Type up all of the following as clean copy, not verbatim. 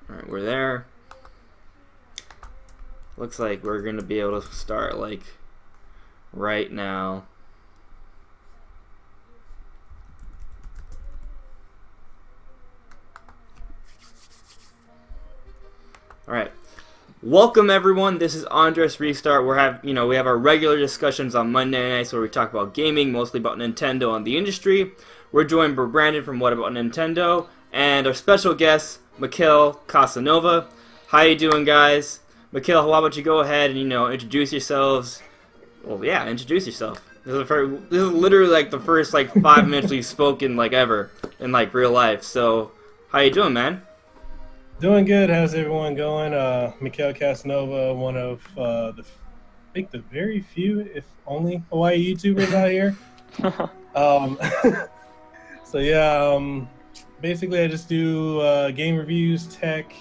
Alright, we're there. Looks like we're gonna be able to start like right now. Alright. Welcome everyone. This is Andres Restart. We have our regular discussions on Monday nights where we talk about gaming, mostly about Nintendo and the industry. We're joined by Brandon from What About Nintendo and our special guest, Mikhail Casanova. How you doing, guys? Mikhail, how about you go ahead and introduce yourselves? Well, yeah, introduce yourself. This is literally like the first 5 minutes we've spoken ever in real life. So, how you doing, man? Doing good. How's everyone going? Mikhail Casanova, one of I think the very few, if only, Hawaii YouTubers out here. So yeah, basically I just do game reviews, tech,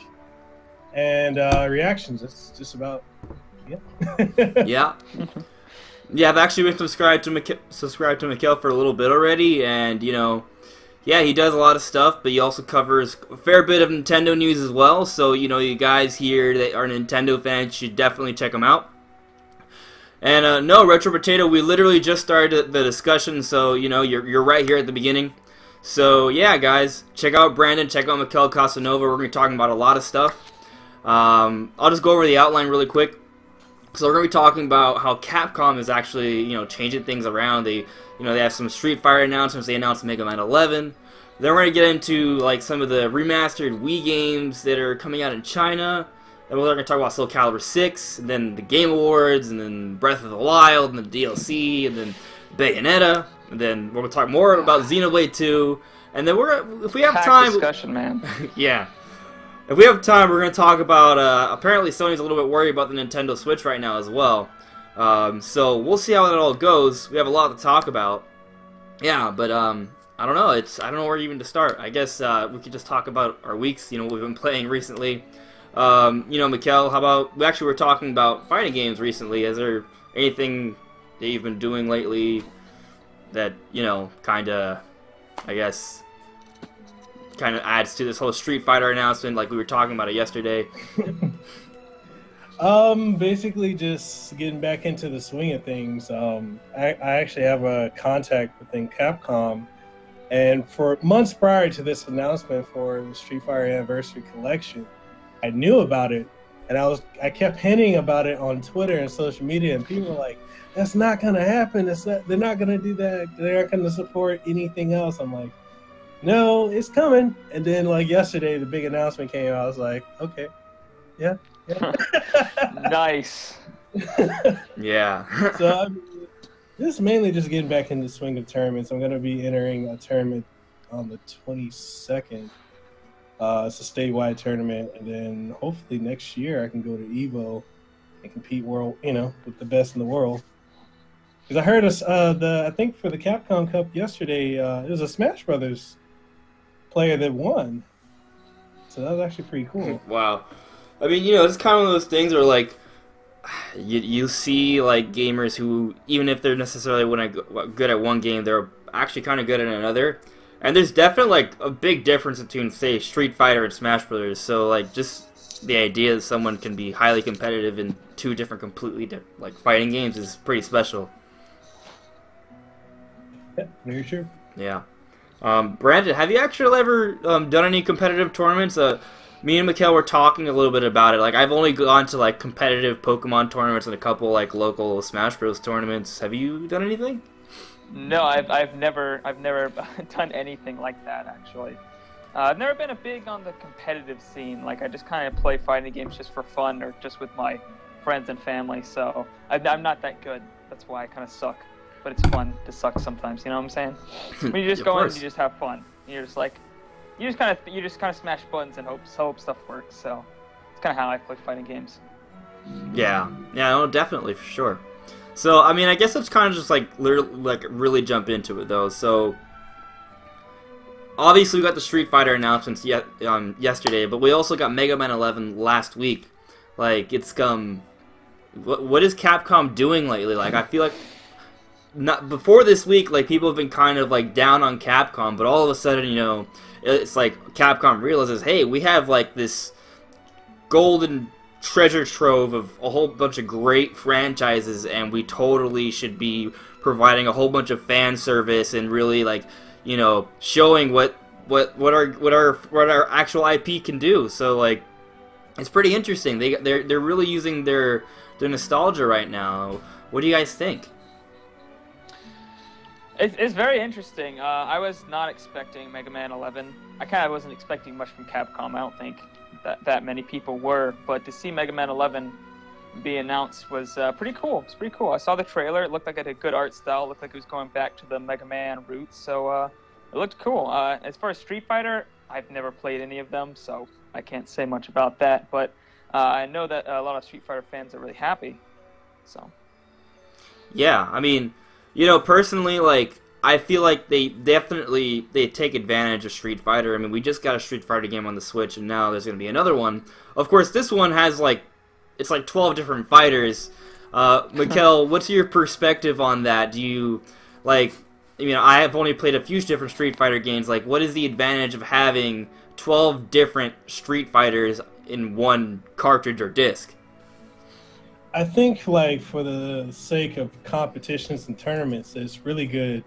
and reactions. That's just about Yeah. Yeah, I've actually been subscribed to Mikhail for a little bit already, and yeah, he does a lot of stuff, but he also covers a fair bit of Nintendo news as well. So you guys here that are Nintendo fans should definitely check him out. And no, Retro Potato, we literally just started the discussion, so you're right here at the beginning. So yeah, guys, check out Brandon, check out Mikhail Casanova. We're gonna be talking about a lot of stuff. I'll just go over the outline really quick. So we're gonna be talking about how Capcom is actually changing things around. They have some Street Fighter announcements. They announced Mega Man 11. Then we're gonna get into some of the remastered Wii games that are coming out in China. Then we're gonna talk about Soul Calibur 6, and then the Game Awards, and then Breath of the Wild, and the DLC, and then Bayonetta. And then we're gonna talk more about Xenoblade 2. And then if we have time, discussion, man. Yeah. If we have time, we're going to talk about, apparently Sony's a little bit worried about the Nintendo Switch right now as well. So we'll see how that all goes. We have a lot to talk about. Yeah, but I don't know. I don't know where even to start. I guess we could just talk about our weeks, what we've been playing recently. Mikhail, how about, we actually were talking about fighting games recently. Is there anything that you've been doing lately that, kind of, I guess, kind of adds to this whole Street Fighter announcement, like we were talking about it yesterday? Basically just getting back into the swing of things. I actually have a contact within Capcom, and for months prior to this announcement for the Street Fighter Anniversary Collection, I knew about it, and I kept hinting about it on Twitter and social media, and people were like, "That's not gonna happen. They're not gonna do that. They're not gonna support anything else." I'm like, no, it's coming. And then yesterday, the big announcement came out. I was like, okay, yeah. Nice. Yeah. So this is mainly just getting back in the swing of tournaments. I'm going to be entering a tournament on the 22nd. It's a statewide tournament, and then hopefully next year I can go to Evo and compete with the best in the world. Because I heard I think for the Capcom Cup yesterday, it was a Smash Brothers player that won. So that was actually pretty cool. Wow. I mean, it's kind of one of those things where, you see, gamers who, even if they're necessarily good at one game, they're actually kind of good at another. And there's definitely, a big difference between, say, Street Fighter and Smash Brothers. So, just the idea that someone can be highly competitive in two different, completely different, fighting games is pretty special. Yeah, very true. Yeah. Brandon, have you actually ever done any competitive tournaments? Me and Mikhail were talking a little bit about it. I've only gone to competitive Pokemon tournaments and a couple local Smash Bros tournaments. Have you done anything? No, I've never done anything like that actually. I've never been a big on the competitive scene. I just kind of play fighting games just for fun or just with my friends and family. So I'm not that good. That's why I kind of suck. But it's fun to suck sometimes, you know what I'm saying? When you just go in and you just have fun. You're just you just kind of smash buttons and hope stuff works. So it's kind of how I play fighting games. Yeah, no, definitely for sure. So I mean, I guess let's kind of just really jump into it though. So obviously we got the Street Fighter announcements yesterday, but we also got Mega Man 11 last week. What is Capcom doing lately? I feel like. Not before this week, people have been kind of down on Capcom, but all of a sudden, it's Capcom realizes, hey, we have this golden treasure trove of a whole bunch of great franchises, and we totally should be providing a whole bunch of fan service and really, like, you know, showing what our actual IP can do. So, like, it's pretty interesting. They're really using their nostalgia right now. What do you guys think? It's very interesting. I was not expecting Mega Man 11. I kind of wasn't expecting much from Capcom. I don't think that many people were, but to see Mega Man 11 be announced was pretty cool. It's pretty cool. I saw the trailer. It looked like it had a good art style. It looked like it was going back to the Mega Man roots, so it looked cool. As far as Street Fighter, I've never played any of them, so I can't say much about that, but I know that a lot of Street Fighter fans are really happy. So yeah, I mean, you know, personally, like, I feel like they take advantage of Street Fighter. I mean, we just got a Street Fighter game on the Switch, and now there's going to be another one. Of course, this one has, like, it's like 12 different fighters. Mikkel, what's your perspective on that? Do you, like, I mean, I have only played a few different Street Fighter games. Like, what is the advantage of having 12 different Street Fighters in one cartridge or disc? I think, like, for the sake of competitions and tournaments, it's really good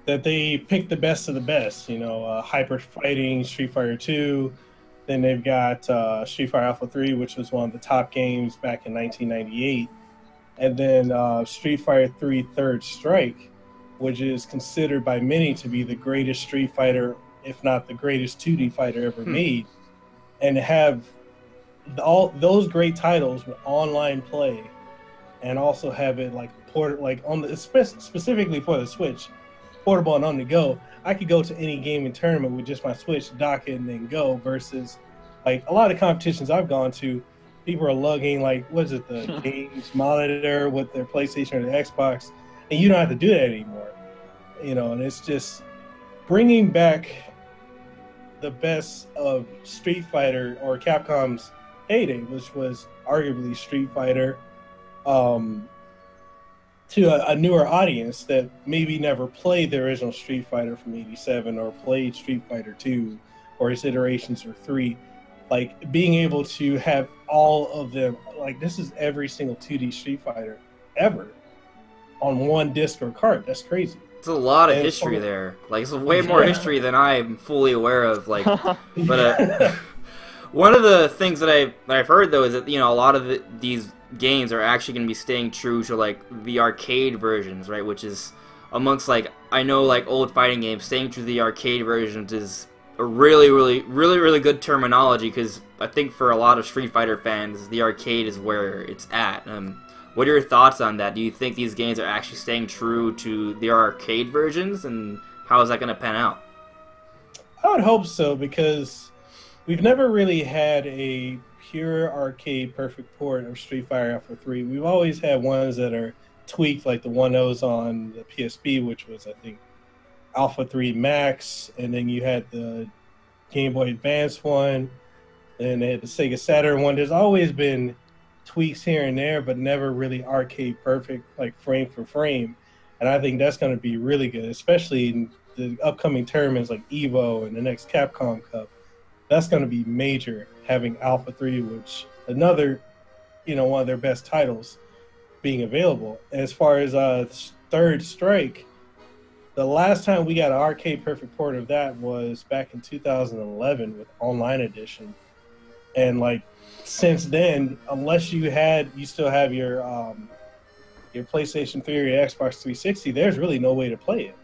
that they pick the best of the best. You know, Hyper Fighting, Street Fighter 2. Then they've got Street Fighter Alpha 3, which was one of the top games back in 1998. And then Street Fighter 3 Third Strike, which is considered by many to be the greatest Street Fighter, if not the greatest 2D fighter ever made. And to have all those great titles with online play, and also have it like on the specifically for the Switch, portable and on the go. I could go to any game and tournament with just my Switch, dock it, and then go. Versus, like, a lot of competitions I've gone to, people are lugging, like, what is it, the games monitor with their PlayStation or their Xbox, and you don't have to do that anymore. You know, and it's just bringing back the best of Street Fighter, or Capcom's heyday, which was arguably Street Fighter, to a newer audience that maybe never played the original Street Fighter from '87 or played Street Fighter 2 or its iterations or 3. Like, being able to have all of them, like, this is every single 2D Street Fighter ever on one disc or cart. That's crazy. It's a lot of history there. Like, it's way more history than I'm fully aware of. Like, but one of the things that I've heard, though, is that, you know, a lot of these games are actually going to be staying true to, like, the arcade versions, right? Which is, amongst, like, I know, like, old fighting games, staying true to the arcade versions is a really good terminology, because I think for a lot of Street Fighter fans, the arcade is where it's at. What are your thoughts on that? Do you think these games are actually staying true to the arcade versions, and how is that going to pan out? I would hope so, because we've never really had a pure arcade perfect port of Street Fighter Alpha 3. We've always had ones that are tweaked, like the one that was on the PSP, which was, I think, Alpha 3 Max, and then you had the Game Boy Advance one, and they had the Sega Saturn one. There's always been tweaks here and there, but never really arcade perfect, like frame for frame. And I think that's going to be really good, especially in the upcoming tournaments like EVO and the next Capcom Cup. That's going to be major, having Alpha 3, which another, you know, one of their best titles being available. And as far as Third Strike, the last time we got an arcade perfect port of that was back in 2011 with Online Edition. And, like, since then, unless you still have your PlayStation 3 or your Xbox 360, there's really no way to play it.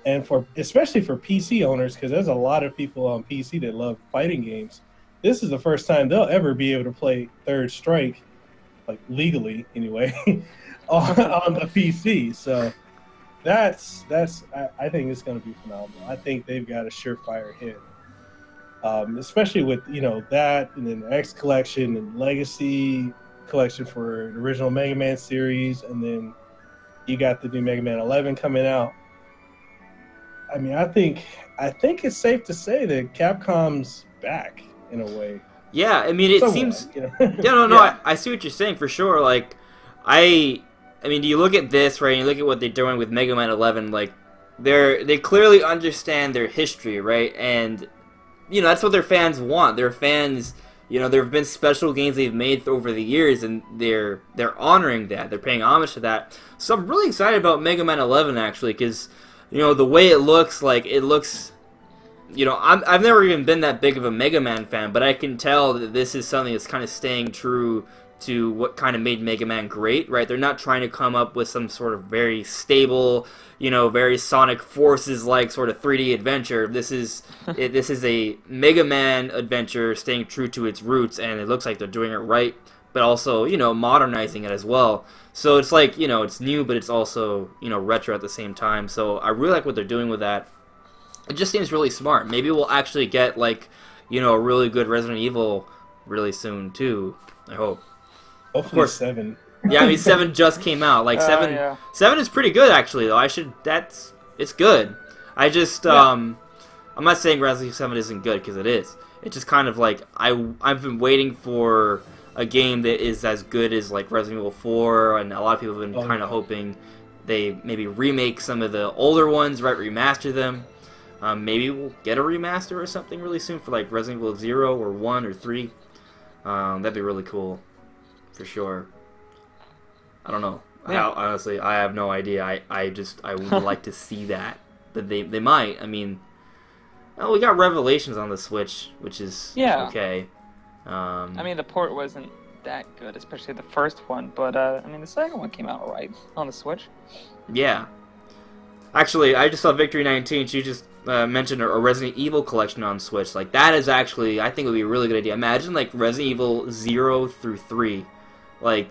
And especially for PC owners, because there's a lot of people on PC that love fighting games, this is the first time they'll ever be able to play Third Strike, like, legally anyway, on the PC. So I think it's going to be phenomenal. I think they've got a surefire hit, especially with, you know, that, and then the X Collection and Legacy Collection for the original Mega Man series, and then you got the new Mega Man 11 coming out. I mean, I think it's safe to say that Capcom's back in a way. Yeah, I mean, it somewhat, seems. You know? No. Yeah. I see what you're saying for sure. Like, I mean, do you look at this, right? And you look at what they're doing with Mega Man 11. Like, they clearly understand their history, right? And, you know, that's what their fans want. Their fans You know, there have been special games they've made over the years, and they're honoring that. They're paying homage to that. So I'm really excited about Mega Man 11 actually, because you know the way it looks, like it looks. You know, I've never even been that big of a Mega Man fan, but I can tell that this is something that's kind of staying true to what kind of made Mega Man great, right? They're not trying to come up with some sort of very stable, you know, very Sonic Forces-like sort of 3D adventure. This is this is a Mega Man adventure staying true to its roots, and it looks like they're doing it right, but also, you know, modernizing it as well. So it's like, you know, it's new, but it's also, you know, retro at the same time. So I really like what they're doing with that. It just seems really smart. Maybe we'll actually get, like, you know, a really good Resident Evil really soon, too. I hope. Hopefully of course. 7. Yeah, I mean, 7 just came out. Like, 7 yeah. 7 is pretty good, actually, though. It's good. I just, I'm not saying Resident Evil 7 isn't good, because it is. It's just kind of like, I've been waiting for a game that is as good as, like, Resident Evil 4, and a lot of people have been kind of hoping they maybe remake some of the older ones, right, remaster them. Maybe we'll get a remaster or something really soon for like Resident Evil 0 or 1 or 3. That'd be really cool, for sure. I don't know. Yeah. Honestly, I have no idea. I would like to see that. But they might. I mean, well, we got Revelations on the Switch, which is okay. I mean, the port wasn't that good, especially the first one. But I mean, the second one came out alright on the Switch. Yeah. Actually, I just saw Victory19. She just mentioned a Resident Evil collection on Switch. Like, that is actually, I think it would be a really good idea. Imagine, like, Resident Evil 0 through 3. Like,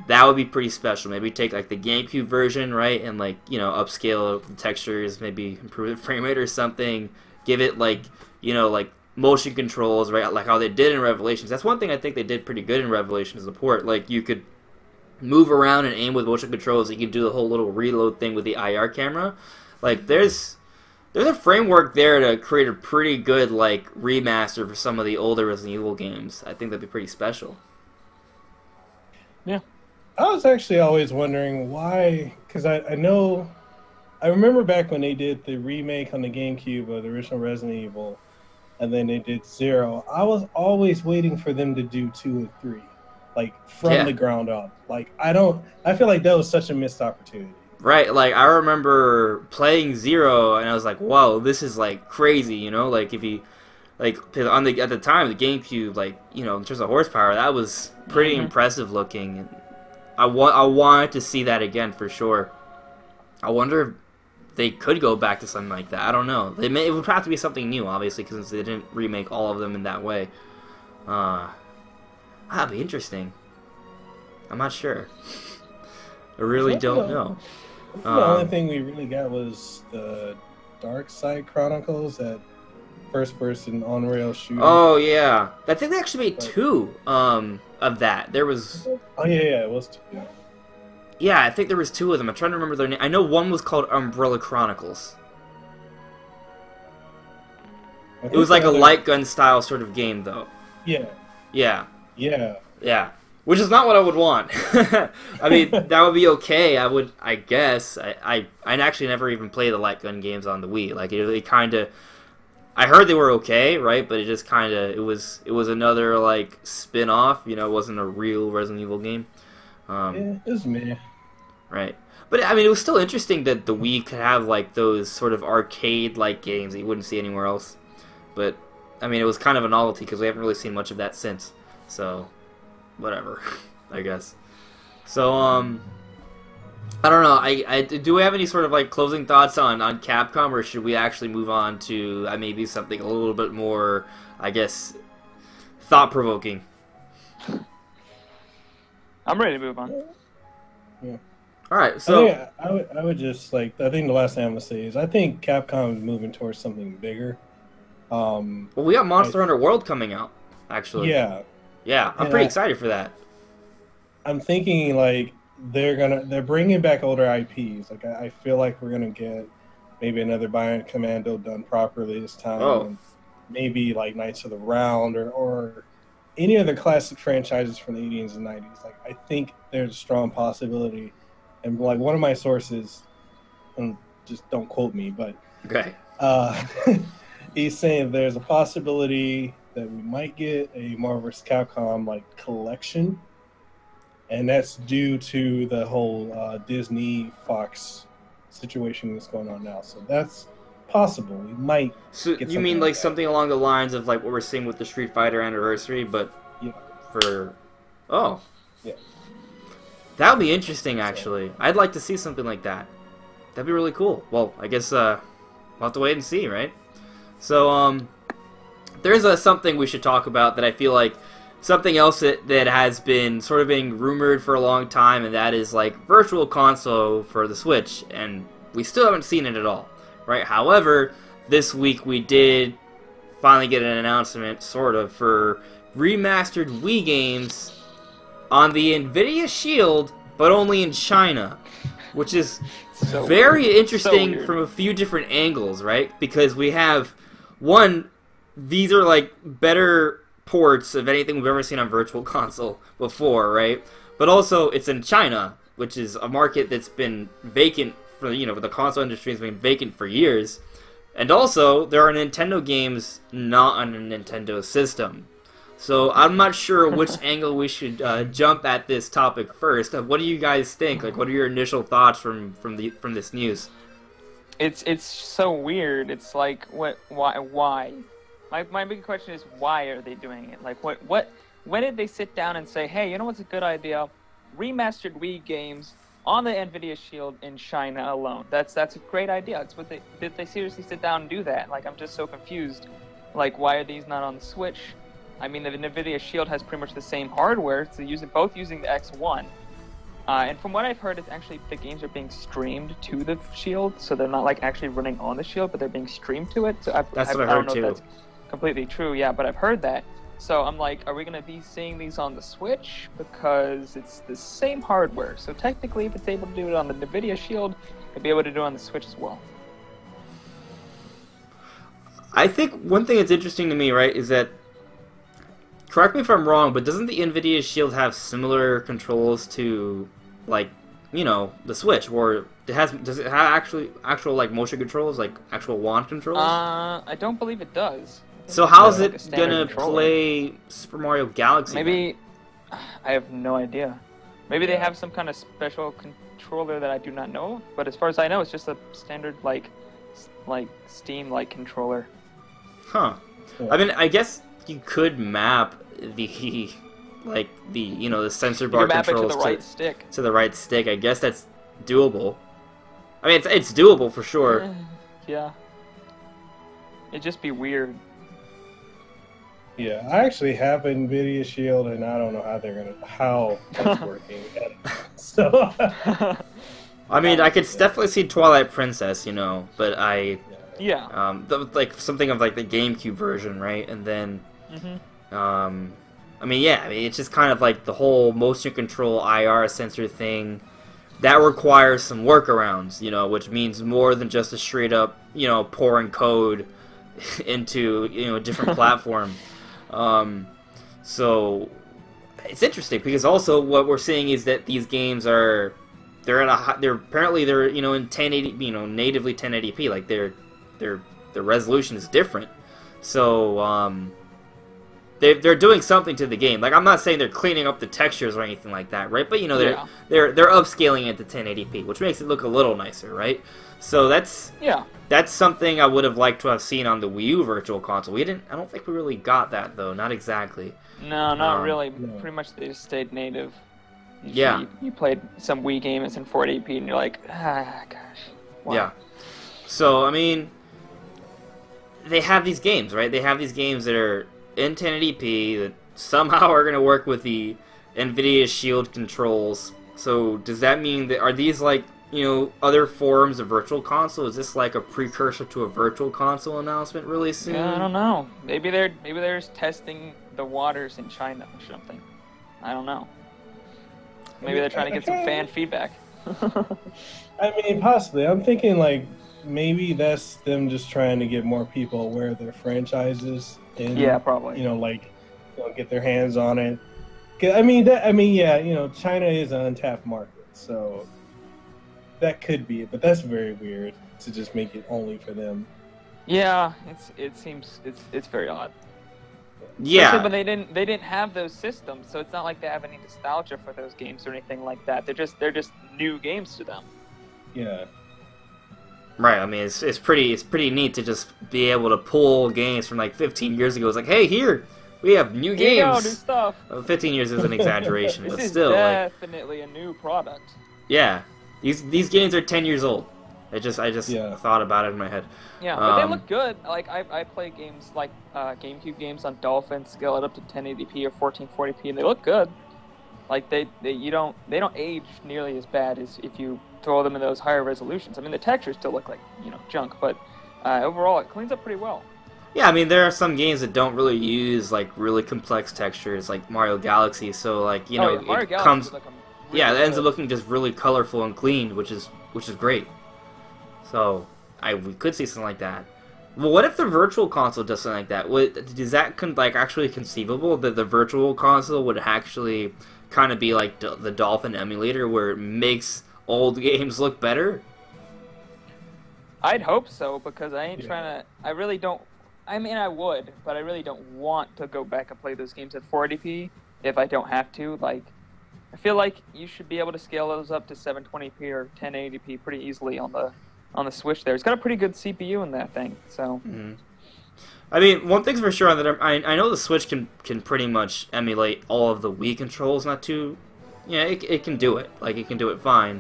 that would be pretty special. Maybe take, like, the GameCube version, right? And, like, you know, upscale the textures, maybe improve the frame rate or something. Give it, like, you know, like, motion controls, right? Like how they did in Revelations. That's one thing I think they did pretty good in Revelations, the port. Like, you could move around and aim with motion controls. You can do the whole little reload thing with the IR camera. Like, there's a framework there to create a pretty good, like, remaster for some of the older Resident Evil games. I think that'd be pretty special. Yeah. I was actually always wondering why, because I remember back when they did the remake on the GameCube of the original Resident Evil, and then they did 0. I was always waiting for them to do 2 and 3, like, from the ground up. Like, I feel like that was such a missed opportunity. Right, like, I remember playing 0, and I was like, whoa, this is, like, crazy, you know? Like, if you, like, at the time, the GameCube, like, you know, in terms of horsepower, that was pretty impressive looking. And I wanted to see that again, for sure. I wonder if they could go back to something like that. I don't know. It would have to be something new, obviously, because they didn't remake all of them in that way. That'd be interesting. I'm not sure. I really don't know. The only thing we really got was the Dark Side Chronicles, that first-person on-rail shooter. Oh, yeah. I think they actually made 2 of that. There was... Oh, yeah, it was 2. Yeah, I think there was 2 of them. I'm trying to remember their name. I know one was called Umbrella Chronicles. It was like a light gun style sort of game, though. Yeah. Yeah. Yeah. Yeah. Which is not what I would want. I mean, that would be okay. I guess. I actually never even played the light gun games on the Wii. Like, it kind of... I heard they were okay, right? But it just kind of... It was another, like, spin-off. You know, it wasn't a real Resident Evil game. Yeah, it was meh. Right. But, I mean, it was still interesting that the Wii could have, like, those sort of arcade-like games that you wouldn't see anywhere else. But, I mean, it was kind of a novelty because we haven't really seen much of that since. So... whatever, I guess. So, I don't know. Do we have any sort of, like, closing thoughts on Capcom, or should we actually move on to maybe something a little bit more, I guess, thought-provoking? I'm ready to move on. Yeah. All right, so I would just, like, I think the last thing I'm gonna say is I think Capcom is moving towards something bigger. Well, we got Monster Hunter World coming out, actually. Yeah. Yeah, I'm pretty excited for that. I'm thinking, like, they're bringing back older IPs. Like, I feel like we're gonna get maybe another Bionic Commando done properly this time. Oh. Maybe like Knights of the Round or any other classic franchises from the 80s and 90s. Like, I think there's a strong possibility. And, like, one of my sources, and just don't quote me, but okay, he's saying there's a possibility that we might get a Marvel vs. Capcom like collection, and that's due to the whole Disney Fox situation that's going on now. So that's possible. We might. So get you mean like something along the lines of like what we're seeing with the Street Fighter anniversary, but yeah. for oh Yeah. That would be interesting, actually. I'd like to see something like that. That'd be really cool. Well, I guess we'll have to wait and see, right? So, there's something we should talk about that I feel like something else that has been sort of being rumored for a long time, and that is like Virtual Console for the Switch, and we still haven't seen it at all, right? However, this week we did finally get an announcement, sort of, for remastered Wii games on the Nvidia Shield, but only in China, which is very interesting from a few different angles, right? Because we have, one, these are like better ports of anything we've ever seen on Virtual Console before, right? But also, it's in China, which is a market that's been vacant for, for the console industry has been vacant for years. And also, there are Nintendo games not on a Nintendo system. So I'm not sure which angle we should jump at this topic first. What do you guys think? Like, what are your initial thoughts from this news? It's so weird. It's like, why? My big question is, why are they doing it? Like, when did they sit down and say, hey, you know what's a good idea? Remastered Wii games on the Nvidia Shield in China alone. That's a great idea. It's what did they seriously sit down and do that? Like, I'm just so confused. Like, why are these not on the Switch? I mean, the Nvidia Shield has pretty much the same hardware. It's both using the X1. And from what I've heard, it's actually the games are being streamed to the Shield, so they're not like actually running on the Shield, but they're being streamed to it. So that's what I heard too. If that's completely true, yeah, but I've heard that. So I'm like, are we going to be seeing these on the Switch? Because it's the same hardware. So technically, if it's able to do it on the Nvidia Shield, it'll be able to do it on the Switch as well. I think one thing that's interesting to me, right, is that, correct me if I'm wrong, but doesn't the Nvidia Shield have similar controls to, like, the Switch? Or does it have actual like motion controls, like actual wand controls? I don't believe it does. So how is it gonna play Super Mario Galaxy? Maybe I have no idea. Maybe they have some kind of special controller that I do not know. But as far as I know, it's just a standard like Steam-like controller. Huh. I mean, I guess you could map the the sensor bar controls to the right stick. I guess that's doable. I mean, it's doable for sure. Yeah. It'd just be weird. Yeah, I actually have an Nvidia Shield, and I don't know how that's working. So, I mean, I could definitely see Twilight Princess, but yeah, like something of like the GameCube version, right? And then, I mean, it's just kind of like the whole motion control IR sensor thing that requires some workarounds, which means more than just a straight up, pouring code into a different platform. So it's interesting because also what we're seeing is that these games they're apparently in 1080, natively 1080p, like their resolution is different. So they're doing something to the game. Like, I'm not saying they're cleaning up the textures or anything like that, right? But they're upscaling it to 1080p, which makes it look a little nicer, right? So that's something I would have liked to have seen on the Wii U Virtual Console. I don't think we really got that though. Not exactly. No, not really. Pretty much they just stayed native. You played some Wii game, it's in 480p, and you're like, gosh. Wow. Yeah. So I mean, they have these games, right? They have these games that are in 1080p that somehow are going to work with the Nvidia Shield controls. So does that mean that are these like other forms of Virtual Console? Is this like a precursor to a Virtual Console announcement really soon? Yeah, I don't know. Maybe they're testing the waters in China or something. I don't know. Maybe they're trying to get some fan feedback. I mean, possibly. I'm thinking like maybe that's them just trying to get more people aware of their franchises. And, yeah, probably. Get their hands on it. China is an untapped market, so that could be it. But that's very weird to just make it only for them. Yeah, it seems it's very odd. Yeah. But they didn't have those systems, so it's not like they have any nostalgia for those games or anything like that. They're just new games to them. Yeah. Right. I mean, it's pretty neat to just be able to pull games from like 15 years ago. It's like, hey, here we have new games. Here you go, new stuff. 15 years is an exaggeration, This but is still, definitely a new product. Yeah, these games are 10 years old. I just thought about it in my head. Yeah, but they look good. Like I play games like GameCube games on Dolphin, scale it up to 1080p or 1440p, and they look good. Like they don't age nearly as bad as if you throw them in those higher resolutions. I mean, the textures still look like junk, but overall it cleans up pretty well. Yeah, I mean, there are some games that don't really use like really complex textures, like Mario Galaxy. So like it comes, it ends up looking just really colorful and clean, which is great. So we could see something like that. Well, what if the Virtual Console does something like that? Is that actually conceivable that the Virtual Console would actually kind of be like the Dolphin emulator, where it makes old games look better? I'd hope so, because I ain't trying to. I really don't. I mean, I would, but I really don't want to go back and play those games at 480p if I don't have to. Like, I feel like you should be able to scale those up to 720p or 1080p pretty easily on the Switch. There, it's got a pretty good CPU in that thing. So. Mm-hmm. I mean, one thing's for sure that I know the Switch can pretty much emulate all of the Wii controls. Not too, it can do it. Like, it can do it fine.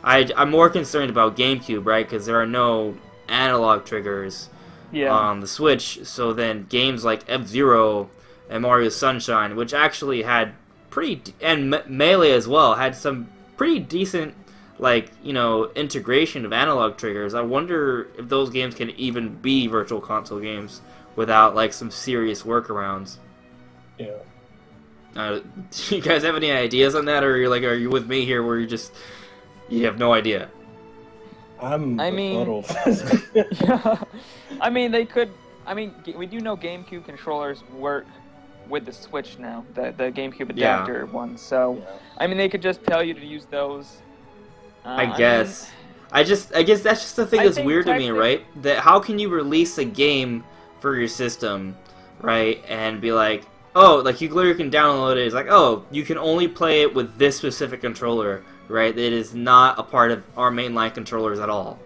I'm more concerned about GameCube, right? Because there are no analog triggers on the Switch. So then games like F-Zero and Mario Sunshine, which actually had and Melee as well, had some pretty decent integration of analog triggers. I wonder if those games can even be Virtual Console games without like some serious workarounds. Yeah. Do you guys have any ideas on that, or are you with me here, where you have no idea? I mean, yeah. I mean, they could. I mean, we do know GameCube controllers work with the Switch now, the GameCube adapter ones. So, I mean, they could just tell you to use those. I guess that's just the thing that's weird to me, right? That how can you release a game for your system, right, and be like, oh, like you literally can download it. It's like, oh, you can only play it with this specific controller, right? It is not a part of our mainline controllers at all,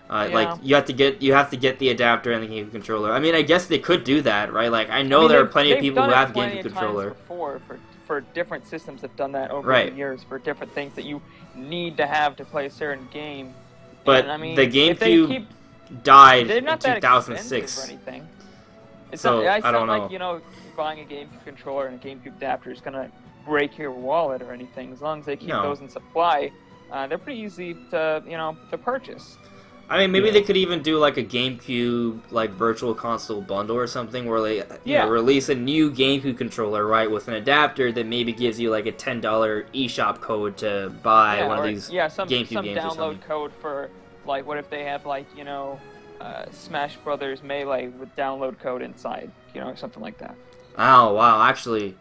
Like you have to get the adapter and the GameCube controller. I mean, I guess they could do that, right? Like I know there are plenty of people who have GameCube controller. For different systems have done that over the years for different things that you need to have to play a certain game. But and, I mean, the GameCube died in 2006. Or anything. It's so not, I don't know. Like buying a GameCube controller and a GameCube adapter is gonna break your wallet or anything. As long as they keep those in supply, they're pretty easy to purchase. I mean, maybe they could even do like a GameCube Virtual Console bundle or something, where they release a new GameCube controller, right, with an adapter that maybe gives you like a $10 eShop code to buy one of these GameCube games or something. Some download code for like, what if they have Smash Brothers Melee with download code inside, or something like that. Oh wow, actually,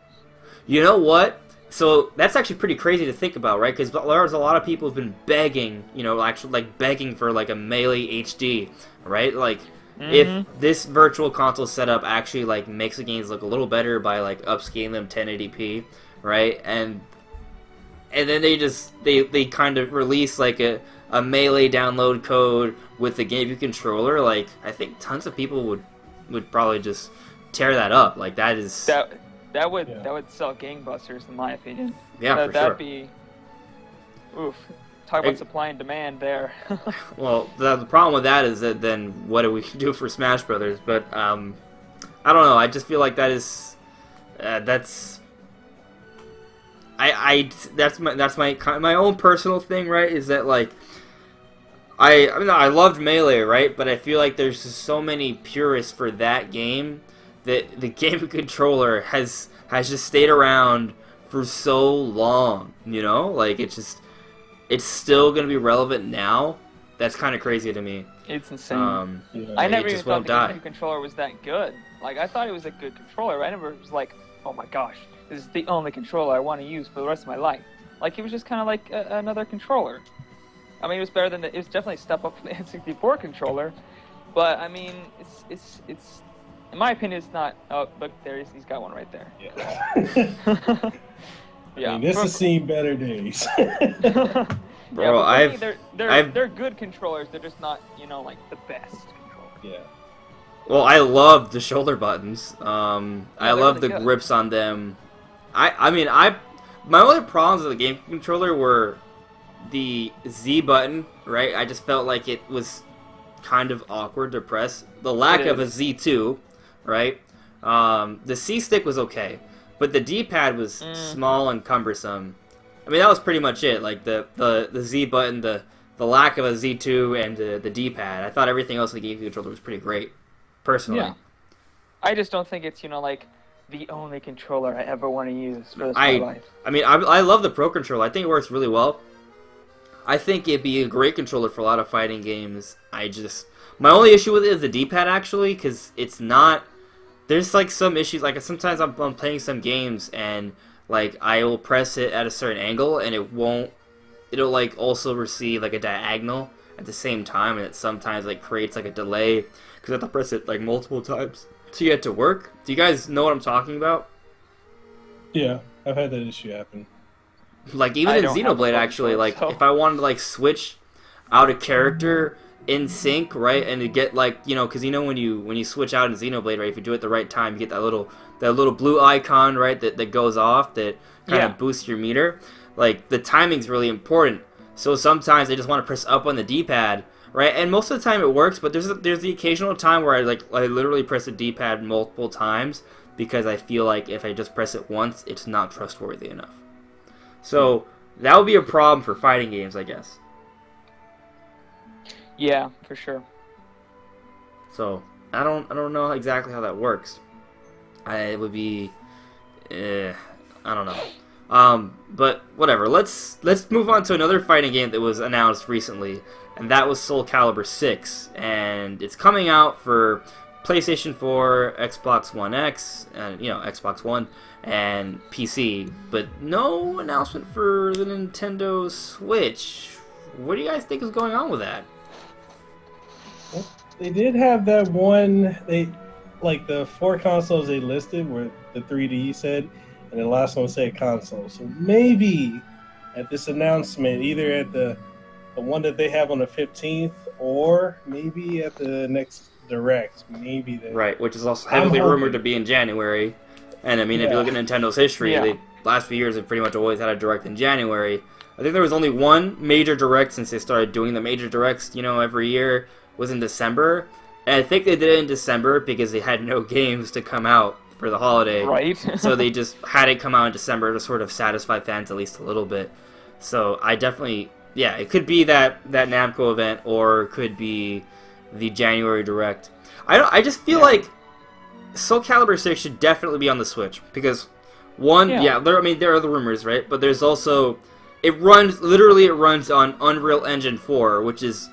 you know what? So that's actually pretty crazy to think about, right? Because there's a lot of people who've been begging, actually begging for a Melee HD, right? Like, if this Virtual Console setup actually makes the games look a little better by upscaling them 1080p, right? And then they kind of release a Melee download code with the GameCube controller. I think tons of people would probably just tear that up. That is. That would sell gangbusters, in my opinion. Yeah, for sure. That'd be, oof. Talk about supply and demand there. Well, the problem with that is that then what do we do for Smash Brothers? But I don't know. I just feel like that is that's my own personal thing, right? Is that I loved Melee, right? But I feel like there's just so many purists for that game. The game controller has just stayed around for so long, it's still gonna be relevant now. That's kind of crazy to me. It's insane. I never even thought the GameCube controller was that good. I thought it was a good controller. I never was like, oh my gosh, this is the only controller I want to use for the rest of my life. It was just kind of like another controller. I mean, it was better than it was definitely a step up from the N64 controller, but I mean, it's in my opinion, it's not. Oh, look, he's got one right there. Yeah. Yeah. I mean, this has seen better days. Bro, yeah, they're good controllers. They're just not, like the best controllers. Yeah. Well, I love the shoulder buttons. I love really the good. grips on them. My only problems with the game controller were the Z button, right? I just felt like it was kind of awkward to press. The lack of a Z2, right? The C stick was okay, but the D-pad was small and cumbersome. I mean, that was pretty much it. Like the Z button, the lack of a Z2, and the D-pad. I thought everything else in the game controller was pretty great, personally. Yeah. I just don't think it's, like the only controller I ever want to use for the rest of my life. I mean, I love the Pro Controller. I think it works really well. I think it'd be a great controller for a lot of fighting games. My only issue with it is the D-pad, actually, because it's not... There's, like, some issues. Like, sometimes I'm playing some games, and, like, I will press it at a certain angle, and it won't... It'll, like, also receive, like, a diagonal at the same time, and it sometimes, like, creates, like, a delay, because I have to press it, like, multiple times to get it to work. Do you guys know what I'm talking about? Yeah, I've had that issue happen. Like, even in Xenoblade, actually, like, if I wanted to, like, switch out a character in sync, right, and to get, like, because when you switch out in Xenoblade, right, if you do it at the right time, you get that little blue icon, right, that goes off, that kind of boosts your meter. Like, the timing's really important. So sometimes I just want to press up on the D-pad, right, and most of the time it works, but there's the occasional time where I literally press the D-pad multiple times, because I feel like if I just press it once, it's not trustworthy enough. So that would be a problem for fighting games, I guess. Yeah, for sure. So I don't know exactly how that works. It would be, I don't know. But whatever. Let's move on to another fighting game that was announced recently, and that was Soul Calibur 6, and it's coming out for PlayStation 4, Xbox One X, and Xbox One, and PC, but no announcement for the Nintendo Switch. What do you guys think is going on with that? Well, they did have that one. Like the 4 consoles they listed were the 3D said, and the last one said console. So maybe at this announcement, either at the one that they have on the 15th, or maybe at the next Direct, maybe right, which is also heavily rumored to be in January. And I mean, if you look at Nintendo's history, the last few years have pretty much always had a Direct in January. I think there was only one major Direct since they started doing the major Directs, every year, was in December. And I think they did it in December because they had no games to come out for the holiday. Right. So they just had it come out in December to sort of satisfy fans at least a little bit. So I definitely, it could be that Namco event, or it could be the January Direct. I just feel like Soul Calibur 6 should definitely be on the Switch, because one, there are the rumors, right? But there's also, it runs on Unreal Engine 4, which is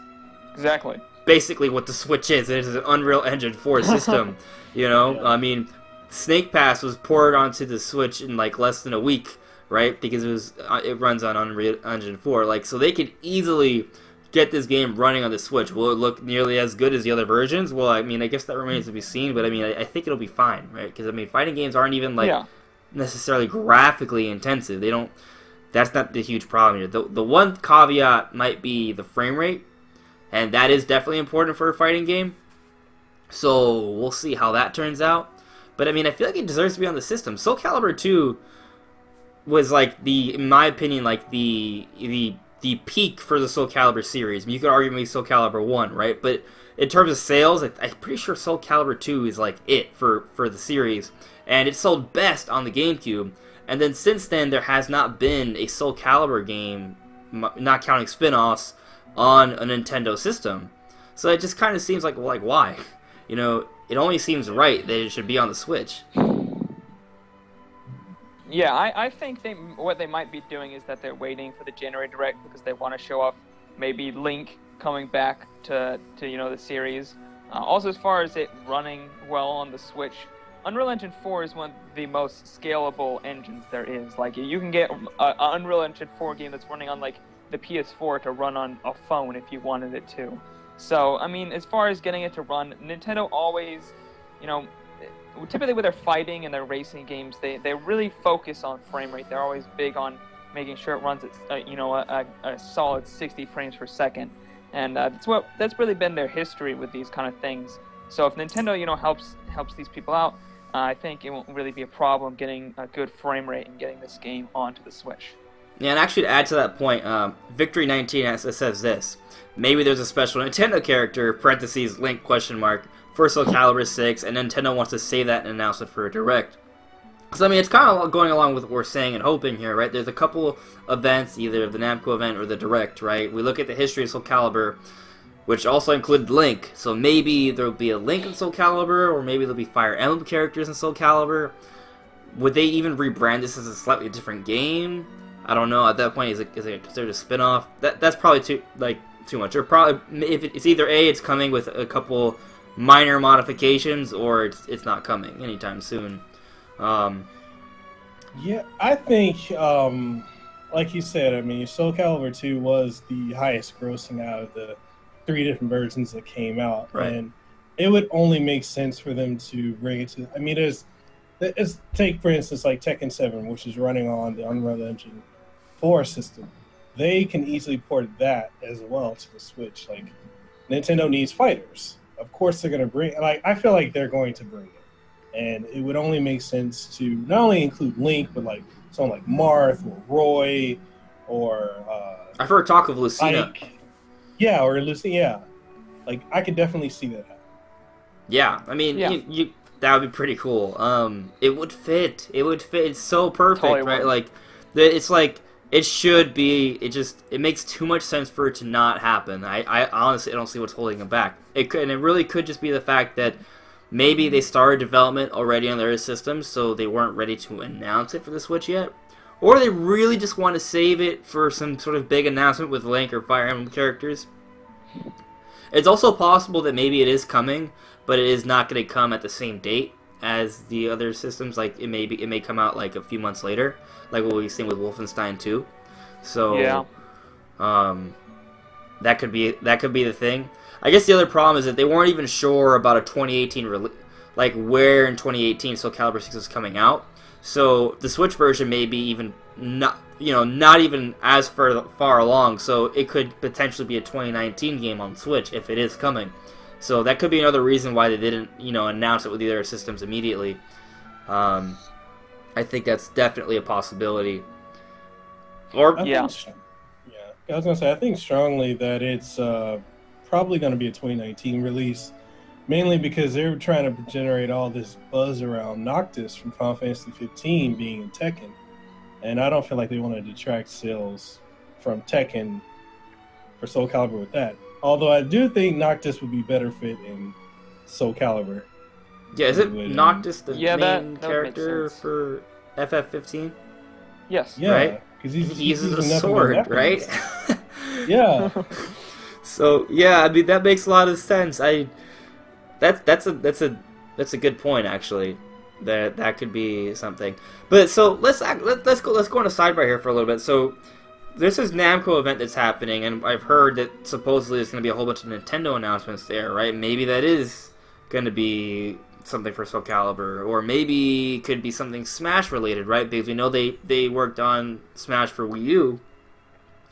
exactly basically what the Switch is. It is an Unreal Engine 4 system. I mean, Snake Pass was ported onto the Switch in like less than a week, right? Because it runs on Unreal Engine 4. Like, so they could easily get this game running on the Switch. Will it look nearly as good as the other versions? Well, I mean, I guess that remains to be seen, but I mean, I think it'll be fine, right? Because I mean, fighting games aren't even like necessarily graphically intensive. That's not the huge problem here. The one caveat might be the frame rate, and that is definitely important for a fighting game. So we'll see how that turns out. But I mean, I feel like it deserves to be on the system. Soul Calibur 2 was like in my opinion, like the peak for the Soul Calibur series. I mean, you could argue maybe Soul Calibur 1, right? But in terms of sales, I'm pretty sure Soul Calibur 2 is like it for the series. And it sold best on the GameCube. And then since then, there has not been a Soul Calibur game, not counting spin-offs, on a Nintendo system. So it just kind of seems like why? It only seems right that it should be on the Switch. Yeah, I think what they might be doing is that they're waiting for the January Direct because they want to show off maybe Link coming back to the series. Also, as far as it running well on the Switch, Unreal Engine 4 is one of the most scalable engines there is. Like, you can get an Unreal Engine 4 game that's running on like the PS4 to run on a phone if you wanted it to. So, I mean, as far as getting it to run, Nintendo always, typically with their fighting and their racing games, they really focus on frame rate. They're always big on making sure it runs at a solid 60 frames per second, and that's really been their history with these kind of things. So if Nintendo helps these people out, I think it won't really be a problem getting a good frame rate and getting this game onto the Switch. Yeah, and actually to add to that point, Victory19 says this: maybe there's a special Nintendo character (parentheses Link question mark) for Soul Calibur 6, and Nintendo wants to save that and announce it for a direct. So I mean, it's kind of going along with what we're saying and hoping here, right? There's a couple events, either the Namco event or the direct, right? We look at the history of Soul Calibur, which also included Link. So maybe there'll be a Link in Soul Calibur, or maybe there'll be Fire Emblem characters in Soul Calibur. Would they even rebrand this as a slightly different game? I don't know. At that point, is it considered a spin-off? That's probably too much. Or probably, if it's either A, it's coming with a couple minor modifications, or it's not coming anytime soon. Yeah, I think, like you said, I mean, Soul Calibur 2 was the highest grossing out of the 3 different versions that came out, right. And it would only make sense for them to bring it to. I mean, take for instance like Tekken 7, which is running on the Unreal Engine 4 system. They can easily port that as well to the Switch. Like, Nintendo needs fighters. Of course, they're going to bring. Like, I feel like they're going to bring it, and it would only make sense to not only include Link, but like someone like Marth or Roy, or I've heard talk of Lucina. Yeah, or Lucina. Yeah, like I could definitely see that happen. Yeah, I mean, you that would be pretty cool. It would fit. It would fit. It's so perfect, totally right? would. Like, it's like it should be. It makes too much sense for it to not happen. I honestly don't see what's holding it back. It really could just be the fact that maybe they started development already on their systems, so they weren't ready to announce it for the Switch yet, or they really just want to save it for some sort of big announcement with Link or Fire Emblem characters. It's also possible that maybe it is coming, but it is not going to come at the same date as the other systems. Like it may come out like a few months later, like what we've seen with Wolfenstein 2. So yeah, that could be the thing. I guess the other problem is that they weren't even sure about a 2018 release, like where in 2018 Soul Calibur 6 is coming out. So the Switch version may be even not even as far along. So it could potentially be a 2019 game on Switch if it is coming. So that could be another reason why they didn't, announce it with the other systems immediately. I think that's definitely a possibility. Or I was gonna say I think strongly that it's probably going to be a 2019 release, mainly because they were trying to generate all this buzz around Noctis from Final Fantasy 15 being in Tekken, and I don't feel like they want to detract sales from Tekken for Soul Calibur with that. Although I do think Noctis would be better fit in Soul Calibur. Yeah, is it Noctis the main that character for FF15? Yes. Yeah, right? Because he uses a sword, right? Yeah. So yeah, I mean that makes a lot of sense. That's a good point actually. That could be something. But so let's go on a sidebar here for a little bit. So this is Namco event that's happening, and I've heard that supposedly there's going to be a whole bunch of Nintendo announcements there, right? Maybe that is going to be something for Soul Calibur, or maybe it could be something Smash related, right? Because we know they worked on Smash for Wii U,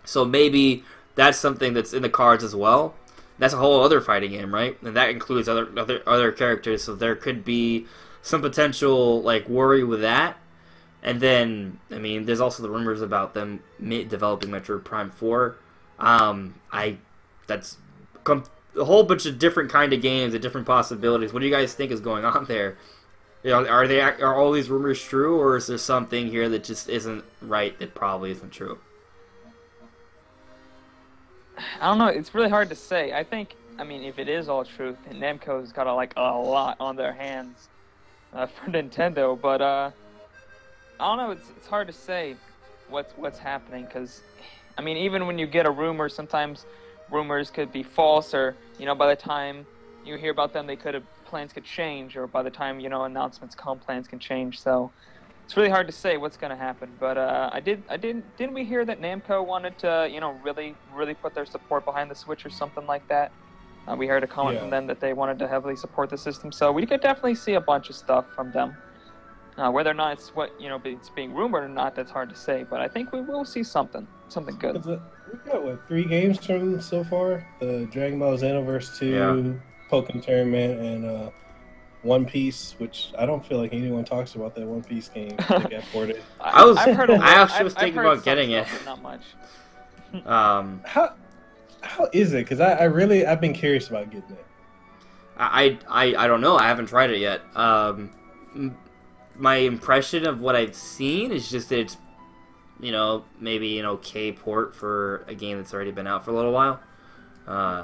so maybe that's something that's in the cards as well. That's a whole other fighting game, right? And that includes other characters, so there could be some potential like worry with that. And then, I mean, there's also the rumors about them developing Metroid Prime 4. That's a whole bunch of different kind of games and different possibilities. What do you guys think is going on there? Are all these rumors true, or is there something here that just isn't right that probably isn't true? I don't know. It's really hard to say. I mean, if it is all true, then Namco's got a lot on their hands for Nintendo. But I don't know. It's hard to say what's happening, because I mean, even when you get a rumor, sometimes rumors could be false, or by the time you hear about them, plans could change, or by the time announcements come, plans can change. So it's really hard to say what's going to happen. But didn't we hear that Namco wanted to really put their support behind the Switch or something like that? We heard a comment from them that they wanted to heavily support the system, so we could definitely see a bunch of stuff from them. Whether or not it's it's being rumored or not, that's hard to say. But I think we will see something good. We've got 3 games from them so far: the Dragon Ball Xenoverse 2, Pokemon Tournament, and One Piece. Which I don't feel like anyone talks about that One Piece game that got ported. I've heard of it. I actually was thinking about getting it. Not much. How is it? Because I've been curious about getting it. I don't know. I haven't tried it yet. My impression of what I've seen is just that it's, maybe an okay port for a game that's already been out for a little while.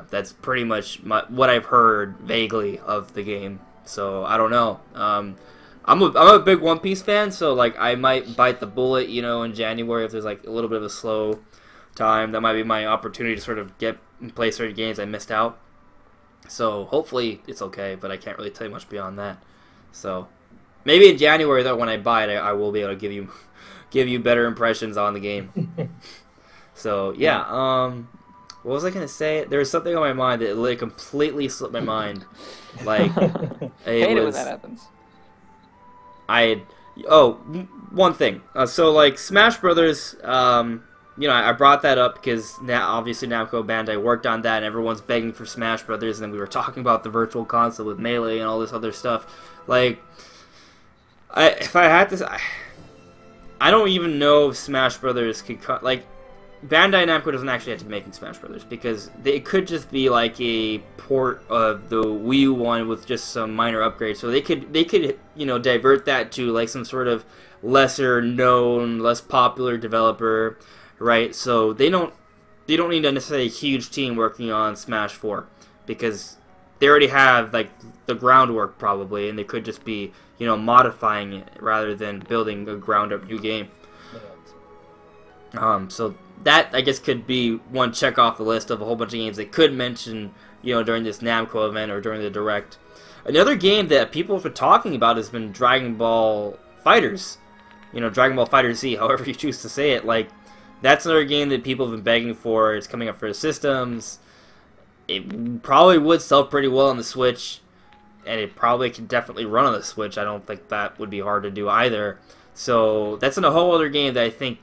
That's pretty much what I've heard vaguely of the game. So I don't know. I'm a big One Piece fan, so like I might bite the bullet, in January if there's like a little bit of a slow time. That might be my opportunity to sort of get and play certain games I missed out. So hopefully it's okay, but I can't really tell you much beyond that. So maybe in January though, when I buy it, I will be able to give you better impressions on the game. So yeah, what was I gonna say? There was something on my mind that completely slipped my mind. Like hate it when that happens. One thing. So like Smash Brothers, I brought that up because now obviously Namco Bandai worked on that, and everyone's begging for Smash Brothers, and then we were talking about the Virtual Console with Melee and all this other stuff. Like, if I had to, I don't even know if Smash Brothers could like. Bandai Namco doesn't actually have to be making Smash Brothers because it could just be like a port of the Wii U one with just some minor upgrades. So they could divert that to like some sort of lesser known, less popular developer, right? So they don't need necessarily a huge team working on Smash 4 because they already have like the groundwork probably, and they could just be modifying it rather than building a ground up new game. So that, I guess, could be one check off the list of a whole bunch of games they could mention, during this Namco event or during the Direct. Another game that people have been talking about has been Dragon Ball FighterZ. Dragon Ball FighterZ, however you choose to say it. Like, that's another game that people have been begging for. It's coming up for the systems. It probably would sell pretty well on the Switch, and it probably could definitely run on the Switch. I don't think that would be hard to do either. So that's a whole other game that I think.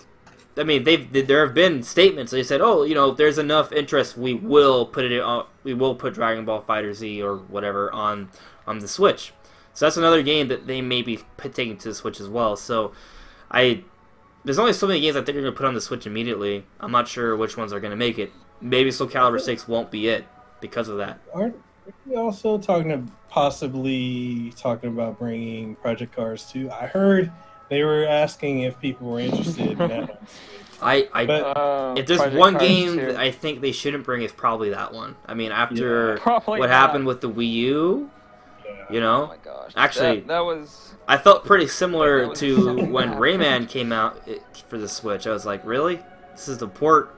I mean, there have been statements. They said, "Oh, if there's enough interest, we will put it on. We will put Dragon Ball FighterZ or whatever on the Switch." So that's another game that they may be taking to the Switch as well. So, there's only so many games I think are going to put on the Switch immediately. I'm not sure which ones are going to make it. Maybe Soul Calibur 6 won't be it because of that. Aren't we also possibly talking about bringing Project Cars 2? I heard. They were asking if people were interested in that. If there's one game that I think they shouldn't bring, it's probably that one. I mean, after what happened with the Wii U, Oh my gosh. Actually, that was. I felt pretty similar to when Rayman came out for the Switch. I was like, really? This is the port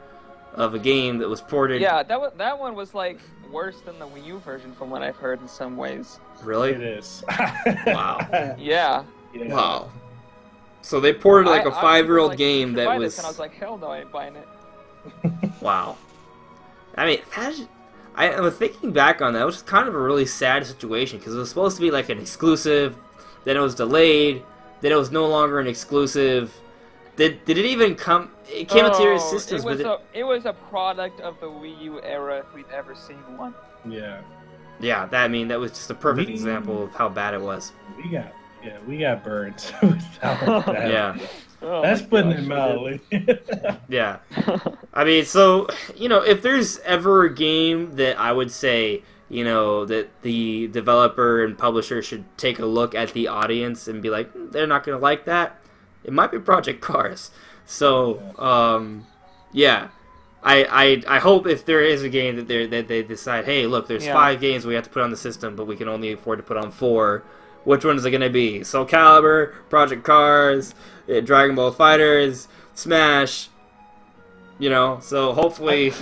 of a game that was ported. Yeah, that one was like worse than the Wii U version, from what I've heard in some ways. Really? It is. Wow. Yeah. Wow. So they ported like a 5-year-old game that was. And I was like, hell no, I ain't buying it. Wow. I mean, I was thinking back on that. It was kind of a really sad situation because it was supposed to be like an exclusive, then it was delayed, then it was no longer an exclusive. Did it even come? It came into your systems, it was a product of the Wii U era if we've ever seen one. Yeah. Yeah, that was just a perfect example of how bad it was. We got burnt without that. Yeah. That's putting it mildly. Yeah. I mean, so, if there's ever a game that I would say, that the developer and publisher should take a look at the audience and be like, they're not going to like that, it might be Project Cars. So, yeah. I hope if there is a game that they decide, hey, look, there's 5 games we have to put on the system, but we can only afford to put on 4. Which one is it going to be? Soul Calibur, Project Cars, Dragon Ball FighterZ, Smash. So hopefully,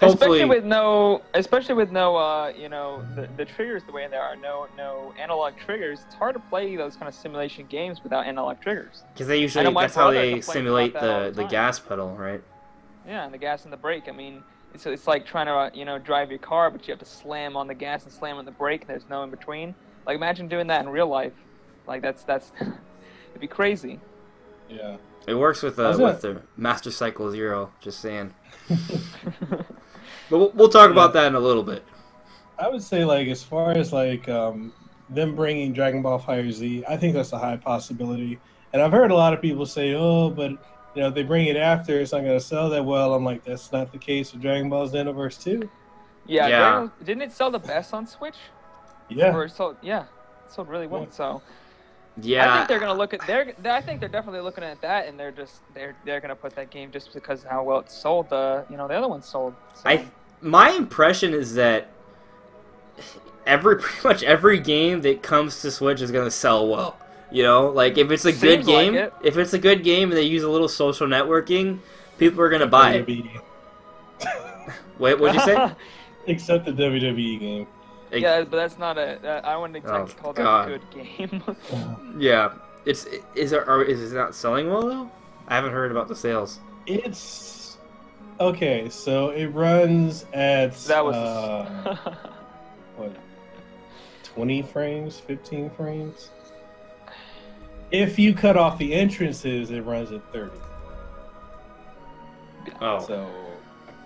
especially with no, the triggers the way there are no analog triggers. It's hard to play those kind of simulation games without analog triggers. Because that's how they simulate the gas pedal, right? Yeah, and the gas and the brake. I mean, it's like trying to drive your car, but you have to slam on the gas and slam on the brake, and there's no in between. Like, imagine doing that in real life. Like, that's it'd be crazy. Yeah. It works with the Master Cycle Zero. Just saying. But we'll talk about that in a little bit. I would say, like, as far as like them bringing Dragon Ball FireZ, I think that's a high possibility. And I've heard a lot of people say, "Oh, but if they bring it after, it's not going to sell that well." I'm like, that's not the case with Dragon Ball Xenoverse 2. Yeah. Didn't it sell the best on Switch? Yeah. Or it sold really well. Yeah. So Yeah. I think they're gonna look at. I think they're definitely looking at that, and they're gonna put that game just because of how well it sold. The other one sold. So. My impression is that pretty much every game that comes to Switch is gonna sell well. Like if it's a good game, and they use a little social networking, people are gonna buy it. Wait, what'd you say? Except the WWE game. Yeah, but that's not I wouldn't exactly call that a good game. Yeah, is it not selling well though? I haven't heard about the sales. It's okay. So it runs at what, 20 frames, 15 frames. If you cut off the entrances, it runs at 30. Oh. So,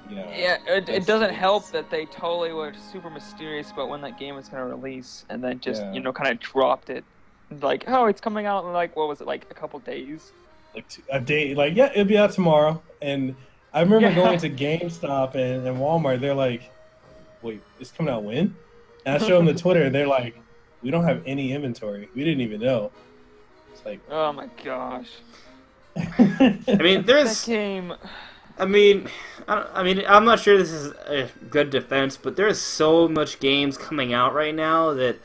yeah, it doesn't help that they totally were super mysterious about when that game was going to release, and then just, kind of dropped it. Like, oh, it's coming out in, like, what was it, like a couple days? Like a day, like, yeah, it'll be out tomorrow. And I remember going to GameStop and Walmart, they're like, wait, it's coming out when? And I showed them the Twitter, and they're like, we don't have any inventory. We didn't even know. It's like, oh my gosh. I mean, there's... That game... I mean, I'm not sure this is a good defense, but there's so much games coming out right now that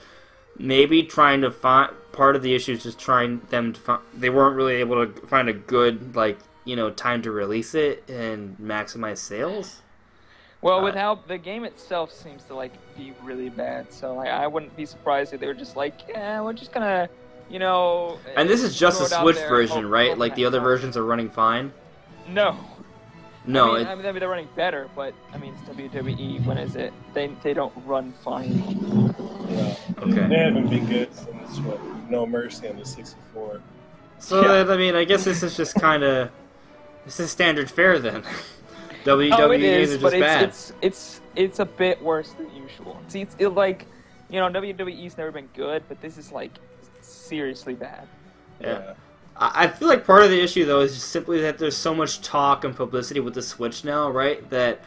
maybe trying to find... Part of the issue is just trying them to find... They weren't really able to find a good, time to release it and maximize sales. Well, with how the game itself seems to, be really bad, so I wouldn't be surprised if they were just like, yeah, we're just gonna, And this is just a Switch version, right? Like, the other versions are running fine? No. No, I mean, they're running better, but it's WWE. When is it? They don't run fine. Yeah. Okay. They haven't been good since No Mercy on the 64. So I guess this is just kind of standard fare then. WWE it is, are just bad. It's a bit worse than usual. See, WWE's never been good, but this is seriously bad. Yeah. I feel like part of the issue, though, is just simply that there's so much talk and publicity with the Switch now, right? That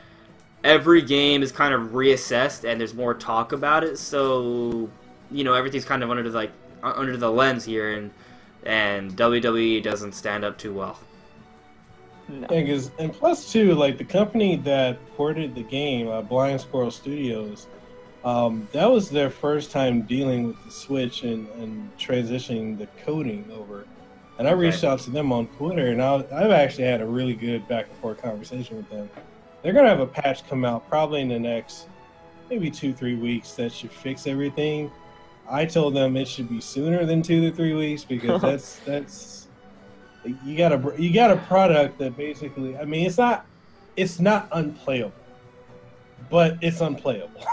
every game is kind of reassessed and there's more talk about it. So, everything's kind of under the lens here, and WWE doesn't stand up too well. No. Yeah, and plus, too, the company that ported the game, Blind Squirrel Studios, that was their first time dealing with the Switch and transitioning the coding over. And I reached out to them on Twitter, and I've actually had a really good back-and-forth conversation with them. They're going to have a patch come out probably in the next maybe 2-3 weeks that should fix everything. I told them it should be sooner than 2 to 3 weeks because that's you got a product that basically, it's not unplayable, but it's unplayable.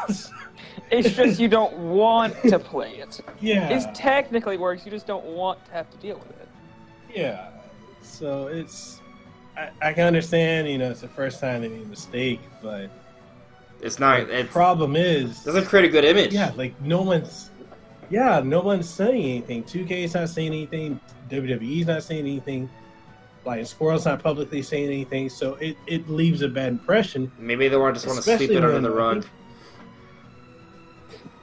It's just you don't want to play it. Yeah. It technically works, you just don't want to have to deal with it. Yeah, so I can understand, it's the first time they made a mistake, but it's not. The problem is doesn't create a good image. Yeah, no one's saying anything. 2K's not saying anything. WWE's not saying anything. Blind Squirrel's not publicly saying anything, so it leaves a bad impression. Maybe they just want to sweep it under the rug.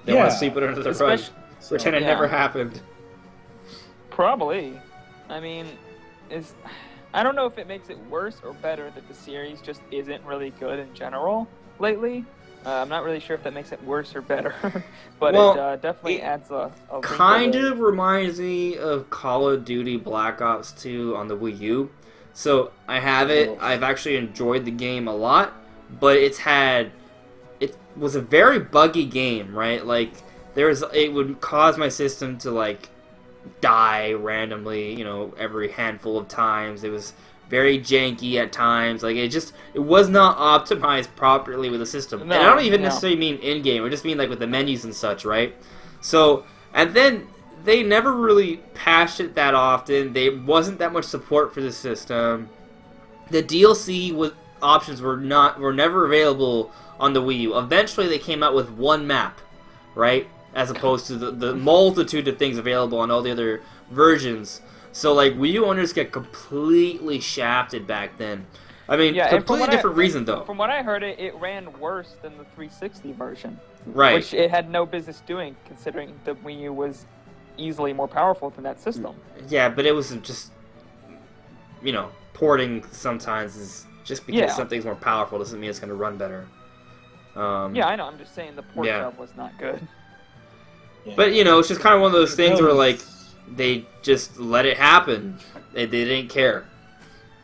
They want to sweep it under the rug, pretend it never happened. Probably. I don't know if it makes it worse or better that the series just isn't really good in general lately. I'm not really sure if that makes it worse or better, but it definitely adds a kind of reminds me of Call of Duty Black Ops 2 on the Wii U. So I have it. I've actually enjoyed the game a lot, but it was a very buggy game, right? It would cause my system to die randomly, every handful of times. It was very janky at times. Like it was not optimized properly with the system. And I don't even necessarily mean in game. I just mean like with the menus and such, right? So, and then they never really patched it that often. There wasn't that much support for the system. The DLC options were never available on the Wii U. Eventually, they came out with one map, right? As opposed to the multitude of things available on all the other versions. So, like, Wii U owners get completely shafted back then. I mean, completely different reason, though. From what I heard, it ran worse than the 360 version. Right. Which it had no business doing, considering the Wii U was easily more powerful than that system. Yeah, but it was just, you know, porting sometimes is just because something's more powerful doesn't mean it's going to run better. Yeah, I know. I'm just saying the port job was not good. But, you know, it's just kind of one of those things where, like, they just let it happen. They didn't care.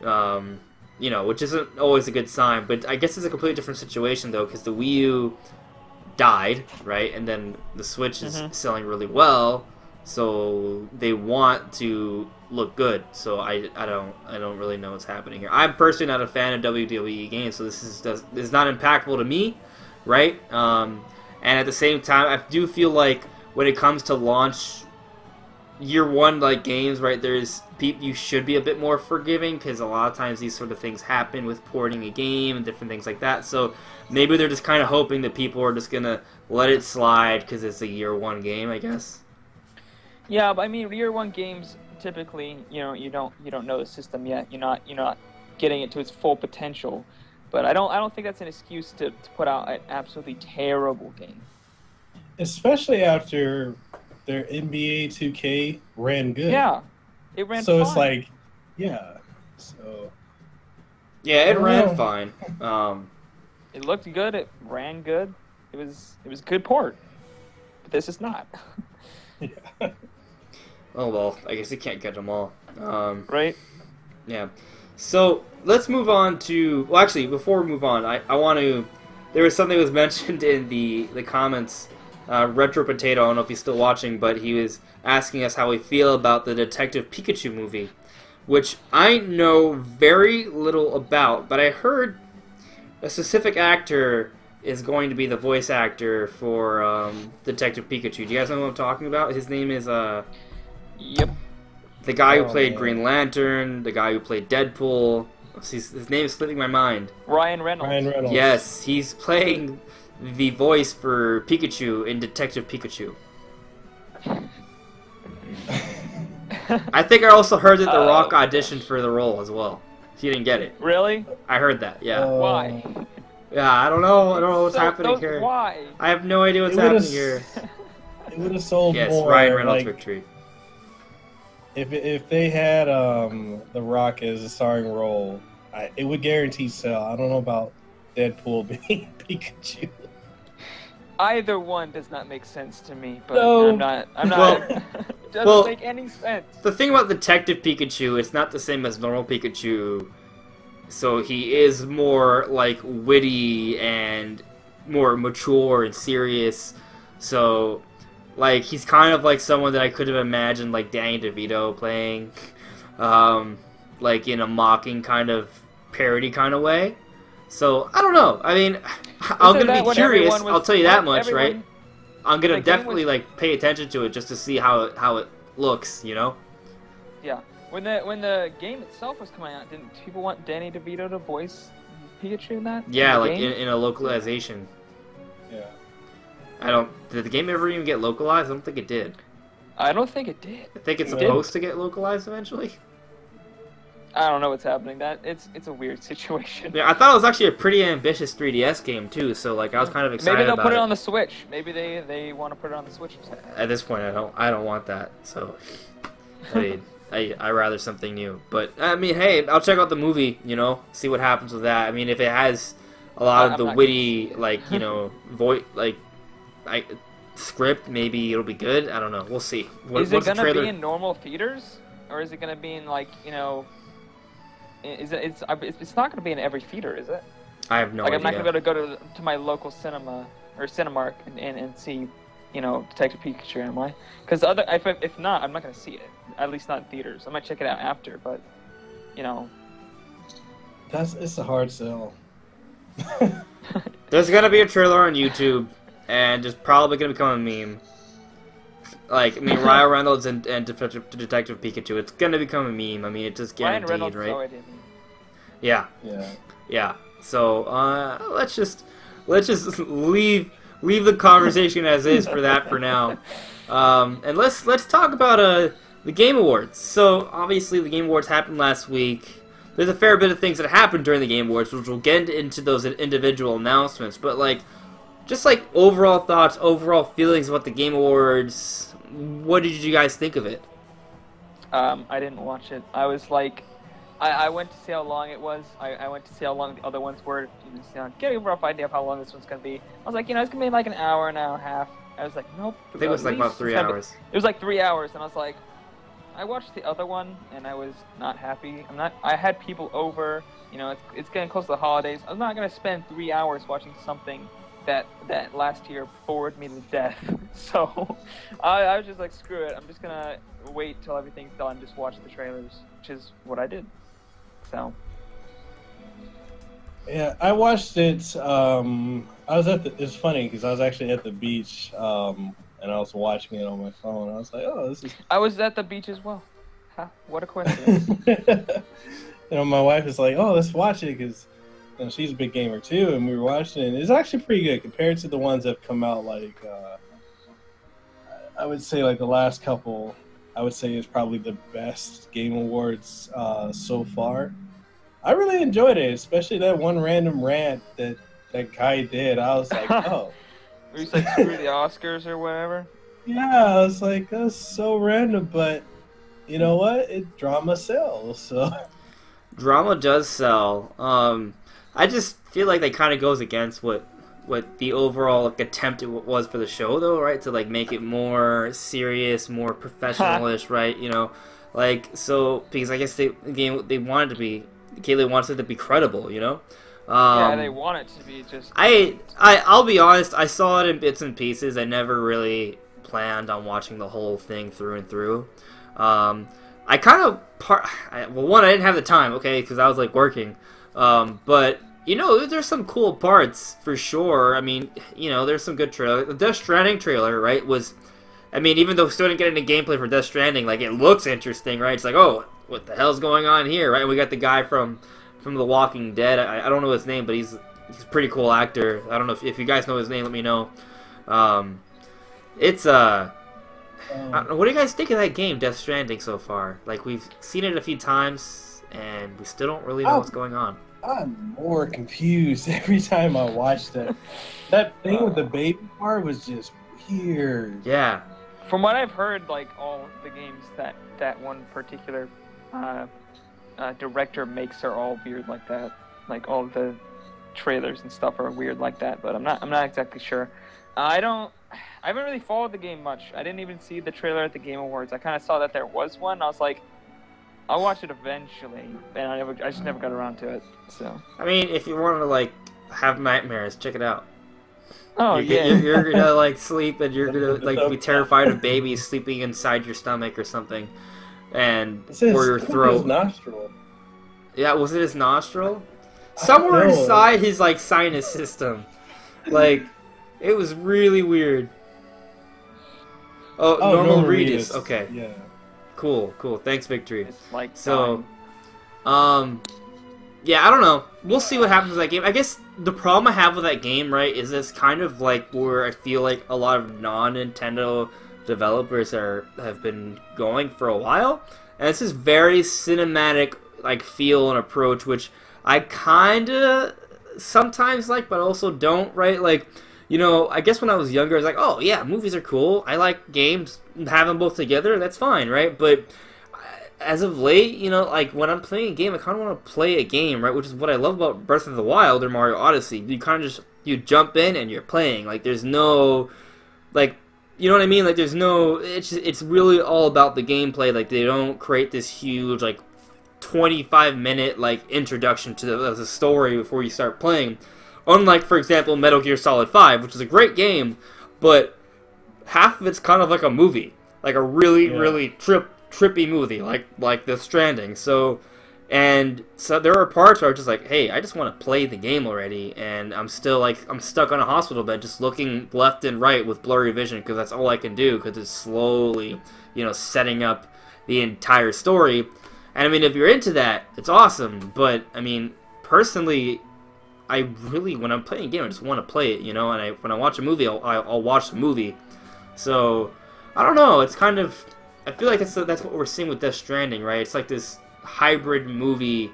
You know, which isn't always a good sign. But I guess it's a completely different situation, though, because the Wii U died, right? And then the Switch is selling really well, so they want to look good. So I don't really know what's happening here. I'm personally not a fan of WWE games, so this is not impactful to me, right? And at the same time, I do feel like when it comes to launch year one like games, right, you should be a bit more forgiving, because a lot of times these sort of things happen with porting a game and different things like that. So maybe they're just kind of hoping that people are just gonna let it slide because it's a year one game, I guess. Yeah, but I mean, year one games typically, you know, you don't know the system yet. You're not getting it to its full potential. But I don't think that's an excuse to put out an absolutely terrible game. Especially after their NBA 2K ran good. Yeah, it ran so fine. It's like, yeah. So. Yeah, it ran fine. It looked good. It ran good. It was a good port. But this is not. Yeah. Oh well, I guess you can't get them all. Right? Yeah. So let's move on to. Well, actually, before we move on, I want to. There was something that was mentioned in the comments. Retro Potato, I don't know if he's still watching, but he was asking us how we feel about the Detective Pikachu movie, which I know very little about, but I heard a specific actor is going to be the voice actor for Detective Pikachu. Do you guys know what I'm talking about? His name is Yep. The guy who played Green Lantern, the guy who played Deadpool. His name is slipping my mind. Ryan Reynolds. Yes, he's playing the voice for Pikachu in Detective Pikachu. I think I also heard that The Rock auditioned for the role as well. He didn't get it. Really? I heard that, yeah. Why? Yeah, I don't know. I don't know what's happening here. Why? I have no idea what's happening here. It would have sold more. Yes, Ryan Reynolds victory. If they had The Rock as a starring role, it would guarantee sell. I don't know about Deadpool being Pikachu. Either one does not make sense to me, but No. I'm not. It doesn't make any sense. The thing about Detective Pikachu, it's not the same as normal Pikachu. So he is more like witty and more mature and serious. So like he's kind of like someone that I could have imagined like Danny DeVito playing, like in a mocking kind of parody kind of way. So I don't know. I mean, I'm gonna be curious. I'll tell you that much, right? I'm gonna definitely like pay attention to it just to see how it looks, you know? Yeah. When the game itself was coming out, didn't people want Danny DeVito to voice Pikachu in that? Yeah, like in a localization. Yeah. Did the game ever even get localized? I don't think it did. I don't think it did. I think it's supposed to get localized eventually. I don't know what's happening. It's a weird situation. Yeah, I thought it was actually a pretty ambitious 3DS game too. So like I was kind of excited. Maybe they'll about put it on the Switch. Maybe they want to put it on the Switch or something. At this point, I don't want that. So I mean, I rather something new. But I mean, hey, I'll check out the movie. You know, see what happens with that. I mean, if it has a lot of the witty, like voice, script, maybe it'll be good. I don't know. We'll see. Is it gonna be in normal theaters, or is it gonna be in It's not going to be in every theater, is it? I have no idea. I'm not going to be able to go to my local cinema or Cinemark and see, Detective Pikachu, am I? Because if not, I'm not going to see it. At least not in theaters. I might check it out after, but, It's a hard sell. There's gonna be a trailer on YouTube, and it's probably gonna become a meme. Like, I mean, Ryan Reynolds and Detective Pikachu, it's gonna become a meme. I mean, it's just guaranteed, Ryan Reynolds right? already a meme. Yeah. Yeah. Yeah. So let's just leave the conversation as is for that for now, and let's talk about the Game Awards. So obviously the Game Awards happened last week. There's a fair bit of things that happened during the Game Awards, which we'll get into those individual announcements. But like, just like overall thoughts, overall feelings about the Game Awards. What did you guys think of it? I didn't watch it. I was like, I went to see how long it was. I went to see how long the other ones were, get a rough idea of how long this one's gonna be. I was like, it's gonna be like an hour and a half. I was like, nope. I think it was like about 3 hours. It was like 3 hours, and I was like, I watched the other one, and I was not happy. I had people over. It's getting close to the holidays. I'm not gonna spend 3 hours watching something that last year bored me to death. So I was just like, screw it. I'm just gonna wait till everything's done, just watch the trailers, which is what I did. So yeah, I watched it. I was it's funny because I was actually at the beach, and I was watching it on my phone. I was like, oh, this is. I was at the beach as well. Huh, what a coincidence. My wife was like, oh, let's watch it because she's a big gamer too, and we were watching it. And it's actually pretty good compared to the ones that have come out. Like, I would say like the last couple. I would say is probably the best Game Awards so far. I really enjoyed it, especially that one random rant that guy did. I was like, oh. He's like, screw the Oscars or whatever? Yeah, I was like, that's so random, but you know what? Drama sells, so. Drama does sell. I just feel like that kind of goes against what the overall attempt it was for the show, though, right? To like make it more serious, more professional-ish, right? So because I guess they wanted to be. Kaylee wants it to be credible, Yeah, they want it to be just. I'll be honest. I saw it in bits and pieces. I never really planned on watching the whole thing through and through. I kind of I didn't have the time, okay, because I was like working. But there's some cool parts for sure. I mean, there's some good trailer. The Death Stranding trailer, right, was. I mean, even though we still didn't get any gameplay for Death Stranding, like, it looks interesting, right? It's like, oh, what the hell's going on here, right? And we got the guy from The Walking Dead. I don't know his name, but he's a pretty cool actor. I don't know if you guys know his name, let me know. I don't know, what do you guys think of that game, Death Stranding, so far? Like, we've seen it a few times, and we still don't really know what's going on. I'm more confused every time I watch that. That thing with the baby part was just weird. Yeah. From what I've heard, like, all the games that one particular director makes are all weird like that. Like, all the trailers and stuff are weird like that, but I'm not exactly sure. I haven't really followed the game much. I didn't even see the trailer at the Game Awards. I kind of saw that there was one. I was like, I'll watch it eventually, and I just never got around to it. So. I mean, if you want to like have nightmares, check it out. Oh yeah. You're gonna like sleep, and you're gonna like be terrified of babies sleeping inside your stomach or something, or your throat. His nostril. Yeah, was it his nostril? Somewhere inside his like sinus system. Like, it was really weird. Oh, normal Regis. Okay. Yeah. Cool. Thanks, Victory. It's like so, yeah, I don't know. We'll see what happens with that game. I guess the problem I have with that game, right, is it's kind of like where I feel like a lot of non-Nintendo developers have been going for a while, and it's this very cinematic like feel and approach, which I kind of sometimes like, but also don't, right? Like, I guess when I was younger, I was like, oh yeah, movies are cool. I like games. Have them both together, that's fine, right? But as of late, like when I'm playing a game, I kind of want to play a game, right? Which is what I love about Breath of the Wild or Mario Odyssey. You kind of just you jump in and you're playing. Like there's no, like, you know what I mean? Like there's no. It's really all about the gameplay. Like they don't create this huge like 25-minute like introduction to the story before you start playing. Unlike, for example, Metal Gear Solid 5, which is a great game, but half of it's kind of like a movie, like a really trippy movie, like Death Stranding. So And so there were parts where I was just like, hey, I just want to play the game already, and I'm still like, I'm stuck on a hospital bed just looking left and right with blurry vision because that's all I can do because it's slowly, you know, setting up the entire story. And I mean, if you're into that, it's awesome, but I mean, personally, I really, when I'm playing a game, I just want to play it, you know, and when I watch a movie, I'll watch the movie. So, I don't know, it's kind of, I feel like that's what we're seeing with Death Stranding, right? It's like this hybrid movie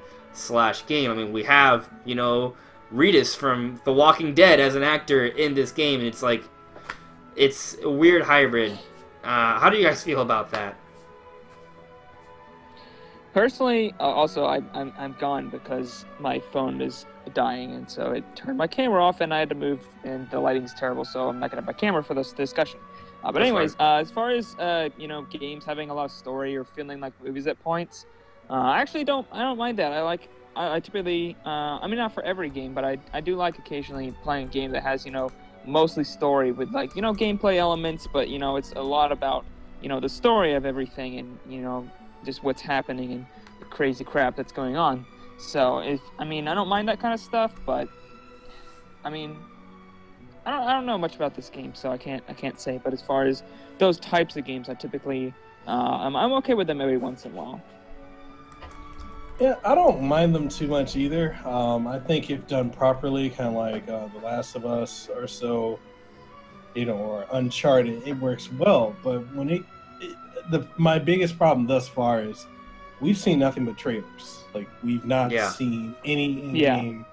/ game. I mean, we have, you know, Reedus from The Walking Dead as an actor in this game, and it's like, it's a weird hybrid. How do you guys feel about that? Personally, also I'm gone because my phone is dying, and so it turned my camera off, and I had to move, and the lighting's terrible, so I'm not gonna have my camera for this discussion. But anyways, as far as you know, games having a lot of story or feeling like movies at points, I actually don't mind that. I typically, I mean, not for every game, but I do like occasionally playing a game that has, you know, mostly story with, like, you know, gameplay elements, but, you know, it's a lot about, you know, the story of everything and, you know, just what's happening and the crazy crap that's going on. So I mean, I don't mind that kind of stuff, but I mean, I don't know much about this game, so I can't say. But as far as those types of games, I typically I'm okay with them every once in a while. Yeah, I don't mind them too much either. I think if done properly, kind of like The Last of Us or so, you know, or Uncharted, it works well. But when my biggest problem thus far is we've seen nothing but trailers. Like, we've not seen any in-game,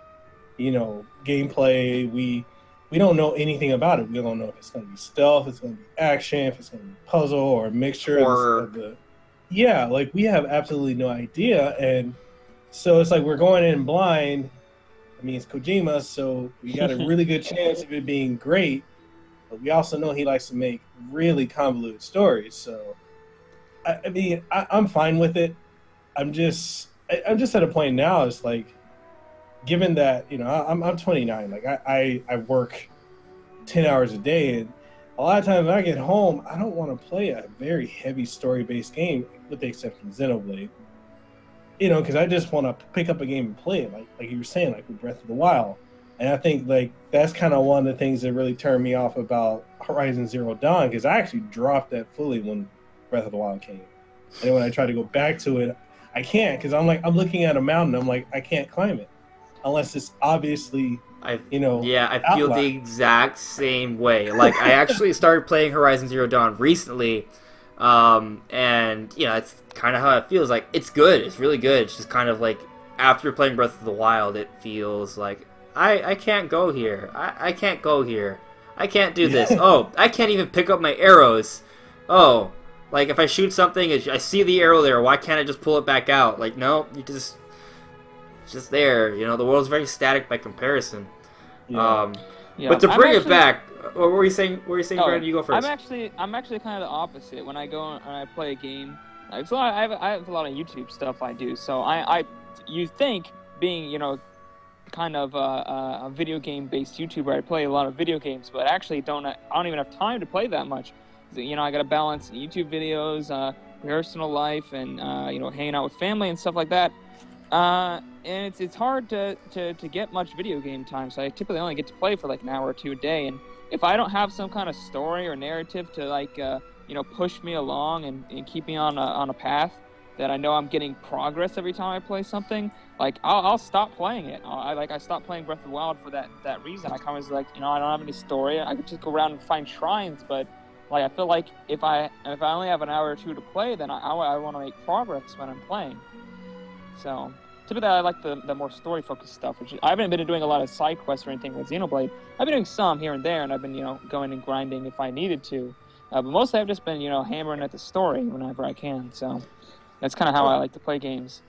you know, gameplay. We don't know anything about it. We don't know if it's going to be stealth, if it's going to be action, if it's going to be puzzle or a mixture of the. Yeah, like, we have absolutely no idea, and so it's like we're going in blind. I mean, it's Kojima, so we got a really good chance of it being great, but we also know he likes to make really convoluted stories. So, I mean, I'm fine with it. I'm just at a point now. It's like, given that, you know, I'm 29. Like, I work 10 hours a day, and a lot of times when I get home, I don't want to play a very heavy story-based game, with the exception of Xenoblade. You know, because I just want to pick up a game and play it, like you were saying, like with Breath of the Wild. And I think, like, that's kind of one of the things that really turned me off about Horizon Zero Dawn, because I actually dropped that fully when Breath of the Wild came. And when I tried to go back to it, I can't, because I'm looking at a mountain, I'm like, I can't climb it unless it's obviously, you know. Yeah, I feel the exact same way. Like, I actually started playing Horizon Zero Dawn recently, and, you know, it's kind of how it feels. Like, it's good, it's really good. It's just kind of like, after playing Breath of the Wild, it feels like, I can't go here. I can't go here. I can't do this. Oh, I can't even pick up my arrows. Oh, like, if I shoot something, I see the arrow there, why can't I just pull it back out? Like, no, it's just there. You know, the world's very static by comparison. Yeah. But to bring it back, what were you saying? Brandon? You go first. I'm actually kind of the opposite. When I go and I play a game, like, so I have a lot of YouTube stuff I do. So you think, being, you know, kind of a video game based YouTuber, I play a lot of video games, but actually I don't even have time to play that much. You know, I got to balance YouTube videos, personal life, and you know, hanging out with family and stuff like that. And it's hard to get much video game time, so I typically only get to play for like an hour or two a day. And if I don't have some kind of story or narrative to, like, you know, push me along and keep me on a path that I know I'm getting progress every time I play something, like, I'll stop playing it. I stopped playing Breath of the Wild for that reason. I kind of was like, you know, I don't have any story. I could just go around and find shrines, but, like, I feel like if I only have an hour or two to play, then I want to make progress when I'm playing. So typically I like the more story-focused stuff, which I haven't been doing a lot of side quests or anything with Xenoblade. I've been doing some here and there, and I've been, you know, going and grinding if I needed to. But mostly I've just been, you know, hammering at the story whenever I can. So that's kind of how I like to play games.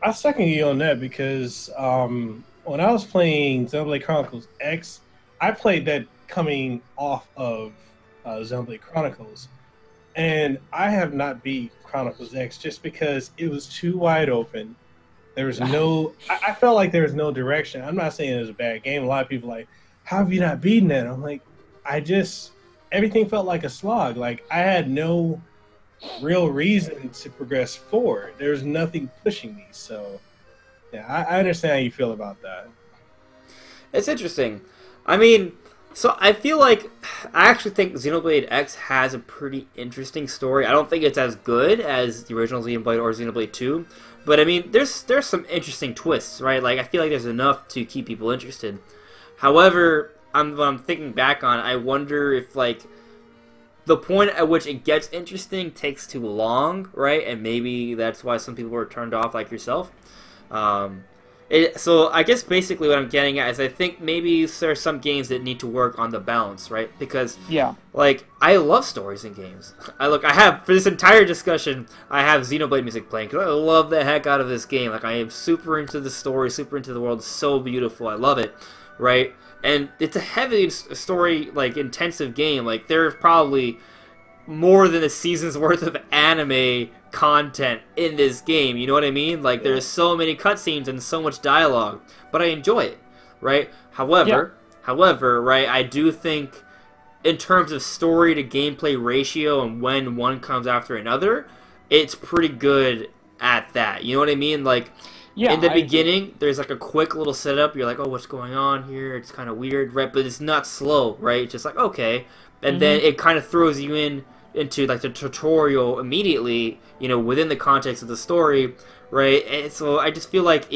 I second you on that, because when I was playing Xenoblade Chronicles X, I played that coming off of Xenoblade Chronicles, and I have not beat Chronicles X just because it was too wide open. There was no, I felt like there was no direction. I'm not saying it was a bad game. A lot of people are like, how have you not beaten it? I'm like, everything felt like a slog. Like, I had no real reason to progress forward. There's nothing pushing me. So Yeah, I understand how you feel about that. It's interesting. I mean, so I feel like I actually think Xenoblade X has a pretty interesting story. I don't think it's as good as the original Xenoblade or Xenoblade 2, but I mean, there's some interesting twists, right? Like I feel like there's enough to keep people interested. However, when I'm thinking back on it, I wonder if like the point at which it gets interesting takes too long, right? And maybe that's why some people were turned off, like yourself. So I guess basically what I'm getting at is I think maybe there are some games that need to work on the balance, right? Because like I love stories in games. I have for this entire discussion I have Xenoblade music playing because I love the heck out of this game. Like I am super into the story, super into the world. It's so beautiful. I love it, right? And it's a heavily story like intensive game. Like there's probably more than a season's worth of anime content in this game, you know what I mean? Like there's so many cutscenes and so much dialogue, but I enjoy it, right? However, right, I do think in terms of story to gameplay ratio and when one comes after another, it's pretty good at that. You know what I mean? Like in the beginning, there's like a quick little setup. You're like, oh, what's going on here? It's kind of weird, right? But it's not slow, right? It's just like, okay. And then it kind of throws you into like the tutorial immediately, you know, within the context of the story, right? And so I just feel like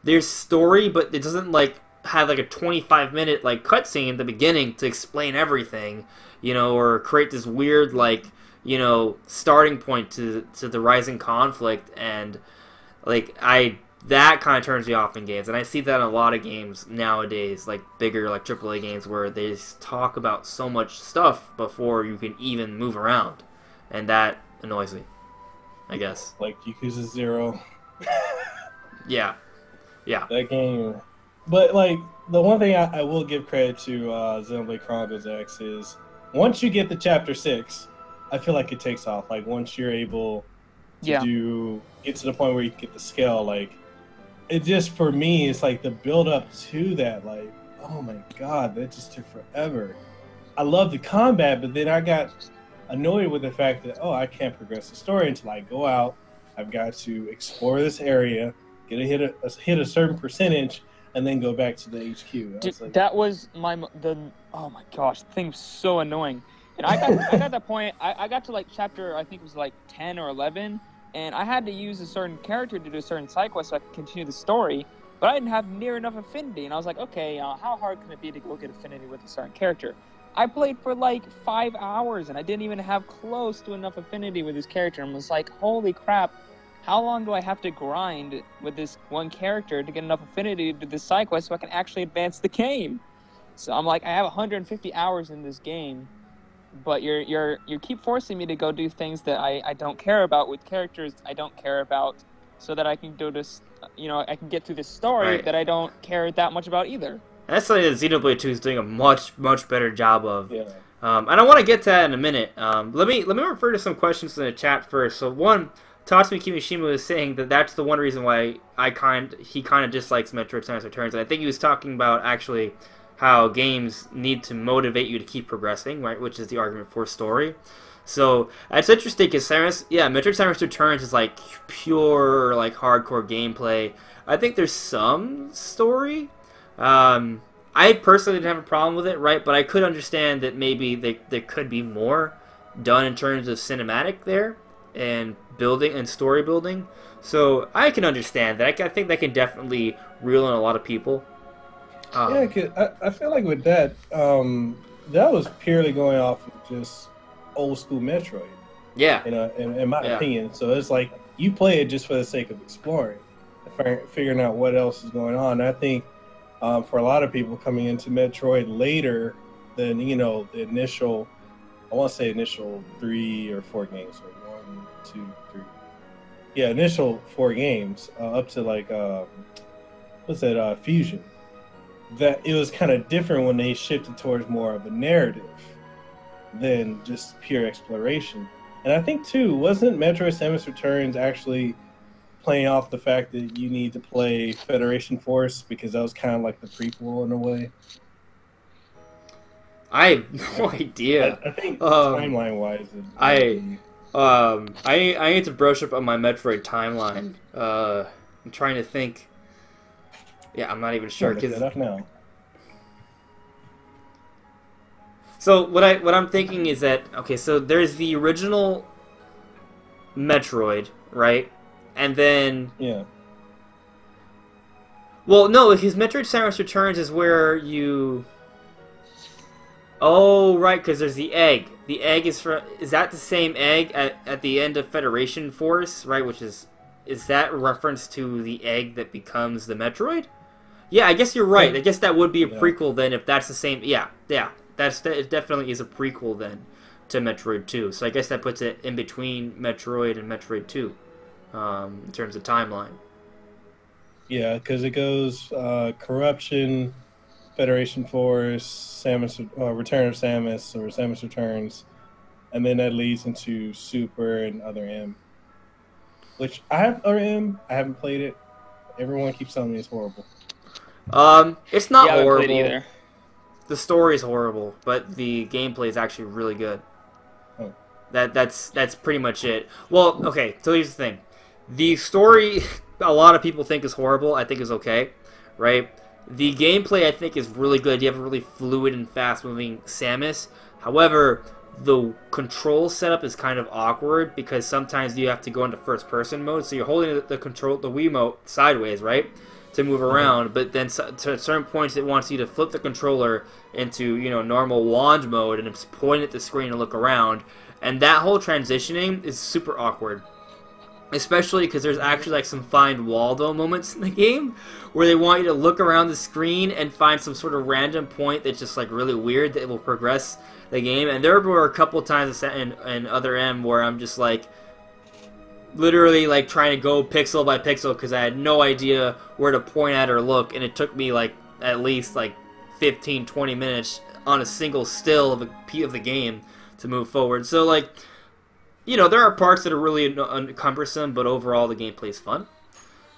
there's story, but it doesn't like have like a 25-minute like cutscene at the beginning to explain everything, you know, or create this weird like, you know, starting point to the rising conflict. And like that kind of turns me off in games, and I see that in a lot of games nowadays, like bigger like AAA games where they talk about so much stuff before you can even move around, and that annoys me, I guess. Like Yakuza 0. Yeah. That game. But like the one thing I will give credit to Xenoblade Chronicles X is once you get to Chapter 6, I feel like it takes off. Like once you're able to get to the point where you can get the scale, like it just, for me, it's like the build up to that, like, oh my god, that just took forever. I love the combat, but then I got annoyed with the fact that, oh, I can't progress the story until I go out. I've got to explore this area, hit a certain percentage, and then go back to the HQ. Dude, like, that was oh my gosh, the thing was so annoying. And I got that point, I got to like chapter, I think it was like 10 or 11, and I had to use a certain character to do a certain side quest so I could continue the story, but I didn't have near enough affinity, and I was like, okay, how hard can it be to go get affinity with a certain character? I played for like 5 hours, and I didn't even have close to enough affinity with this character, and was like, holy crap, how long do I have to grind with this one character to get enough affinity to do this side quest so I can actually advance the game? So I'm like, I have 150 hours in this game, but you keep forcing me to go do things that I don't care about with characters I don't care about, so that I can do this, you know, I can get through this story that I don't care that much about either. That's something that Xenoblade 2 is doing a much better job of. Yeah. And I want to get to that in a minute. Let me refer to some questions in the chat first. So one, Tatsumi Kimishima was saying that that's the one reason why he kind of dislikes Metroid Samus Returns, and I think he was talking about actually how games need to motivate you to keep progressing, right? Which is the argument for story. So that's interesting because Metroid Samus Returns is like pure like hardcore gameplay. I think there's some story. I personally didn't have a problem with it, right? But I could understand that maybe there could be more done in terms of cinematic there and building and story building. So I can understand that. I think that can definitely reel in a lot of people. Yeah, cause I feel like with that, that was purely going off of just old school Metroid. Yeah. In my opinion. So it's like you play it just for the sake of exploring, figuring out what else is going on. I think for a lot of people coming into Metroid later than, you know, the initial, I want to say initial 3 or 4 games. Or 1, 2, 3. Yeah, initial 4 games up to like, Fusion. That it was kind of different when they shifted towards more of a narrative than just pure exploration. And I think too, wasn't Metroid Samus Returns actually playing off the fact that you need to play Federation Force because that was kind of like the prequel in a way? I have no idea. I think timeline wise, I need to brush up on my Metroid timeline. I'm trying to think. Yeah, I'm not even sure. Look that up now. So what I'm thinking is that, okay, so there's the original Metroid, right? And then... Yeah. Well, no, his Metroid Samus Returns is where you... Oh, right, because there's the egg. The egg is for... Is that the same egg at the end of Federation Force, right? Which is that a reference to the egg that becomes the Metroid? Yeah, I guess you're right. I guess that would be a prequel then if that's the same... Yeah. It definitely is a prequel then to Metroid 2. So I guess that puts it in between Metroid and Metroid 2 in terms of timeline. Yeah, because it goes Corruption, Federation Force, Samus, Return of Samus, or Samus Returns, and then that leads into Super and Other M. Which I have Other M. I haven't played it. Everyone keeps telling me it's horrible. It's not I haven't horrible. played it either. The story is horrible, but the gameplay is actually really good. Oh. That's pretty much it. Well, okay, so here's the thing. The story, a lot of people think is horrible. I think is okay, right? The gameplay, I think, is really good. You have a really fluid and fast-moving Samus. However, the control setup is kind of awkward because sometimes you have to go into first-person mode. So you're holding the Wiimote sideways, right, to move around. But then to certain points, it wants you to flip the controller into, you know, normal wand mode and it's pointing at the screen and look around. And that whole transitioning is super awkward. Especially because there's actually like some Find Waldo moments in the game where they want you to look around the screen and find some sort of random point that's just like really weird that will progress the game. And there were a couple times in Other M where I'm just like literally like trying to go pixel by pixel because I had no idea where to point at or look, and it took me like at least like 15-20 minutes on a single still of the game to move forward. So like, you know, there are parts that are really cumbersome, but overall the gameplay is fun.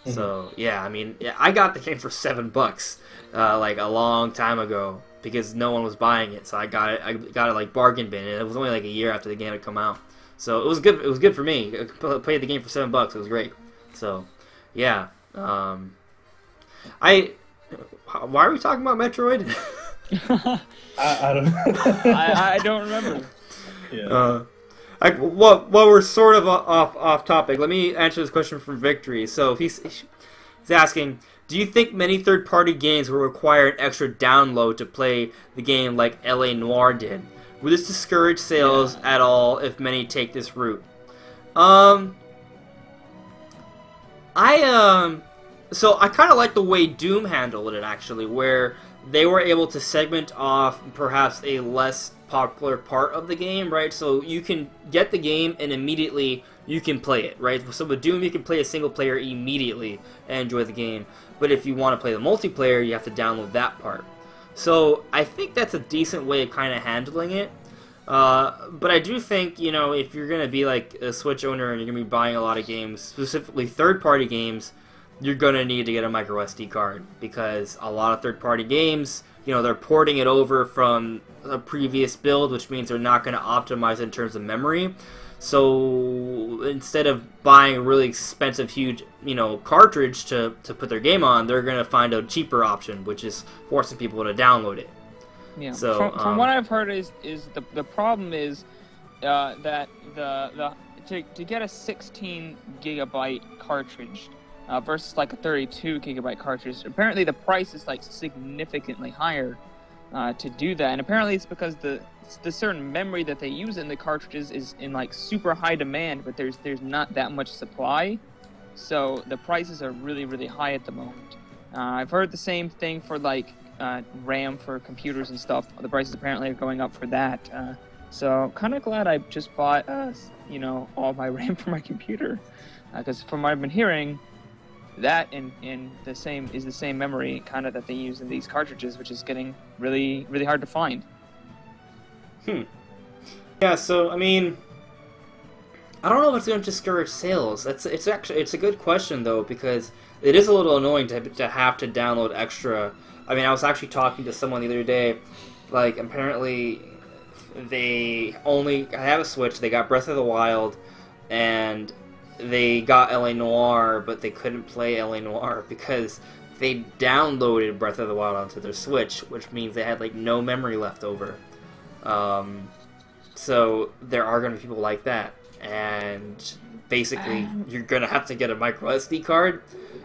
Mm-hmm. So yeah, I mean, I got the game for $7 like a long time ago because no one was buying it, so I got it like bargain bin, and it was only like a year after the game had come out. So it was good. It was good for me. I played the game for $7. It was great. So yeah, why are we talking about Metroid? I don't. I don't remember. Yeah. Well, we're sort of off topic. Let me answer this question from Victory. So he's asking, do you think many third-party games will require an extra download to play the game like L.A. Noire did? Will this discourage sales at all if many take this route? So I kind of like the way Doom handled it, actually, where they were able to segment off perhaps a less popular part of the game, right? So you can get the game and immediately you can play it, right? So with Doom, you can play a single player immediately and enjoy the game. But if you want to play the multiplayer, you have to download that part. So I think that's a decent way of kind of handling it. But I do think, you know, if you're going to be like a Switch owner and you're going to be buying a lot of games, specifically third-party games, you're going to need to get a micro SD card because a lot of third-party games, you know, they're porting it over from a previous build, which means they're not going to optimize it in terms of memory. So instead of buying a really expensive, huge, you know, cartridge to put their game on, they're going to find a cheaper option, which is forcing people to download it. Yeah. So from what I've heard is the problem is that to get a 16 gigabyte cartridge versus like a 32 gigabyte cartridge, apparently the price is like significantly higher to do that, and apparently it's because the certain memory that they use in the cartridges is in like super high demand, but there's not that much supply, so the prices are really high at the moment. I've heard the same thing for like RAM for computers and stuff. The prices apparently are going up for that. So kind of glad I just bought you know, all my RAM for my computer, because from what I've been hearing, that in the same memory kind of that they use in these cartridges, which is getting really hard to find. Yeah, so I mean, I don't know if it's going to discourage sales. It's a good question though, because it is a little annoying to have to download extra. I mean, I was actually talking to someone the other day, like apparently they have a Switch, they got Breath of the Wild, and they got L.A. Noire, but they couldn't play L.A. Noire because they downloaded Breath of the Wild onto their Switch, which means they had like no memory left over. So there are going to be people like that, and basically you're going to have to get a micro SD card.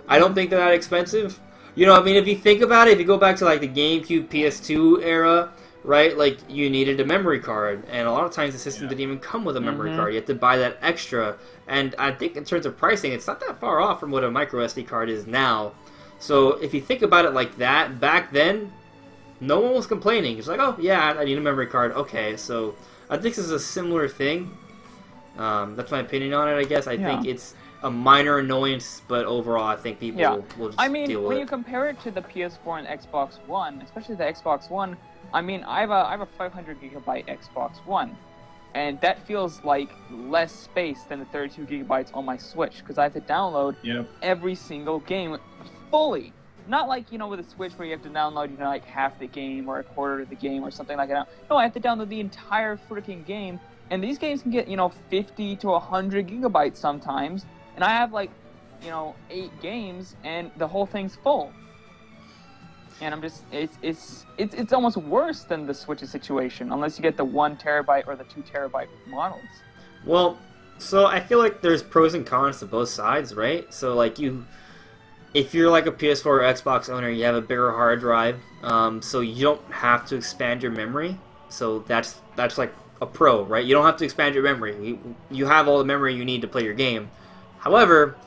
I don't think they're that expensive. You know, I mean, if you think about it, if you go back to like the GameCube, PS2 era, right? Like, you needed a memory card, and a lot of times the system didn't even come with a memory card. You had to buy that extra, and I think in terms of pricing, it's not that far off from what a micro SD card is now. So if you think about it like that, back then, no one was complaining. It's like, oh, yeah, I need a memory card. Okay, so I think this is a similar thing. That's my opinion on it, I guess. I think it's a minor annoyance, but overall, I think people will just deal with it. When you compare it to the PS4 and Xbox One, especially the Xbox One, I mean, I have a 500 gigabyte Xbox One, and that feels like less space than the 32 gigabytes on my Switch, because I have to download every single game fully. Not like, you know, with a Switch where you have to download, you know, like half the game or a quarter of the game or something like that. No, I have to download the entire freaking game, and these games can get, you know, 50 to 100 gigabytes sometimes, and I have like, you know, 8 games, and the whole thing's full. And I'm just, it's almost worse than the Switch's situation, unless you get the 1 terabyte or the 2 terabyte models. Well, so I feel like there's pros and cons to both sides, right? So like if you're like a PS4 or Xbox owner, you have a bigger hard drive, so you don't have to expand your memory. So that's like a pro, right? You don't have to expand your memory. You have all the memory you need to play your game. However,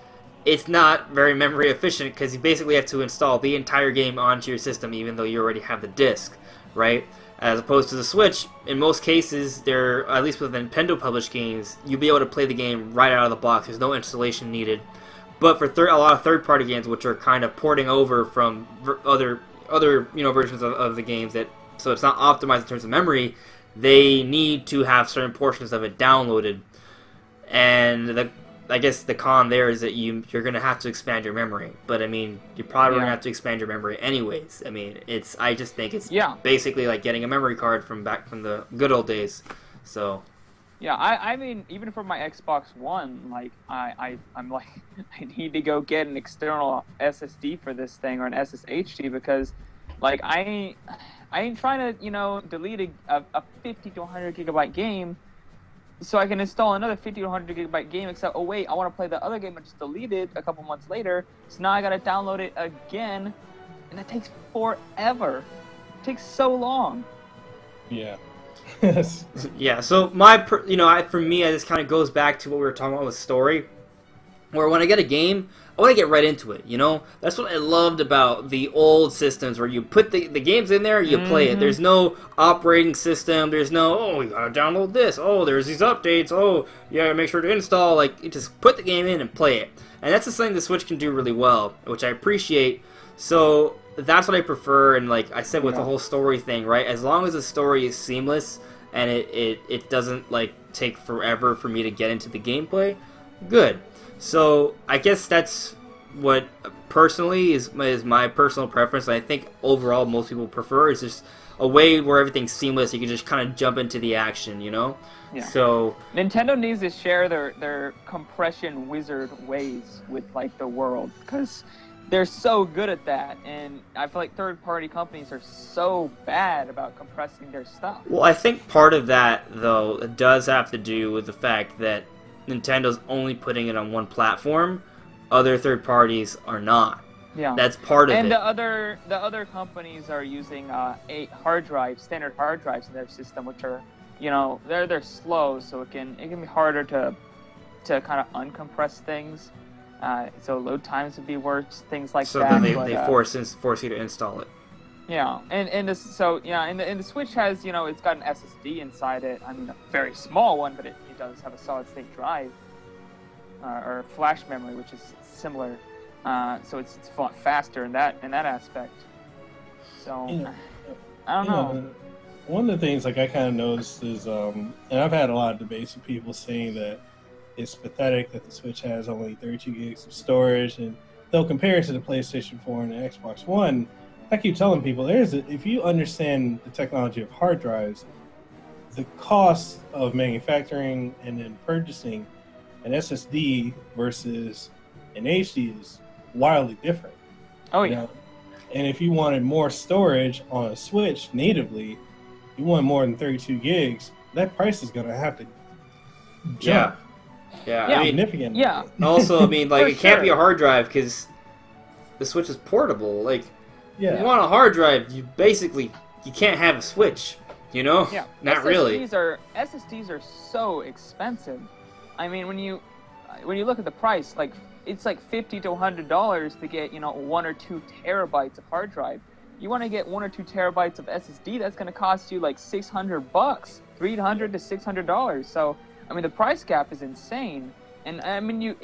it's not very memory efficient because you basically have to install the entire game onto your system even though you already have the disc, right? As opposed to the Switch, in most cases, at least with Nintendo published games, you'll be able to play the game right out of the box. There's no installation needed. But for a lot of third-party games, which are kind of porting over from other versions of the games, so it's not optimized in terms of memory, they need to have certain portions of it downloaded. And I guess the con there is that you're going to have to expand your memory. But I mean, you're probably going to have to expand your memory anyways. I mean, I just think it's basically like getting a memory card from back from the good old days. So yeah, I mean, even for my Xbox One, like I'm like I need to go get an external SSD for this thing, or an SSHD, because like I ain't trying to, you know, delete a 50 to 100 gigabyte game so I can install another 50 to 100 gigabyte game, except, oh wait, I want to play the other game I just deleted a couple months later, so now I gotta download it again, and that takes forever. It takes so long. Yeah. Yeah, so for me, this kind of goes back to what we were talking about with story, where when I get a game, I want to get right into it, you know? That's what I loved about the old systems, where you put the games in there, you play it. There's no operating system, there's no, oh, you gotta download this, oh, there's these updates, oh, you gotta make sure to install, like, you just put the game in and play it. And that's the thing the Switch can do really well, which I appreciate. So that's what I prefer, and like I said with the whole story thing, right? As long as the story is seamless, and it doesn't, like, take forever for me to get into the gameplay, good. So I guess that's what personally is my personal preference. I think overall most people prefer is just a way where everything's seamless. You can just kind of jump into the action, you know? Yeah. So Nintendo needs to share their compression wizard ways with like the world, because they're so good at that, and I feel like third-party companies are so bad about compressing their stuff. Well, I think part of that, though, does have to do with the fact that Nintendo's only putting it on one platform. Other third parties are not. Yeah, that's part of it. And the other companies are using 8 hard drives, standard hard drives in their system, which are, you know, they're slow, so it can be harder to kind of uncompress things. So load times would be worse, things like that. So then they force you to install it. Yeah, and the Switch has, you know, it's got an SSD inside it. I mean, a very small one, but it does have a solid state drive or flash memory, which is similar. So it's faster in that aspect. So I don't know. One of the things like I kind of noticed is, and I've had a lot of debates with people saying that it's pathetic that the Switch has only 32 gigs of storage, and they'll compare it to the PlayStation 4 and the Xbox One. I keep telling people, if you understand the technology of hard drives, the cost of manufacturing and then purchasing an SSD versus an HD is wildly different. Oh you yeah. know? And if you wanted more storage on a Switch natively, you want more than 32 gigs, that price is going to have to jump Yeah. Yeah. I mean, significantly. Yeah. also, I mean, like, For it can't be a sure. hard drive because the Switch is portable. Like, if Yeah. you want a hard drive, you can't have a Switch. You know? Yeah. Not really. SSDs are so expensive. I mean, when you look at the price, like it's like $50 to $100 to get 1 or 2 terabytes of hard drive. You want to get 1 or 2 terabytes of SSD, that's going to cost you like $600, $300 to $600. So I mean, the price gap is insane. And I mean,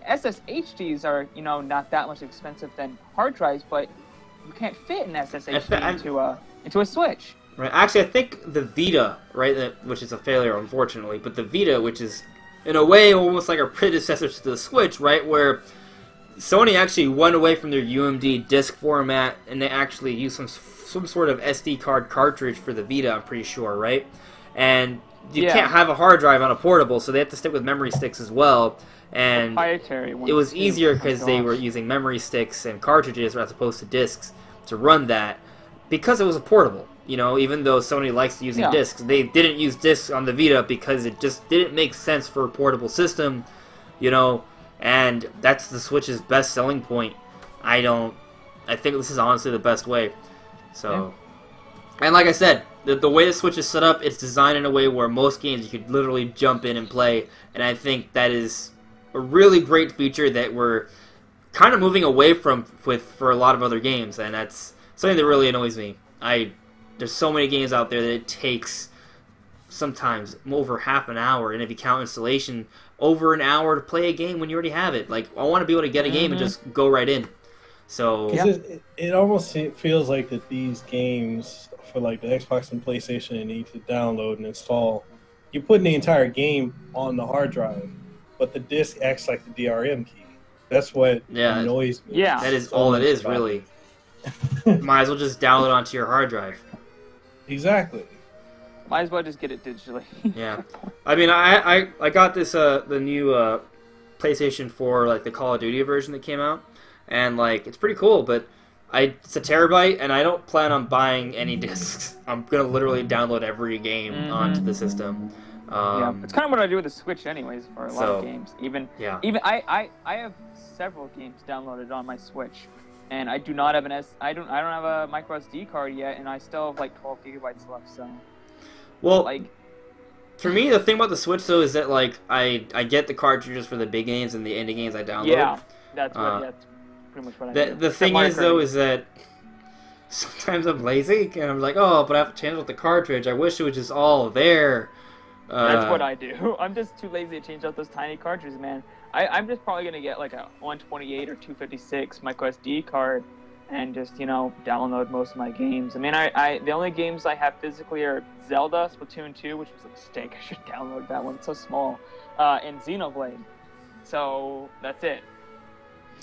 SSHDs are not that much expensive than hard drives, but you can't fit an SSHD into a Switch. Right. Actually, I think the Vita, right, which is a failure, unfortunately, but the Vita, which is in a way almost like a predecessor to the Switch, right, where Sony actually went away from their UMD disc format and they actually used some sort of SD card cartridge for the Vita, I'm pretty sure, right? And you can't have a hard drive on a portable, so they have to stick with memory sticks as well. And proprietary ones it was too. easier because they were using memory sticks and cartridges as opposed to discs to run that because it was a portable. Even though Sony likes using discs, they didn't use discs on the Vita because it just didn't make sense for a portable system, and that's the Switch's best selling point. I think this is honestly the best way. So, and like I said, the way the Switch is set up, it's designed in a way where most games you could literally jump in and play, and I think that is a really great feature that we're kind of moving away from for a lot of other games, and that's something that really annoys me. There's so many games out there that it takes sometimes over half an hour, and if you count installation, over an hour to play a game when you already have it. Like, I want to be able to get a game and just go right in. So it almost feels like that these games for like the Xbox and PlayStation need to download and install. You're putting the entire game on the hard drive, but the disc acts like the DRM key. That's what annoys me. Yeah, that is all it is, really. Might as well just download onto your hard drive. Exactly. Might as well just get it digitally. Yeah, I mean, I got this the new PlayStation 4, like the Call of Duty version that came out, and like it's pretty cool. But it's a terabyte, and I don't plan on buying any discs. I'm gonna literally download every game onto the system. It's kind of what I do with the Switch, anyways, for a lot of games. Even I have several games downloaded on my Switch. And I do not have I don't have a micro SD card yet, and I still have like 12 gigabytes left. So, well, like, for me, the thing about the Switch though is that like I get the cartridges for the big games and the indie games I download. Yeah, that's pretty much what I do. The thing is though is that sometimes I'm lazy and I'm like, oh, but I have to change out the cartridge. I wish it was just all there. That's what I do. I'm just too lazy to change out those tiny cartridges, man. I'm just probably gonna get like a 128 or 256 micro SD card, and just download most of my games. I mean, the only games I have physically are Zelda, Splatoon 2, which was a mistake. I should download that one. It's so small, and Xenoblade. So that's it.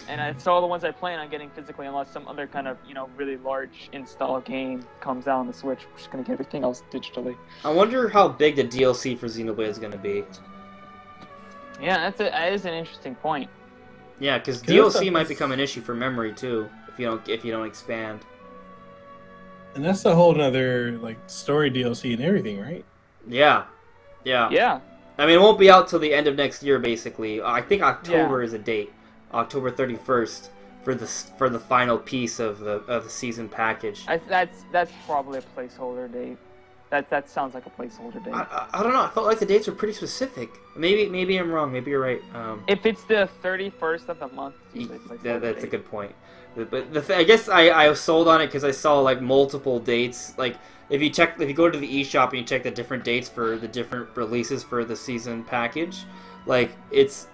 And it's all the ones I plan on getting physically, unless some other kind of really large install game comes out on the Switch. We're just gonna get everything else digitally. I wonder how big the DLC for Xenoblade is gonna be. Yeah, that is an interesting point. Yeah, because DLC might become an issue for memory too if you don't expand. And that's a whole nother like story DLC and everything, right? Yeah. Yeah. I mean, it won't be out till the end of next year, basically. I think October is a date, October 31st for the final piece of the season package. That's probably a placeholder date. That sounds like a placeholder date. I don't know. I felt like the dates were pretty specific. Maybe I'm wrong. Maybe you're right. If it's the 31st of the month, that's a good point. But I guess I was sold on it because I saw like multiple dates. Like if you go to the eShop and you check the different dates for the different releases for the season package, it's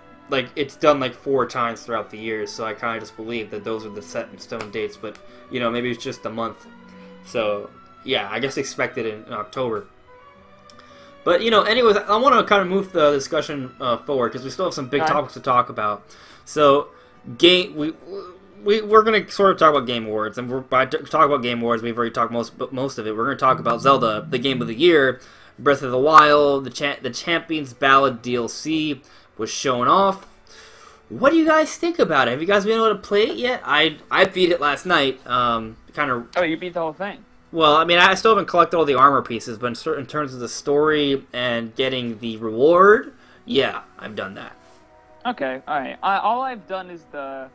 done like 4 times throughout the years. So I kind of just believe that those are the set in stone dates. But maybe it's just a month. So. Yeah, I guess expect it in October. But, anyways, I want to kind of move the discussion forward because we still have some big topics to talk about. So, we're going to sort of talk about Game Awards, and by talk about Game Awards, we've already talked most of it. We're going to talk about Zelda, the Game of the Year, Breath of the Wild, the Champions Ballad DLC was shown off. what do you guys think about it? Have you guys been able to play it yet? I beat it last night. Kind of. Oh, you beat the whole thing. Well, I mean, I still haven't collected all the armor pieces, but in terms of the story and getting the reward, yeah, I've done that. Okay, alright. All I've done is the...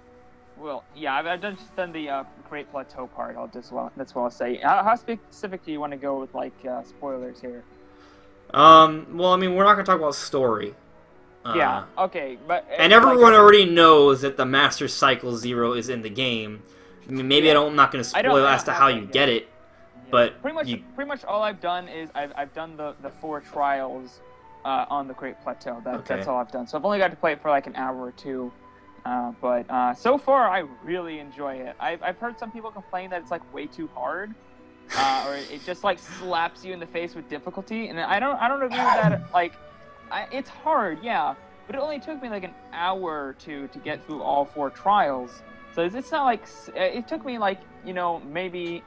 Well, yeah, I've just done the Great Plateau part. That's what I'll say. How specific do you want to go with, like, spoilers here? Well, I mean, we're not going to talk about story. Yeah, okay, but... And everyone already knows that the Master Cycle 0 is in the game. I mean, maybe I'm not going to spoil as to how you get it. But pretty much all I've done is I've done the 4 trials on the Great Plateau. That's all I've done. So I've only got to play it for like an hour or two. But so far I really enjoy it. I've heard some people complain that it's like way too hard, or it just like slaps you in the face with difficulty. And I don't agree with that. Like, it's hard, yeah, but it only took me like an hour or two to get through all 4 trials. So it's not like it took me like maybe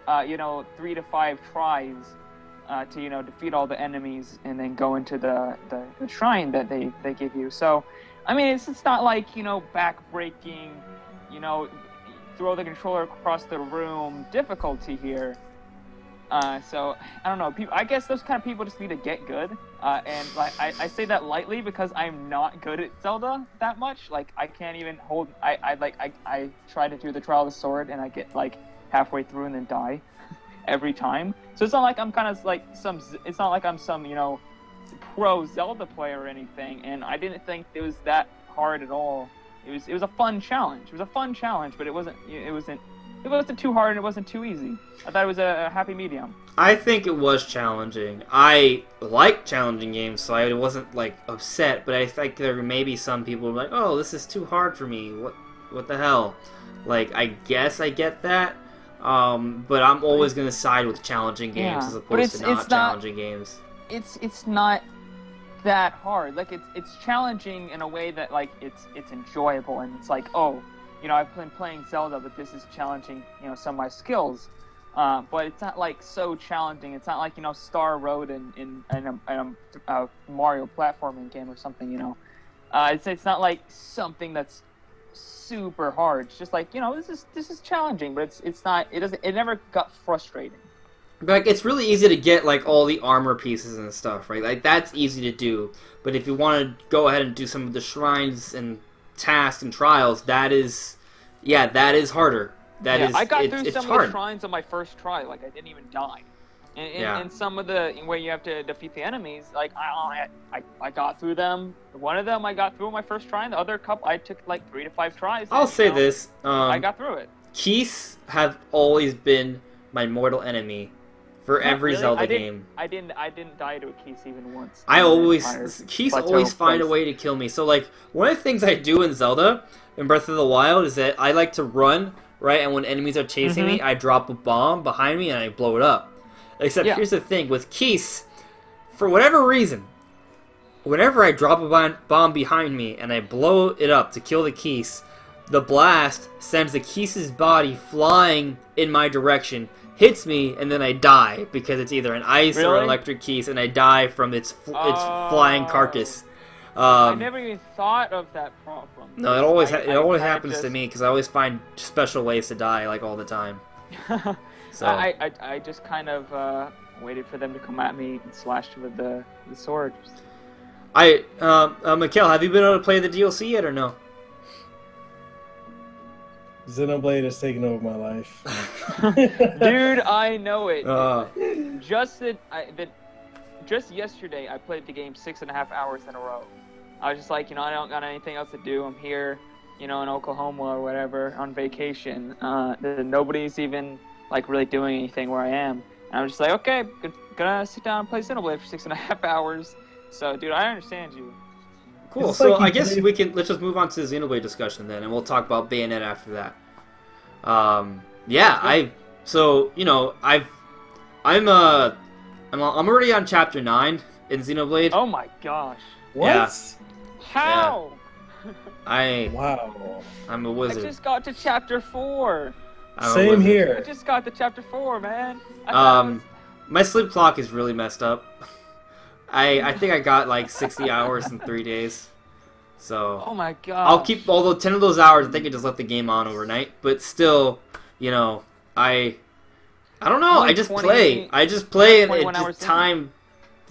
3 to 5 tries to defeat all the enemies and then go into the shrine that they give you. So I mean, it's not like back-breaking, throw the controller across the room difficulty here. So I don't know. I guess those kind of people just need to get good. And like I say that lightly because I'm not good at Zelda that much. Like I can't even hold. I try to do the Trial of the Sword and I get like halfway through and then die every time. So it's not like I'm kind of like it's not like I'm some pro Zelda player or anything. And I didn't think it was that hard at all. It was a fun challenge. It was a fun challenge, but it wasn't too hard and it wasn't too easy. I thought it was a happy medium. I think it was challenging. I like challenging games, so I wasn't like upset. But I think there may be some people who are like, "Oh, this is too hard for me. What the hell?" Like, I guess I get that. But I'm always gonna side with challenging games as opposed to not challenging games. It's not that hard. Like it's challenging in a way that like it's enjoyable and it's like, oh, I've been playing Zelda, but this is challenging, some of my skills. But it's not like so challenging. It's not like Star Road in a Mario platforming game or something. It's not like something that's super hard. It's just like this is challenging, but it never got frustrating. Like, it's really easy to get like all the armor pieces and stuff, right? Like that's easy to do. But if you want to go ahead and do some of the shrines and tasks and trials, that is harder. I got through some of the shrines on my first try. Like I didn't even die. And some of the where you have to defeat the enemies, like I got through them. One of them I got through on my first try, and the other couple I took like 3 to 5 tries. I'll say this: I got through it. Keys have always been my mortal enemy for every Zelda game. I didn't die to a Keys even once. Keys always find a way to kill me. So like one of the things I do in Zelda in Breath of the Wild is that I like to run, right? And when enemies are chasing me, I drop a bomb behind me and I blow it up. Except here's the thing, with Keys, for whatever reason, whenever I drop a bomb behind me and I blow it up to kill the Keys, the blast sends the Keys' body flying in my direction, hits me, and then I die because it's either an ice or an electric Keys, and I die from its flying carcass. I never even thought of that problem. No, it always happens to me because I always find special ways to die like all the time. So I just kind of waited for them to come at me and slashed with the sword. Mikhail, have you been able to play the DLC yet or no? Xenoblade has taken over my life. Dude, I know it. Just yesterday, I played the game 6.5 hours in a row. I was just like, I don't got anything else to do. I'm here, in Oklahoma or whatever on vacation. Nobody's even like really doing anything where I am. And I was just like, okay, gonna sit down and play Xenoblade for 6.5 hours. So, dude, I understand you. Cool. So I guess let's just move on to the Xenoblade discussion then, and we'll talk about Bayonetta after that. I'm already on chapter 9 in Xenoblade. Oh my gosh. What? Yeah. How? Yeah. Wow. I'm a wizard. I just got to chapter 4. Same here. I just got to chapter 4, man. My sleep clock is really messed up. I think I got like 60 hours in 3 days. So Oh my god. I'll keep, although 10 of those hours, I think I just left the game on overnight. But still, you know, I don't know. Only I just 20 play. I just play, and 21 it hours just time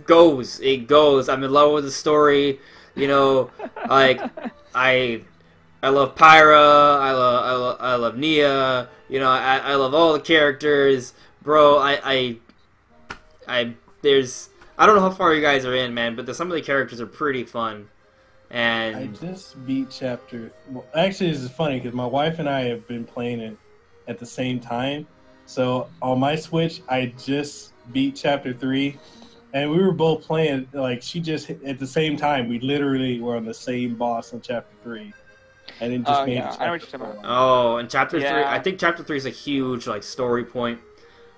goes. It goes. I'm in love with the story. You know, like I love Pyra. I love Nia. You know, I love all the characters, bro. There's, I don't know how far you guys are in, man, but some of the characters are pretty fun. And I just beat chapter. Well, actually, this is funny because my wife and I have been playing it at the same time. So on my Switch, I just beat chapter 3, and we were both playing. Like, she just at the same time. We literally were on the same boss on chapter 3, and then just made yeah. it. I know what you're talking about. oh, and chapter 3. Yeah. I think chapter 3 is a huge like story point.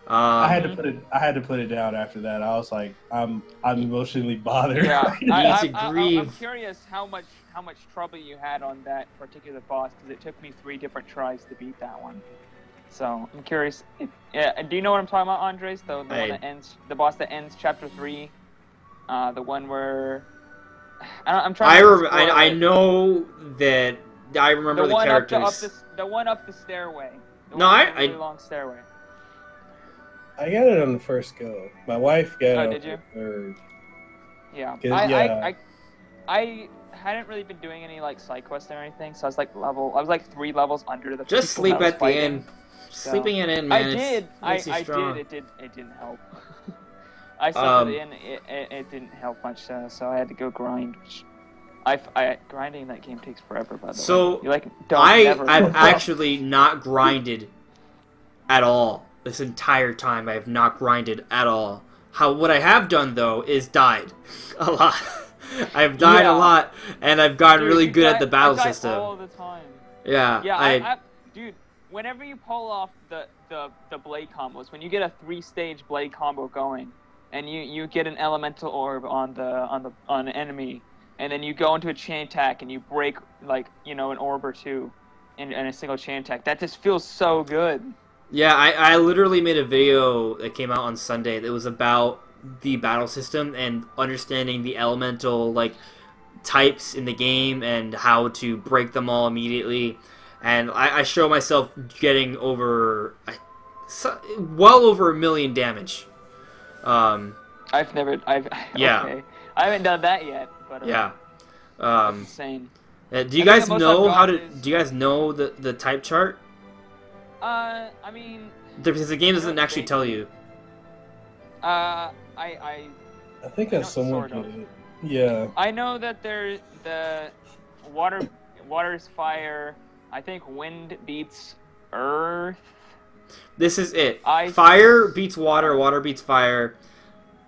I had to put it down after that. I was like, I'm emotionally bothered. Yeah, I'm grieve. curious how much trouble you had on that particular boss, because it took me 3 different tries to beat that one. So I'm curious. Do you know what I'm talking about, Andres? The one that ends, the boss that ends chapter 3, the one where I'm trying. I know that. I remember the characters. The one up the stairway. The long stairway. I got it on the first go. My wife got it on did you? the third. Yeah. I hadn't really been doing any like side quests or anything, so I was like 3 levels under the. Just sleep at the end. So, Sleeping it in, man. I did. I did. It didn't help. I slept it in. It didn't help much, so I had to go grind. Which grinding that game takes forever. By the way. So I've actually not grinded at all. This entire time, I have not grinded at all. What I have done, though, is died a lot. I've died a lot, and I've gotten really good at the battle system. All the time. Yeah. Yeah, dude, whenever you pull off the blade combos, when you get a 3-stage blade combo going, and you get an elemental orb on an enemy, and then you go into a chain attack and you break like an orb or two in a single chain attack, that just feels so good. Yeah, I literally made a video that came out on Sunday that was about the battle system and understanding the elemental like types in the game and how to break them all immediately. And I show myself getting well over 1 million damage. Okay. I haven't done that yet, but yeah. That's insane. Do you guys know do you guys know the type chart? I mean, because the game doesn't actually tell you. I think that's someone did it. Yeah. I know that the water is fire. I think wind beats earth. This is it. Fire beats water, water beats fire.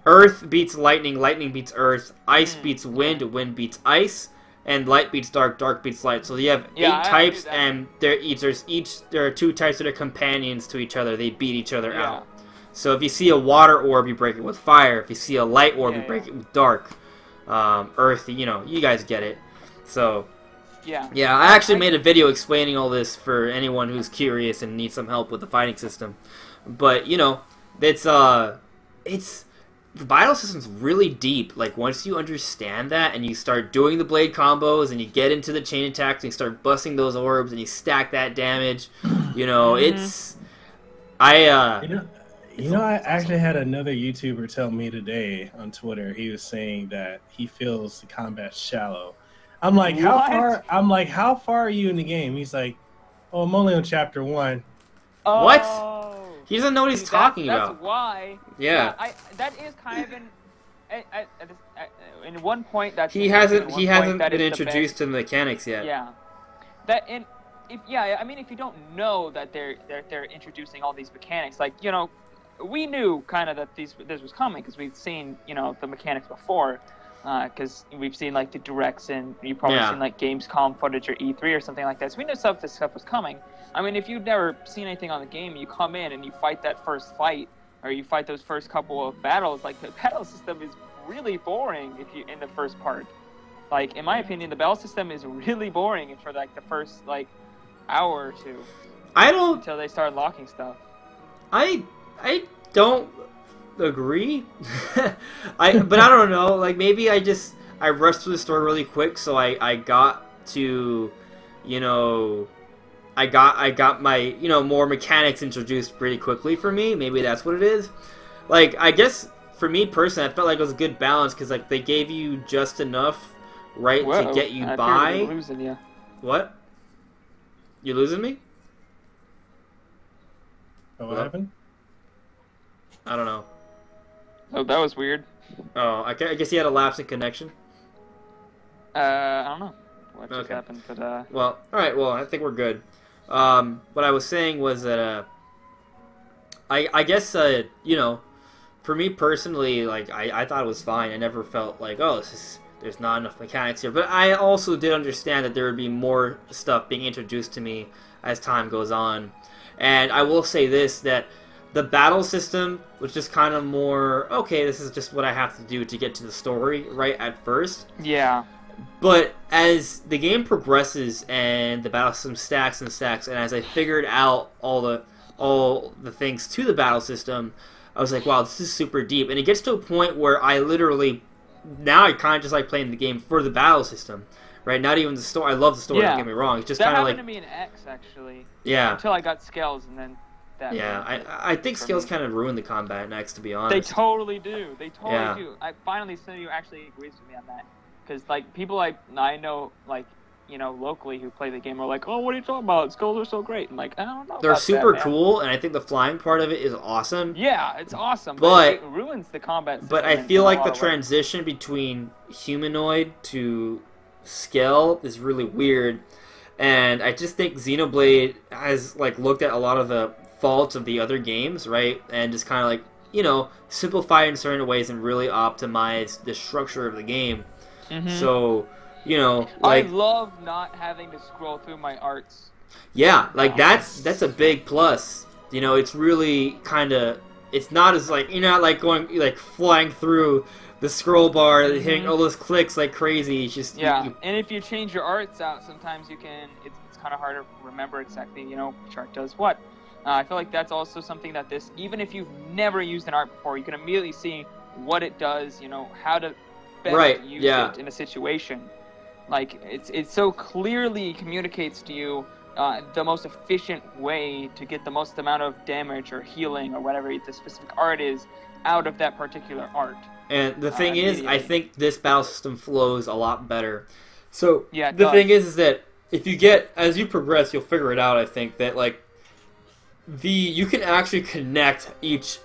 Earth beats lightning, lightning beats earth. Ice beats wind, wind beats ice. And light beats dark, dark beats light. So you have 8 types, and there are 2 types that are companions to each other. They beat each other out. So if you see a water orb, you break it with fire. If you see a light orb, you break it with dark. Earth, you guys get it. So yeah, I actually made a video explaining all this for anyone who's curious and needs some help with the fighting system. But the battle system's really deep. Like, once you understand that and you start doing the blade combos and you get into the chain attacks and you start busting those orbs and you stack that damage, it's... I actually had another YouTuber tell me today on Twitter. He was saying that he feels the combat shallow. I'm like, how far are you in the game? He's like, oh, I'm only on chapter 1. Oh. What? He doesn't know what he's talking about. That's why. Yeah. That is kind of in one point that he hasn't been introduced to the mechanics yet. Yeah. I mean, if you don't know that they're introducing all these mechanics, like, we knew kind of that this was coming because we've seen the mechanics before, because we've seen like the directs and you've probably seen like Gamescom footage or E3 or something like that. So we knew this stuff was coming. I mean, if you've never seen anything on the game, you come in and you fight that first fight, or you fight those first couple of battles, like, the battle system is really boring in the first part. Like, in my opinion, the battle system is really boring for like the first like hour or two. Until they start locking stuff. I don't agree. But I don't know. Like, maybe I I rushed through the story really quick, so I got to, you know, I got my, you know, more mechanics introduced pretty quickly for me. Maybe that's what it is. Like, I guess for me personally, I felt like it was a good balance because like they gave you just enough, right, to get you by. I'm losing you. What? You losing me? Oh, what happened? I don't know. Oh, that was weird. Oh, I guess he had a lapse in connection. I don't know what just happened, but Well, all right. Well, I think we're good. What I was saying was that I guess you know, for me personally, like I thought it was fine. I never felt like, oh, there's not enough mechanics here. But I also did understand that there would be more stuff being introduced to me as time goes on. And I will say this, that the battle system was just kind of more, okay, this is just what I have to do to get to the story, right, at first. Yeah. But as the game progresses and the battle system stacks and stacks, and as I figured out all the things to the battle system, I was like, wow, this is super deep. And it gets to a point where I literally, now I kind of just like playing the game for the battle system, right? Not even the story. I love the story, don't get me wrong. It's just kind of like... That happened to me in X, actually. Yeah. Until I got Scales, and then... I think Scales kind of ruined the combat next, to be honest. They totally do. They totally do. Finally, somebody who actually agrees with me on that. Because, like, people I know, like, you know, locally who play the game are like, oh, what are you talking about? Skulls are so great. I'm like, I don't know. They're super cool, and I think the flying part of it is awesome. Yeah, it's awesome, but it ruins the combat system. But I feel like the transition between humanoid to scale is really weird. And I just think Xenoblade has, like, looked at a lot of the faults of the other games, right? And just kind of, like, you know, simplify in certain ways and really optimize the structure of the game. So, you know, like, I love not having to scroll through my arts. Yeah, like that's a big plus. You know, it's really kind of, it's not as like, you're not like going like flying through the scroll bar, hitting all those clicks like crazy. It's just and if you change your arts out, sometimes you can. It's kind of hard to remember exactly, you know, which art does what. I feel like that's also something that this, even if you've never used an art before, you can immediately see what it does. You know, how to best use it in a situation. Like it so clearly communicates to you the most efficient way to get the most amount of damage or healing or whatever the specific art is out of that particular art. And the thing is, I think this battle system flows a lot better. So the thing is that if you get, as you progress, you'll figure it out. I think that like you can actually connect each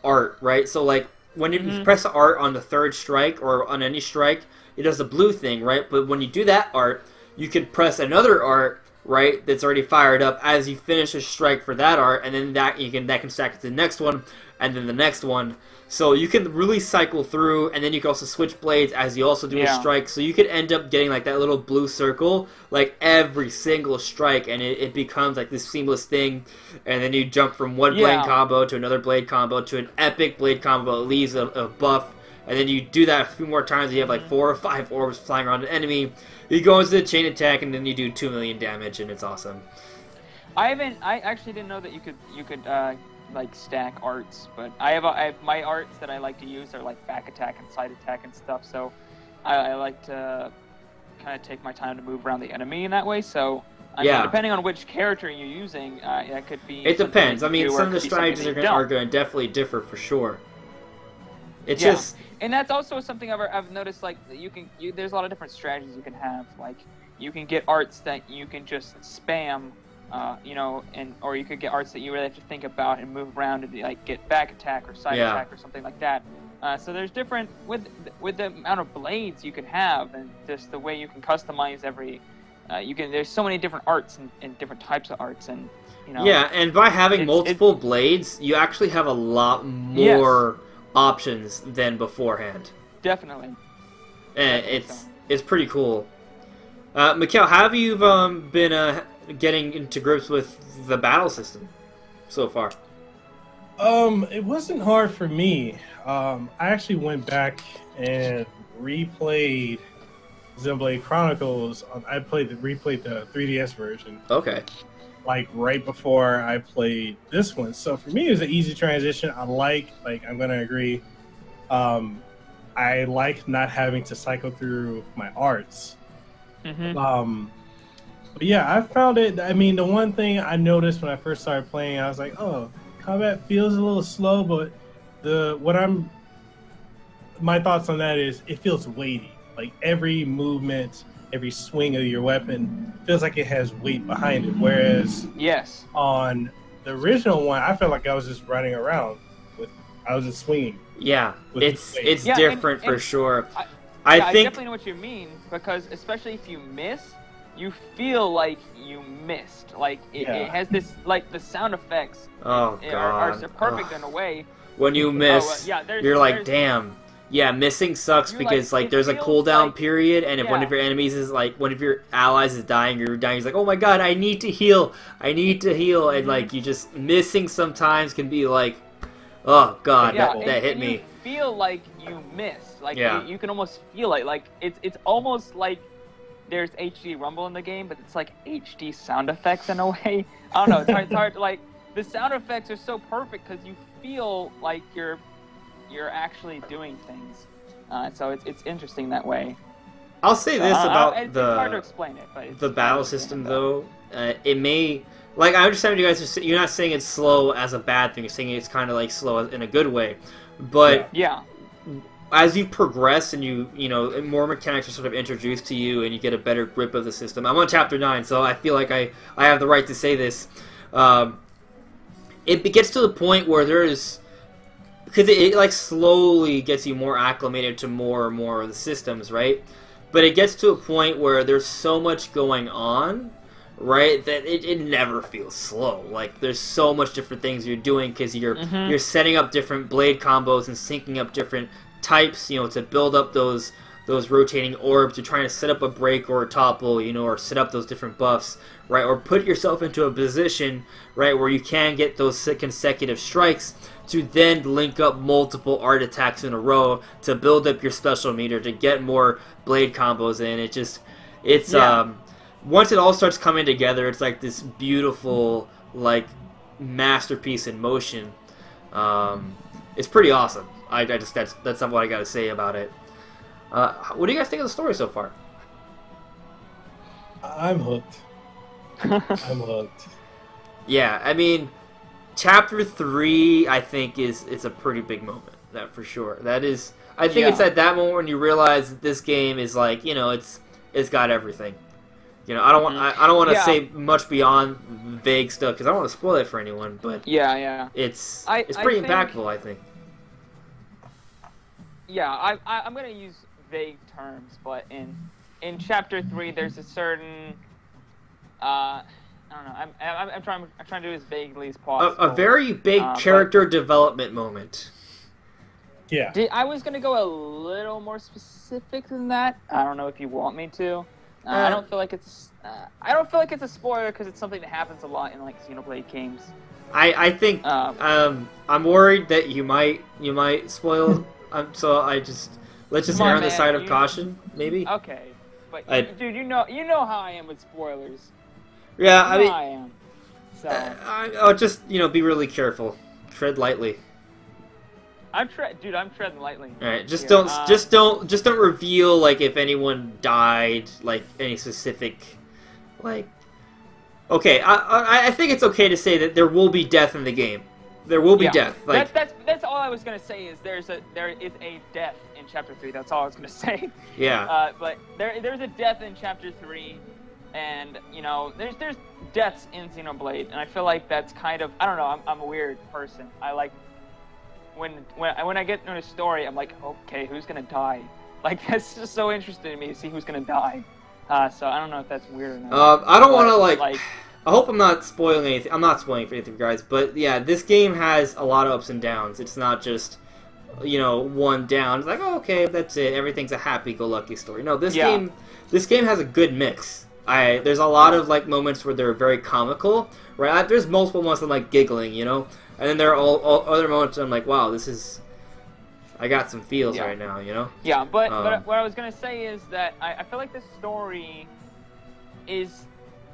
art, right? So like when you press the art on the third strike or on any strike, it does the blue thing, right? But when you do that art, you can press another art, right, that's already fired up as you finish a strike for that art, and then that can stack it to the next one, and then the next one. So you can really cycle through, and then you can also switch blades as you also do a strike. So you could end up getting like that little blue circle, like every single strike, and it becomes like this seamless thing. And then you jump from one blade combo to another blade combo to an epic blade combo that leaves a buff. And then you do that a few more times, you have like 4 or 5 orbs flying around an enemy. You go into the chain attack, and then you do 2 million damage, and it's awesome. I actually didn't know that you could like stack arts, but I have my arts that I like to use are like back attack and side attack and stuff. So I like to kind of take my time to move around the enemy in that way. So I mean, depending on which character you're using, that could be. It depends. I mean, some of the strategies are going to definitely differ for sure. It's just. And that's also something I've noticed. Like there's a lot of different strategies you can have. Like you can get arts that you can just spam, you know, or you could get arts that you really have to think about and move around and like get back attack or side attack or something like that. So there's different with the amount of blades you can have and just the way you can customize every. There's so many different arts and different types of arts and you know. Yeah, and by having multiple blades, you actually have a lot more. Options than beforehand. Definitely. And it's pretty cool. Mikhail, how have you been getting into grips with the battle system so far? It wasn't hard for me. I actually went back and replayed Xenoblade Chronicles. I replayed the 3DS version. Okay. Like right before I played this one. So for me, it was an easy transition. I'm gonna agree. I like not having to cycle through my arts. But yeah, I found it. I mean, the one thing I noticed when I first started playing, I was like, oh, combat feels a little slow, but my thoughts on that is it feels weighty. Like every movement, every swing of your weapon feels like it has weight behind it. Whereas on the original one, I felt like I was just running around I was just swinging. Yeah, it's different for sure. I think I definitely know what you mean, because especially if you miss, you feel like you missed. Like it has this, like the sound effects are perfect in a way. When you miss, you're like, damn. Yeah, missing sucks because like there's a cooldown period, and if one of your enemies is like one of your allies is dying, you're dying. He's like, oh my god, I need to heal, and like you just missing sometimes can be like, oh god, that hit me. You feel like you missed, like you can almost feel it. Like it's almost like there's HD rumble in the game, but it's like HD sound effects in a way. I don't know. It's hard. Like the sound effects are so perfect because you feel like you're actually doing things. So it's interesting that way. I'll say this about it's hard to explain it, but the battle system though. It may, like, I understand you guys you're not saying it's slow as a bad thing. You're saying it's kind of like slow in a good way, but as you progress and you know more mechanics are sort of introduced to you and you get a better grip of the system. I'm on chapter 9, so I feel like I have the right to say this. It gets to the point where there's, because it like slowly gets you more acclimated to more and more of the systems, right? But it gets to a point where there's so much going on, right, that it never feels slow. Like there's so much different things you're doing because you're setting up different blade combos and syncing up different types, to build up those rotating orbs. You're trying to set up a break or a topple, or set up those different buffs, right? Or put yourself into a position, right, where you can get those consecutive strikes to then link up multiple art attacks in a row to build up your special meter to get more blade combos in. Once it all starts coming together, it's like this beautiful, like, masterpiece in motion. It's pretty awesome. That's what I gotta say about it. What do you guys think of the story so far? I'm hooked. I'm hooked. Yeah, I mean, Chapter 3, I think, it's a pretty big moment. That for sure. That is, I think it's at that moment when you realize that this game is like, it's got everything. I don't want to say much beyond vague stuff because I don't want to spoil it for anyone. But it's pretty impactful, I think. Yeah, I'm gonna use vague terms, but in Chapter 3, there's a certain I don't know. I'm trying to do as vaguely as possible. A very big character development moment. Yeah. I was gonna go a little more specific than that. I don't know if you want me to. I don't feel like it's. I don't feel like it's a spoiler because it's something that happens a lot in like Xenoblade games. I think I'm worried that you might spoil. So let's just err on the side of caution, maybe. Okay, but dude, you know how I am with spoilers. Yeah, I mean, I am. So I'll just be really careful, tread lightly. I'm treading lightly. All right, just don't reveal like if anyone died, like any specific, like. Okay, I think it's okay to say that there will be death in the game. There will be death. Like that's all I was gonna say is there is a death in Chapter 3. That's all I was gonna say. Yeah. But there's a death in Chapter 3, and there's deaths in Xenoblade, and I feel like that's kind of, I don't know. I'm a weird person. I like when I get into a story, I'm like, okay, who's gonna die? Like that's just so interesting to me to see who's gonna die. So I don't know if that's weird or not. I don't want to like. I hope I'm not spoiling anything. I'm not spoiling for anything, guys. But yeah, this game has a lot of ups and downs. It's not just, one down. It's like, oh, okay, that's it. Everything's a happy-go-lucky story. No, this game has a good mix. There's a lot of like moments where they're very comical, right? There's multiple moments I'm like giggling, and then there are all other moments I'm like, wow, I got some feels right now, Yeah, but what I was gonna say is that I feel like this story is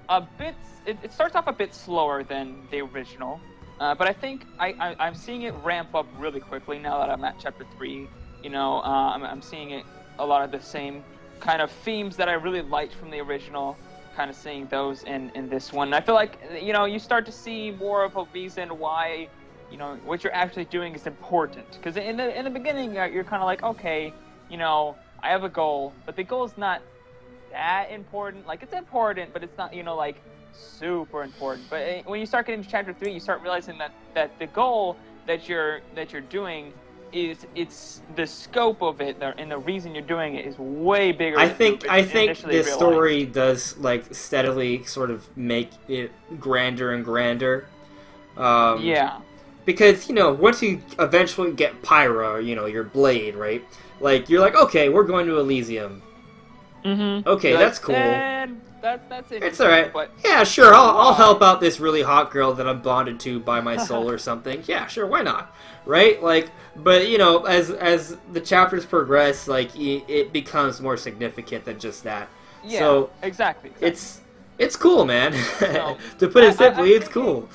a bit. It starts off a bit slower than the original, but I think I'm seeing it ramp up really quickly now that I'm at Chapter 3. I'm seeing a lot of the same kind of themes that I really liked from the original, kind of seeing those in this one. And I feel like, you start to see more of a reason why, what you're actually doing is important. Because in the beginning, you're kind of like, okay, I have a goal, but the goal is not that important. Like, it's important, but it's not, like, super important. But when you start getting to Chapter 3, you start realizing that the goal that you're doing it's the scope of it, and the reason you're doing it is way bigger. I think this story does like steadily sort of make it grander and grander. Yeah. Because once you eventually get Pyra, your blade, right? Like you're like, okay, we're going to Elysium. Mm-hmm. Okay, that's cool. That's it. It's alright. But yeah, sure. I'll help out this really hot girl that I'm bonded to by my soul or something. Yeah, sure. Why not? Right? Like, but as the chapters progress, like it becomes more significant than just that. Yeah. So exactly. It's cool, man. So, to put it simply, it's cool.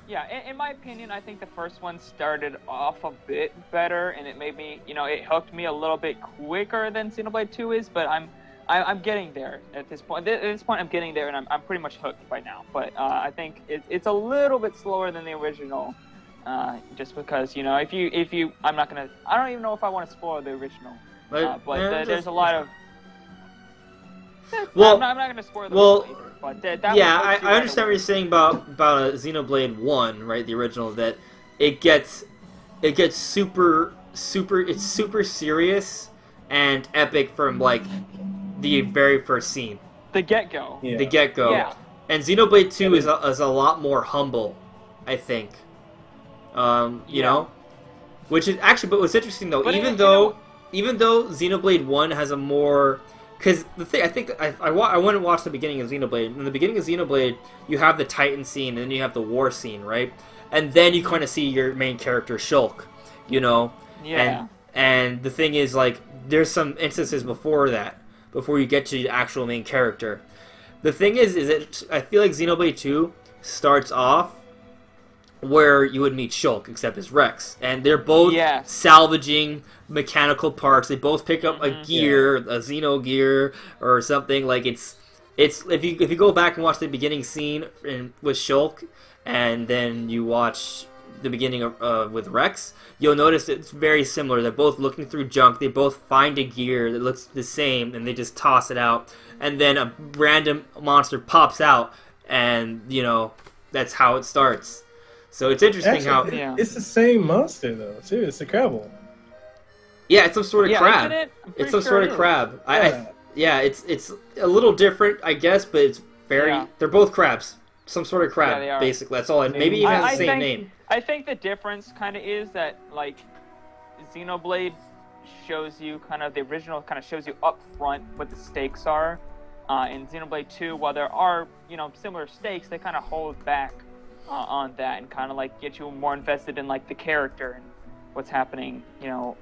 Yeah, in my opinion, I think the first one started off a bit better, and it made me, it hooked me a little bit quicker than Xenoblade 2 is. But I'm getting there at this point. At this point, I'm getting there, and I'm pretty much hooked by now. But I think it's a little bit slower than the original, just because if you I don't even know if I want to spoil the original, there's a lot of. Well, I'm not going to spoil the original either. But I understand what you're saying about Xenoblade 1, right? The original, that it gets super it's super serious and epic from like the very first scene. The get-go. Yeah. The get-go. Yeah. And Xenoblade 2 is a lot more humble, I think. You know? Which is actually, but what's interesting though, even though Xenoblade 1 has a more... Because the thing, I think, I went and watched the beginning of Xenoblade. In the beginning of Xenoblade, you have the Titan scene, and then you have the War scene, right? And then you kind of see your main character, Shulk, Yeah. And the thing is, like, there's some instances before that, before you get to the actual main character. The thing is that I feel like Xenoblade 2 starts off where you would meet Shulk, except as Rex. And they're both salvaging mechanical parts. They both pick up a gear, a Xeno gear, or something. Like, it's if you go back and watch the beginning scene with Shulk, and then you watch the beginning of with Rex, you'll notice it's very similar. They're both looking through junk. They both find a gear that looks the same, and they just toss it out. And then a random monster pops out, and, that's how it starts. So it's interesting it's the same monster, though, too. It's a crab. Yeah, it's some sort of crab. It's some sort of crab. It's a little different, I guess, but it's very... Yeah. They're both crabs. Some sort of crab, basically. That's all. Maybe even has the same name. I think the difference kind of is that, like, Xenoblade shows you kind of... The original kind of shows you up front what the stakes are. In Xenoblade 2, while there are, similar stakes, they kind of hold back on that and kind of, like, get you more invested in, like, the character and what's happening,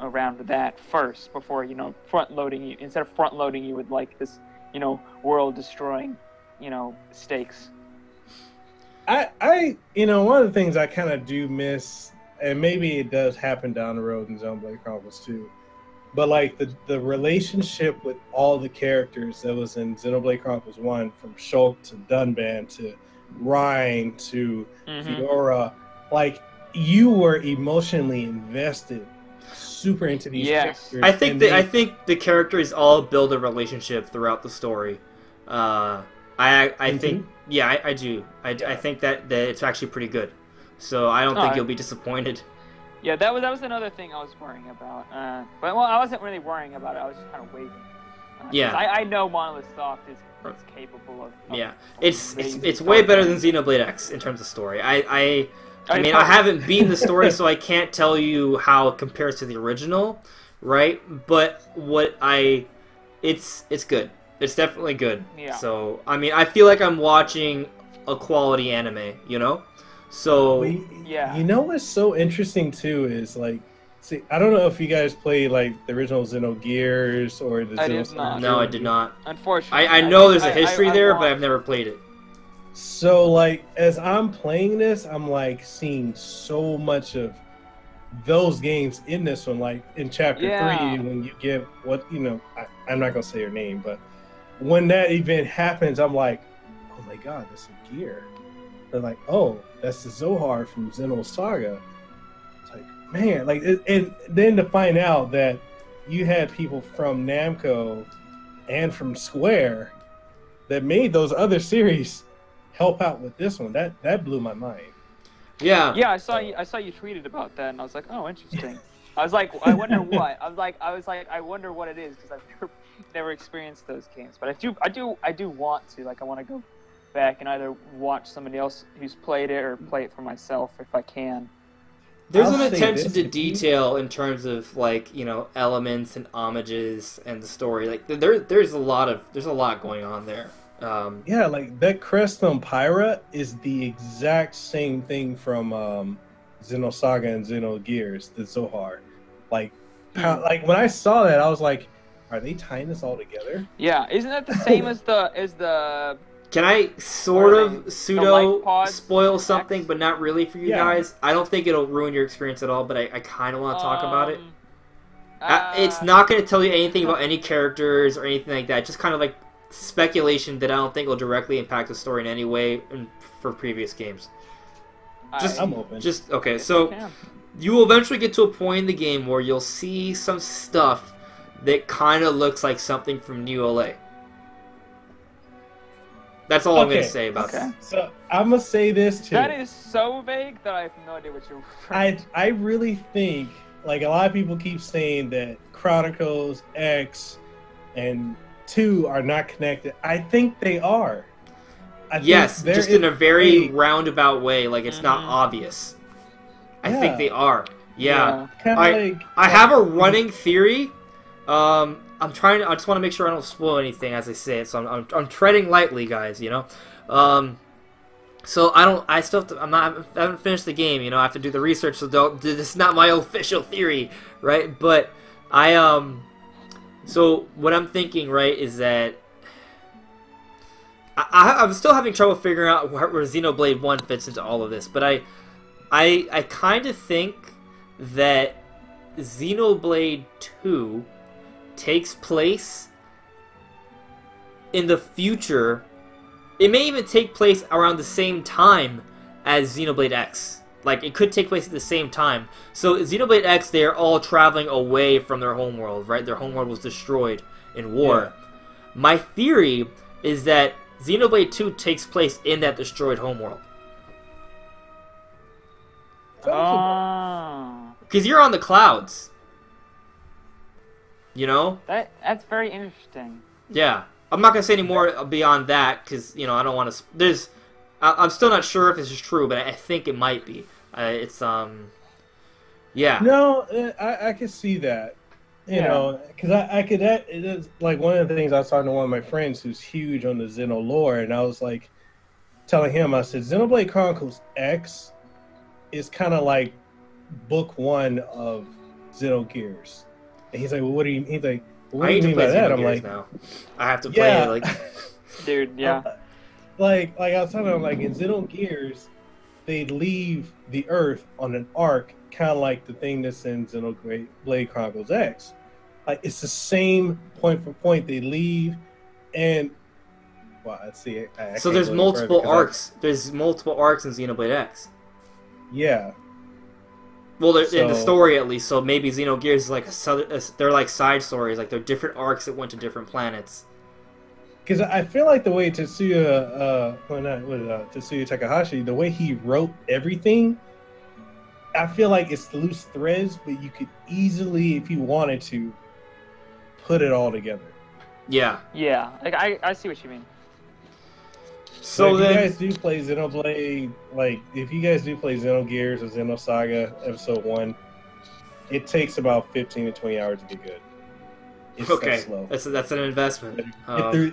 around that first before, front-loading you, instead of front-loading you with, like, this, world-destroying, stakes. I one of the things I kind of do miss, and maybe it does happen down the road in Xenoblade Chronicles too, but, like, the relationship with all the characters that was in Xenoblade Chronicles 1, from Shulk to Dunban to Rhine to Fiora, like, you were emotionally invested, super into these characters. I think the characters all build a relationship throughout the story. I think, I do. I think that it's actually pretty good. So I don't think you'll be disappointed. Yeah, that was another thing I was worrying about. But I wasn't really worrying about it. I was just kind of waiting. I know Monolith Soft is capable of it's way better than Xenoblade X in terms of story. I mean, I haven't beaten the story, so I can't tell you how it compares to the original, right? But it's good. It's definitely good. Yeah. So, I mean, I feel like I'm watching a quality anime, So, what's so interesting too is, like, see, I don't know if you guys played, like, the original Xenogears or the Xenoblade. No, I did not. Unfortunately, I know there's a history there, but I've never played it. So, like, as I'm playing this, I'm, like, seeing so much of those games in this one, like in chapter 3, Yeah. when you get what I'm not gonna say her name, but when that event happens, I'm like, oh my god, that's a gear. They're like, oh, that's the Zohar from Xenoblade Saga. It's like, man, like, and then to find out that you had people from Namco and from Square that made those other series help out with this one, that blew my mind. Yeah. Yeah, I saw you tweeted about that, and I was like, oh, interesting. I was like, I wonder what. I was like, I wonder what it is, because I've never experienced those games. But I do want to. Like, I want to go back and either watch somebody else who's played it or play it for myself if I can. There's I'll an say attention this, to if you- detail in terms of, like, you know, elements and homages and the story. Like, there's a lot going on there. Yeah, like that crest on Pyra is the exact same thing from Xenosaga and Xenogears, the Zohar. Like, like when I saw that, I was like, are they tying this all together? Yeah, isn't that the same as the Can I sort of pseudo life pods spoil from something, X? but not really for you Yeah. guys? I don't think it'll ruin your experience at all, but I kind of want to talk about it. Uh, It's not going to tell you anything about any characters or anything like that. Just kind of like speculation that I don't think will directly impact the story in any way for previous games. Just- I'm open. Just okay, Yes, so I can. you will eventually get to a point in the game where you'll see some stuff that kind of looks like something from New LA. That's all I'm going to Okay, say about okay. that. So I'm gonna say this too. That is so vague that I have no idea what you're referring to. I really think, like, a lot of people keep saying that Chronicles X and 2 are not connected. I think they are. I think Yes, there just is in a very a- roundabout way, like it's not Mhm. obvious. I Yeah. think they are. Yeah. kind I- of like I have a running theory. I just want to make sure I don't spoil anything as I say it, so I'm treading lightly, guys, you know? So I haven't finished the game, you know, I have to do the research, so this is not my official theory, right? But so what I'm thinking, right, is that I'm still having trouble figuring out where Xenoblade 1 fits into all of this, but I kind of think that Xenoblade 2 takes place in the future. It may even take place around the same time as Xenoblade X. Like, it could take place at the same time. So, Xenoblade X, they are all traveling away from their homeworld, right? Their homeworld was destroyed in war. Yeah. My theory is that Xenoblade 2 takes place in that destroyed homeworld. Oh, Because you're on the clouds. You know? that's very interesting. Yeah. I'm not going to say any more beyond that, because, you know, I don't want to... I'm still not sure if this is true, but I think it might be. Yeah. No, I can see that. You Yeah. know, because I could. It is like one of the things I was talking to one of my friends who's huge on the Xeno lore, and I was like telling him, I said, Xenoblade Chronicles X is kind of like book 1 of Xenogears, and he's like, well, what do you? He's like, well, what I do you need to mean play by that? I'm Xenogears like, now. I have to play yeah, it, like... Dude, yeah. like I was telling him, like in Xenogears, they leave the Earth on an arc, kind of like the thing that's in Xenoblade Chronicles X. Like, it's the same point for point. They leave, and well, let's see. I So can't there's go any multiple further 'cause arcs. There's multiple arcs in Xenoblade X. Yeah, Well, in the So- story at least. So maybe Xenogears is like they're like side stories. Like they're different arcs that went to different planets. because I feel like the way Tetsuya Takahashi, the way he wrote everything, I feel like it's loose threads, but you could easily, if you wanted to, put it all together. Yeah. Yeah, like I see what you mean. So if then, you guys do play Xenoblade, like if you guys do play Xenogears or Xenosaga Episode 1, it takes about 15 to 20 hours to get good. It's okay, so slow. that's an investment. Get through-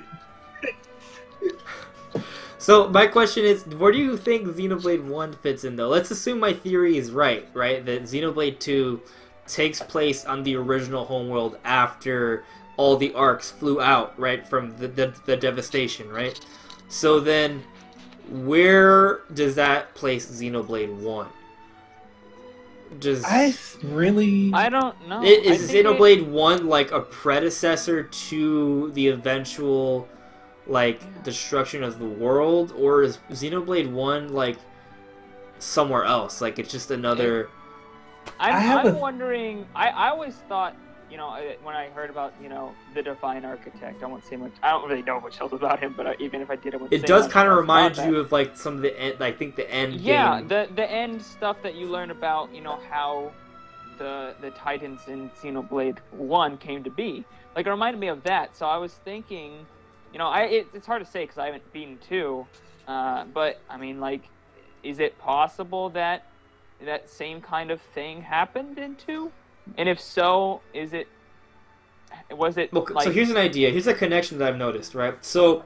So my question is, where do you think Xenoblade 1 fits in, though? Let's assume my theory is right? That Xenoblade 2 takes place on the original homeworld after all the arcs flew out, right, from the devastation, right? So then, where does that place Xenoblade 1? Just I don't know. Is Xenoblade 1 like a predecessor to the eventual like destruction of the world, or is Xenoblade 1 like somewhere else? Like it's just another. I'm wondering. I always thought, you know, when I heard about, you know, the Divine Architect, I won't say much. I don't really know much else about him, but even if I did, it does kind of remind you of like some of the end. I think the end. Yeah, game. the end stuff that you learn about, you know, how the Titans in Xenoblade 1 came to be. Like, it reminded me of that. So I was thinking, you know, it's hard to say because I haven't beaten 2, but I mean, like, is it possible that that same kind of thing happened in 2? And if so, was it well, like... So here's an idea. Here's a connection that I've noticed, right? So,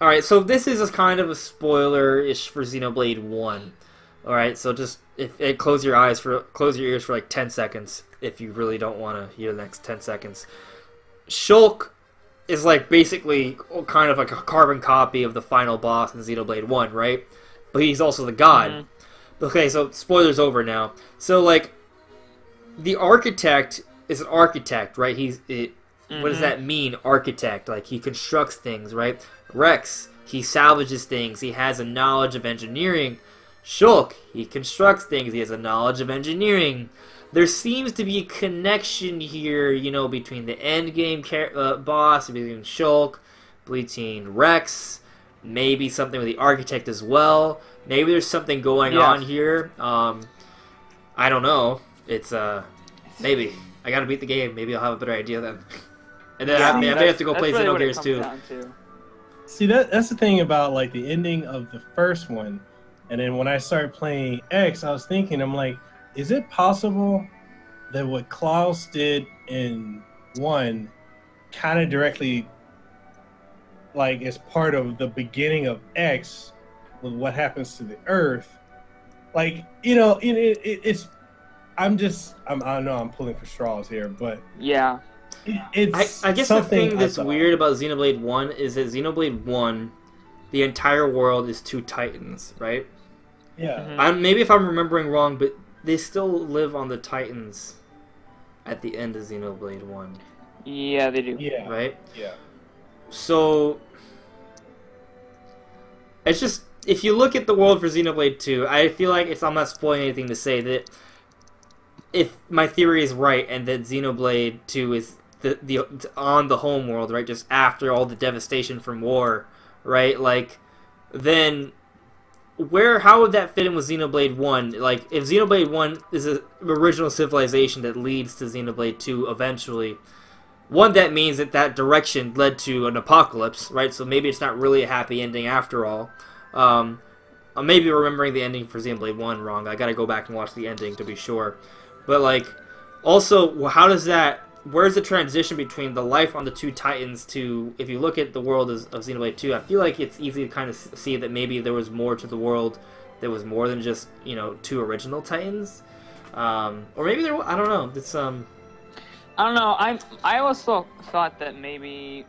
all right, so this is a kind of a spoiler-ish for Xenoblade 1. All right, so just close your ears for like 10 seconds if you really don't want to hear the next 10 seconds. Shulk is like basically kind of like a carbon copy of the final boss in Xenoblade 1, right? But he's also the god. Mm-hmm. Okay, so spoilers over now. So like the architect is an architect, right? What does that mean, architect? Like he constructs things, right? Rex, he salvages things. He has a knowledge of engineering. Shulk, he constructs things. He has a knowledge of engineering. There seems to be a connection here, you know, between the endgame boss, between Shulk, between Rex, maybe something with the architect as well. Maybe there's something going on here. I don't know. It's maybe I gotta beat the game. Maybe I'll have a better idea then. And then I may have to go play Xenogears too. See, that's the thing about like the ending of the first one, and then when I started playing X, I was thinking, I'm like, is it possible that what Klaus did in 1 kind of directly like is part of the beginning of X with what happens to the Earth? Like, you know, it's I don't know, I'm pulling for straws here, but yeah, it's I guess the thing that's weird about Xenoblade 1 is that Xenoblade 1, the entire world is 2 Titans, right? Yeah. Maybe if I'm remembering wrong, but they still live on the Titans at the end of Xenoblade 1. Yeah, they do. Yeah. Right? Yeah. So it's just, if you look at the world for Xenoblade 2, I feel like I'm not spoiling anything to say that if my theory is right and that Xenoblade 2 is the on the home world, right, just after all the devastation from war, right, like, then how would that fit in with Xenoblade 1? Like, if Xenoblade 1 is an original civilization that leads to Xenoblade 2 eventually, one, that means that direction led to an apocalypse, right? So maybe it's not really a happy ending after all. I'm maybe remembering the ending for Xenoblade 1 wrong. I gotta go back and watch the ending to be sure. But, like, also, where's the transition between the life on the 2 Titans to, if you look at the world of Xenoblade 2, I feel like it's easy to kind of see that maybe there was more to the world that was more than just, you know, 2 original Titans. Or maybe there, I don't know. It's, I don't know. I also thought that maybe,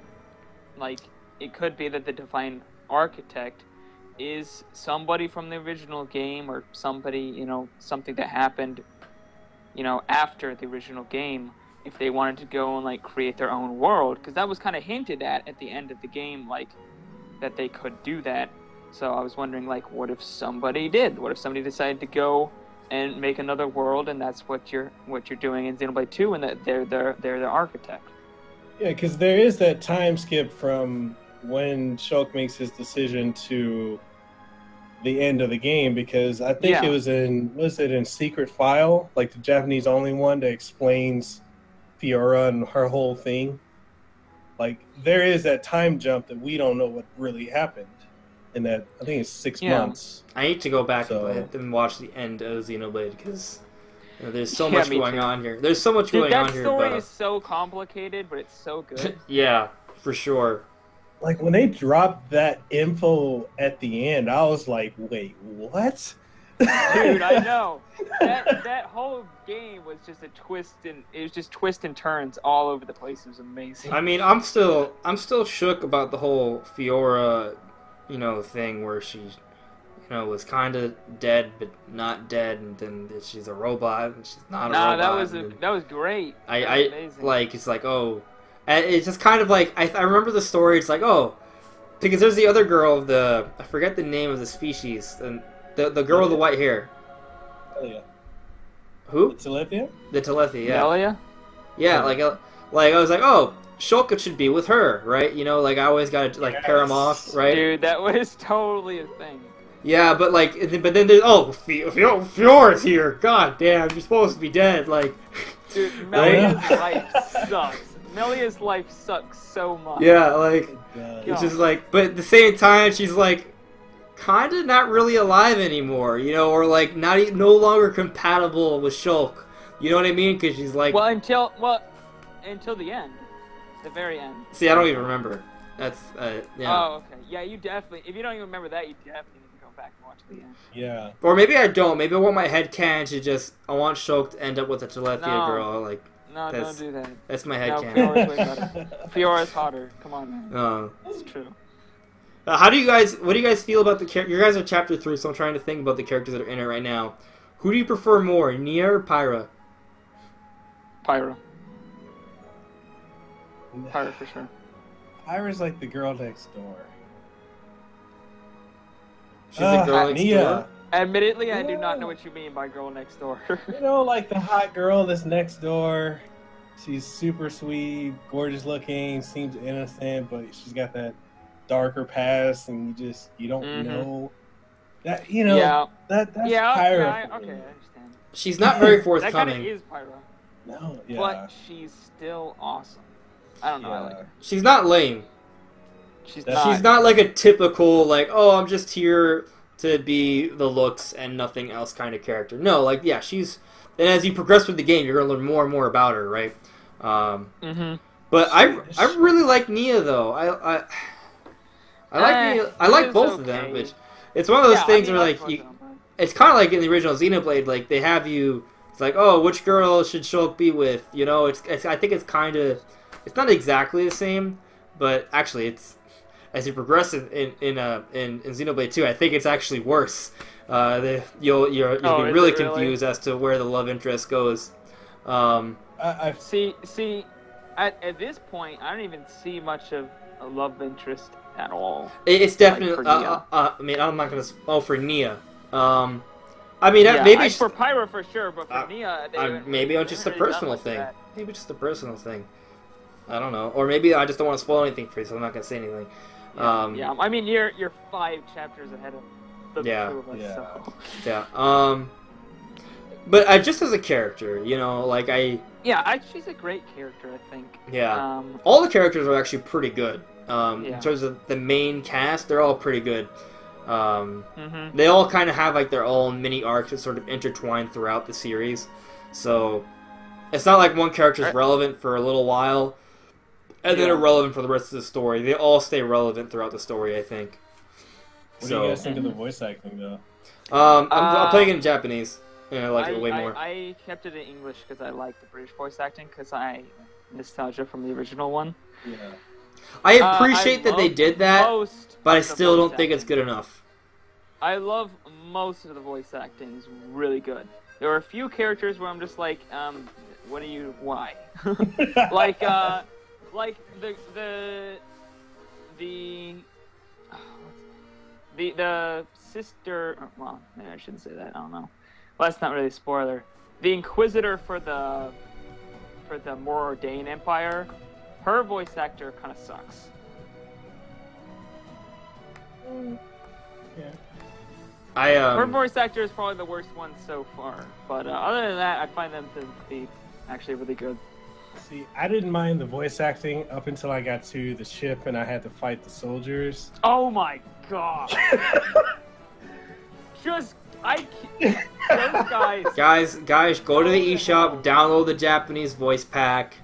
like, it could be that the Divine Architect is somebody from the original game, or somebody, you know, something that happened, you know, after the original game, if they wanted to go and like create their own world, because that was kind of hinted at the end of the game, like that they could do that. So I was wondering, like, what if somebody did? What if somebody decided to go and make another world, and that's what you're doing in Xenoblade 2, and that they're the architect? Yeah, because there is that time skip from when Shulk makes his decision to the end of the game, because I think it was in Secret File, like the Japanese only one that explains Fiora and her whole thing. Like, there is that time jump that we don't know what really happened in that. I think it's 6 months. I need to go back and watch the end of Xenoblade, because there's so much going on here. There's so much going on here. That story is so complicated, but it's so good. Yeah, for sure. Like, when they dropped that info at the end, I was like, wait, what? Dude, I know. That whole game was just a twist, and it was just twists and turns all over the place. It was amazing. I mean, I'm still shook about the whole Fiora, thing where she you know, was kind of dead but not dead, and then she's a robot and she's not a robot. That was great. I like, it's like, oh, and it's just kind of like, I remember the story. It's like, oh, because there's the other girl of I forget the name of the species, and the girl with the white hair. Melia. Who? The Telethia? The Telethia, yeah. Melia? Yeah, like I was like, oh, Shulk should be with her, right? You know, like I always gotta like pair them off, right? Dude, that was totally a thing. Yeah, but then there's Fiora's here. God damn, you're supposed to be dead. Like, dude, Melia's life sucks. Melia's life sucks so much. Yeah, like it's just like, but at the same time, she's like kind of not really alive anymore, you know, or like no longer compatible with Shulk. You know what I mean? Because she's like, until the end. The very end. See, I don't even remember. That's yeah. Oh, okay. Yeah, you definitely. If you don't even remember that, you definitely need to go back and watch the end. Yeah. Or maybe I don't. Maybe I want my head canon to just. I want Shulk to end up with a Telethia girl. Like. No, don't do that. That's my head canon. Fiora's way better. Fiora's hotter. Come on, man. Oh. It's true. What do you guys feel about the character? You guys are chapter 3, so I'm trying to think about the characters that are in it right now. Who do you prefer more, Nia or Pyra? Pyra. Pyra for sure. Pyra's like the girl next door. She's the girl next door? Admittedly, I do not know what you mean by girl next door. You know, like the hot girl that's next door. She's super sweet, gorgeous looking, seems innocent, but she's got that darker past, and you don't know that. You know, that's Pyra. Okay, I understand. She's not very forthcoming. That kind of is Pyra. No, yeah. But she's still awesome. I don't know. I like her. She's not lame. She's not like a typical, like, oh, I'm just here to be the looks and nothing else kind of character. No, like, yeah, she's... And as you progress with the game, you're going to learn more and more about her, right? But I really like Nia, though. I like Nia. I like both of them, but it's one of those things where, like, it's kind of like in the original Xenoblade, like, they have you... It's like, oh, which girl should Shulk be with? You know, I think it's kind of... It's not exactly the same, but actually, it's as you progress in Xenoblade 2, I think it's actually worse. You'll be really confused as to where the love interest goes. I see. At this point, I don't even see much of a love interest at all. It's definitely. I mean, I'm not gonna. Oh, for Nia. I mean, maybe for Pyra for sure, but for Nia, maybe it's just a personal thing. Maybe just a personal thing. I don't know, or maybe I just don't want to spoil anything for you, so I'm not gonna say anything. I mean, you're 5 chapters ahead of the two of us. So. Yeah. But just as a character, you know, like she's a great character, I think. Yeah. All the characters are actually pretty good. In terms of the main cast, they're all pretty good. They all kind of have like their own mini arcs that sort of intertwine throughout the series, so it's not like one character is relevant for a little while and then irrelevant for the rest of the story. They all stay relevant throughout the story, I think. What do you guys think of the voice acting, though? I'm playing it in Japanese, and I like it way more. I kept it in English because I like the British voice acting, because I nostalgia from the original one. Yeah. I appreciate that they did that, but I still don't think it's good enough. I love most of the voice acting. It's really good. There are a few characters where I'm just like, why? like the sister. Well, maybe I shouldn't say that. I don't know. Well, that's not really a spoiler. The Inquisitor for the Morodain Empire. Her voice actor kind of sucks. Yeah. Her voice actor is probably the worst one so far, but other than that, I find them to be actually really good. See, I didn't mind the voice acting up until I got to the ship and I had to fight the soldiers. Oh my god! Those guys. Guys, go to the eShop, download the Japanese voice pack.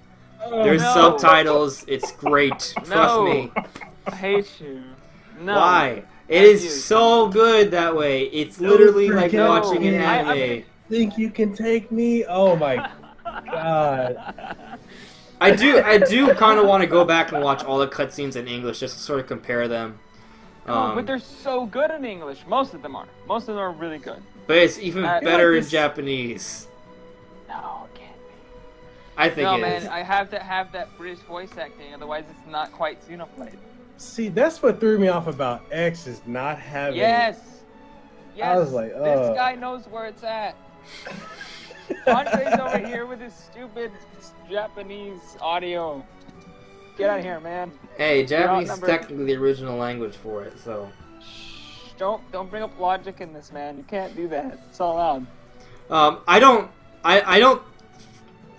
There's subtitles. It's great. Trust me. I hate you. No. Why? It is so good that way. It's literally like watching an anime. Think you can take me? Oh my god. I do kind of want to go back and watch all the cutscenes in English just to sort of compare them. But they're so good in English. Most of them are. Most of them are really good. But it's even better like in Japanese. No, it can't be. I think no, it man, is. I have to have that British voice acting, otherwise it's not quite Xenoblade. See, that's what threw me off about X is not having. Yes. I was like, this guy knows where it's at. Andre's over here with his stupid Japanese audio. Get out of here, man. Hey, Japanese is technically the original language for it, so. Shh, don't bring up logic in this, man. You can't do that. It's all loud.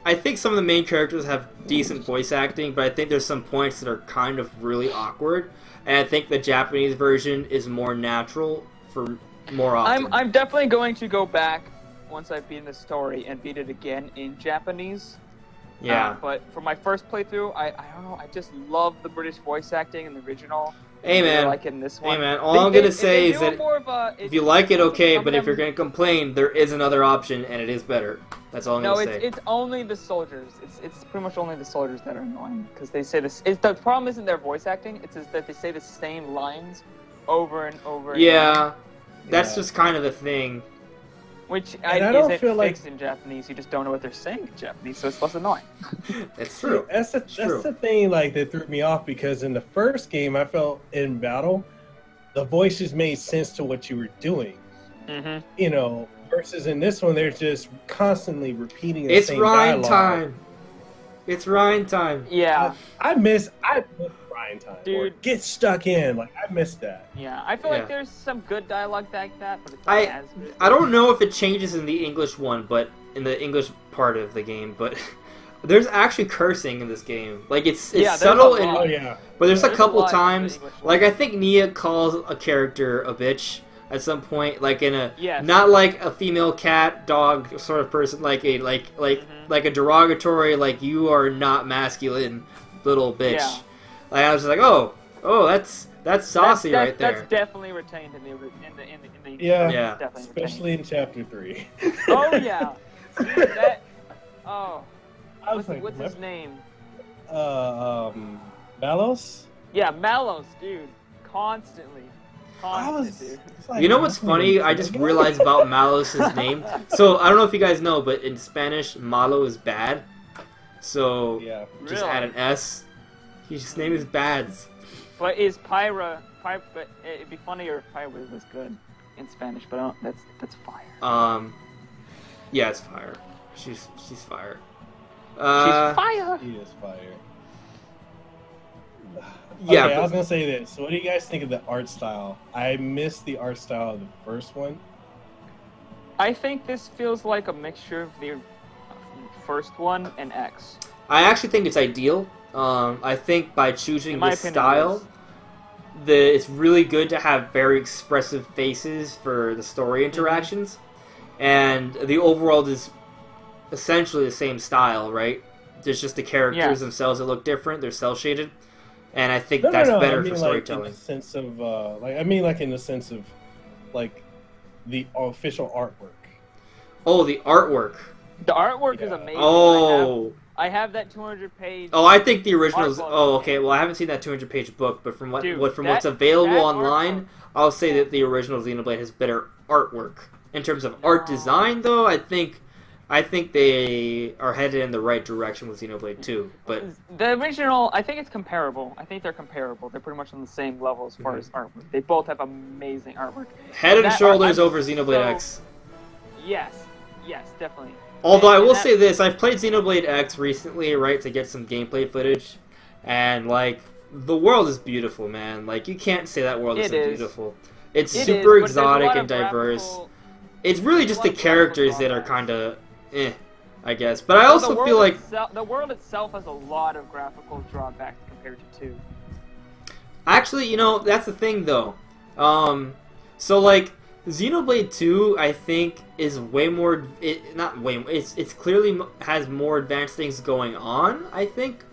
I think some of the main characters have decent voice acting, but I think there's some points that are kind of really awkward, and I think the Japanese version is more natural for more often. I'm definitely going to go back once I've beaten the story and beat it again in Japanese. Yeah. But for my first playthrough, I don't know, I just love the British voice acting in the original. Hey man, like in this one. Hey man, all I'm gonna say is that if you like it, okay, but if you're gonna complain, there is another option, and it is better. That's all I'm gonna say. No, it's only the soldiers. It's pretty much only the soldiers that are annoying because they say this. The problem isn't their voice acting; it's just that they say the same lines over and over. Yeah, that's just kind of the thing. Which I don't isn't feel fixed in Japanese. You just don't know what they're saying in Japanese, so it's less annoying. It's true. That's the thing, like, that threw me off, because in the first game, I felt in battle, the voices made sense to what you were doing. Mm-hmm. You know, versus in this one, they're just constantly repeating the It's same Ryan dialogue. time. It's Ryan time. Yeah. I miss Ryan time. Dude. Or get stuck in. Like, I miss that. Yeah, I feel like there's some good dialogue like that, but it's not I as good. I don't know if it changes in the English one, but in the English part of the game, but there's actually cursing in this game. Like it's subtle and Oh yeah. but there's a couple lot in the times English one. like I think Nia calls a character a bitch at some point, like in a Yes. not like a female cat dog sort of person, like a like a derogatory, like you are not masculine little bitch. Yeah. Like I was just like, oh that's saucy right there. That's definitely retained in the Yeah. Yeah. It's definitely Especially in chapter 3. retained. Oh yeah. Dude, that. Oh. I was What's his name? Malos? Yeah, Malos, dude. Constantly. Dude. You know what's funny? I just realized about Malos' name. So, I don't know if you guys know, but in Spanish, malo is bad. So, Yeah. just Really? add an S. His name is Bads. But is Pyra? But it'd be funnier if Pyra was good in Spanish. But I don't, that's fire. Yeah, it's fire. She's fire. She's fire. He is fire. Yeah, Okay, I but- was gonna say this. So what do you guys think of the art style? I missed the art style of the first one. I think this feels like a mixture of the first one and X. I actually think it's ideal. I think by choosing In my this opinion, style, it's really good to have very expressive faces for the story interactions, and the overworld is essentially the same style, right? There's just the characters themselves that look different. They're cel shaded, and I think that's better for storytelling. Like in the sense of, like in the sense of, like, the official artwork. Oh, the artwork. The artwork is amazing. Oh. I have that 200-page. Oh, I think the original's. Art book. Oh, okay. Well, I haven't seen that 200-page book, but from Dude, what's available that online, art book- I'll say that the original Xenoblade has better artwork. In terms of art design, though, I think they are headed in the right direction with Xenoblade 2. But The original, I think it's comparable. I think they're comparable. They're pretty much on the same level as far as artwork. They both have amazing artwork. head and That shoulders art- over Xenoblade X. Yes, definitely. Although I And will that- say this, I've played Xenoblade X recently, right, to get some gameplay footage, and like the world is beautiful, man. Like you can't say that world isn't beautiful. It's It super is, but there's a exotic lot and of diverse. graphical- It's really there's just a the lot of graphical characters that are drawbacks. kind of, I guess. But I Well, also the world feel like the world itself has a lot of graphical drawbacks compared to 2. actually, you know, that's the thing though. So like Xenoblade 2, I think is way more. It's clearly has more advanced things going on. I think,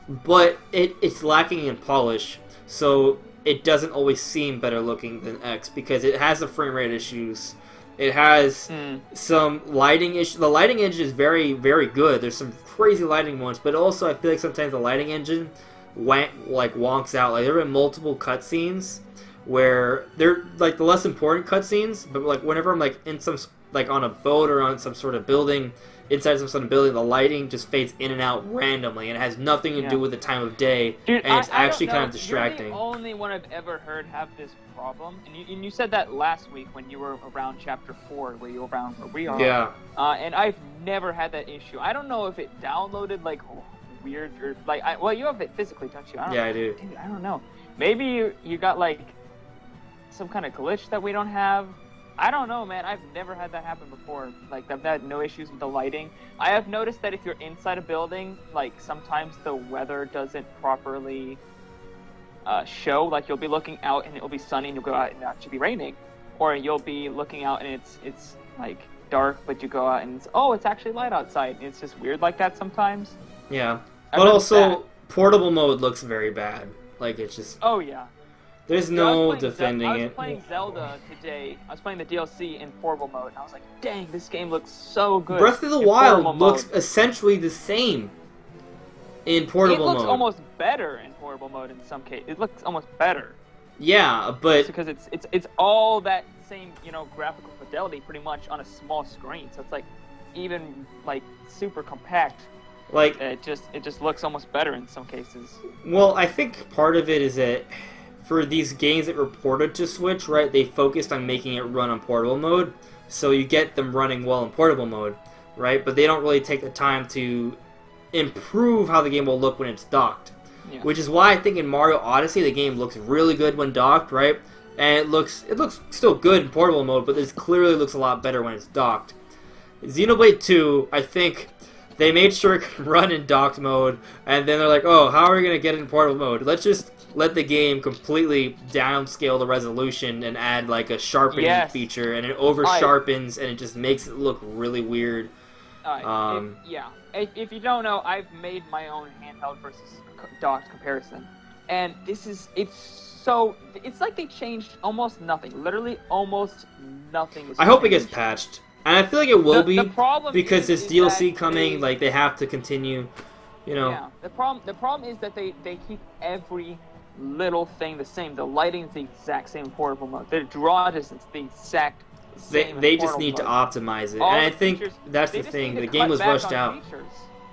but it's lacking in polish. So it doesn't always seem better looking than X because it has the frame rate issues. It has some lighting issues. The lighting engine is very, very good. There's some crazy lighting ones, but also I feel like sometimes the lighting engine wonks out. Like there have been multiple cutscenes where they're like the less important cutscenes, but like whenever I'm like in some like on a boat or on some sort of building, inside some sort of building, the lighting just fades in and out randomly, and it has nothing to do with the time of day, Dude, and it's actually kind of You're distracting. the only one I've ever heard have this problem, and you said that last week when you were around Chapter 4, where you were around where we are. Yeah. And I've never had that issue. I don't know if it downloaded like weird or like well, you have it physically, don't you? I do. Dude, I don't know. Maybe you got like some kind of glitch that we don't have. I don't know, man. I've never had that happen before. Like, I've had no issues with the lighting. I have noticed that if you're inside a building, like, sometimes the weather doesn't properly show. Like, you'll be looking out and it'll be sunny and you'll go out and it'll actually be raining. Or you'll be looking out and it's like, dark, but you go out and it's actually light outside. And it's just weird like that sometimes. Yeah. But also, portable mode looks very bad. Like, it's just... Oh, yeah. There's no defending it. I was playing Zelda today. I was playing the DLC in portable mode, and I was like, dang, this game looks so good. Breath of the Wild looks essentially the same in portable mode. It looks almost better in portable mode in some cases. It looks almost better. Yeah, but... Because it's all that same, graphical fidelity pretty much on a small screen. So it's like, even, like, super compact. Like... It just looks almost better in some cases. Well, I think part of it is that... For these games that were ported to Switch, right, they focused on making it run on portable mode, so you get them running well in portable mode, right? But they don't really take the time to improve how the game will look when it's docked. Yeah. Which is why I think in Mario Odyssey the game looks really good when docked, right? And it looks still good in portable mode, but it clearly looks a lot better when it's docked. Xenoblade 2, I think they made sure it could run in docked mode, and then they're like, oh, how are we going to get it in portable mode? Let's just let the game completely downscale the resolution and add like a sharpening feature, and it over sharpens and it just makes it look really weird. If you don't know, I've made my own handheld versus docked comparison, and it's like they changed almost nothing. Literally, almost nothing. I hope it gets patched, and I feel like it will be because this DLC coming. Like they have to continue, Yeah, the problem is that they keep every little thing the same. The lighting's the exact same in portable mode. The draw distance the exact same. They just need to optimize it, and I think that's the thing. The game was rushed out.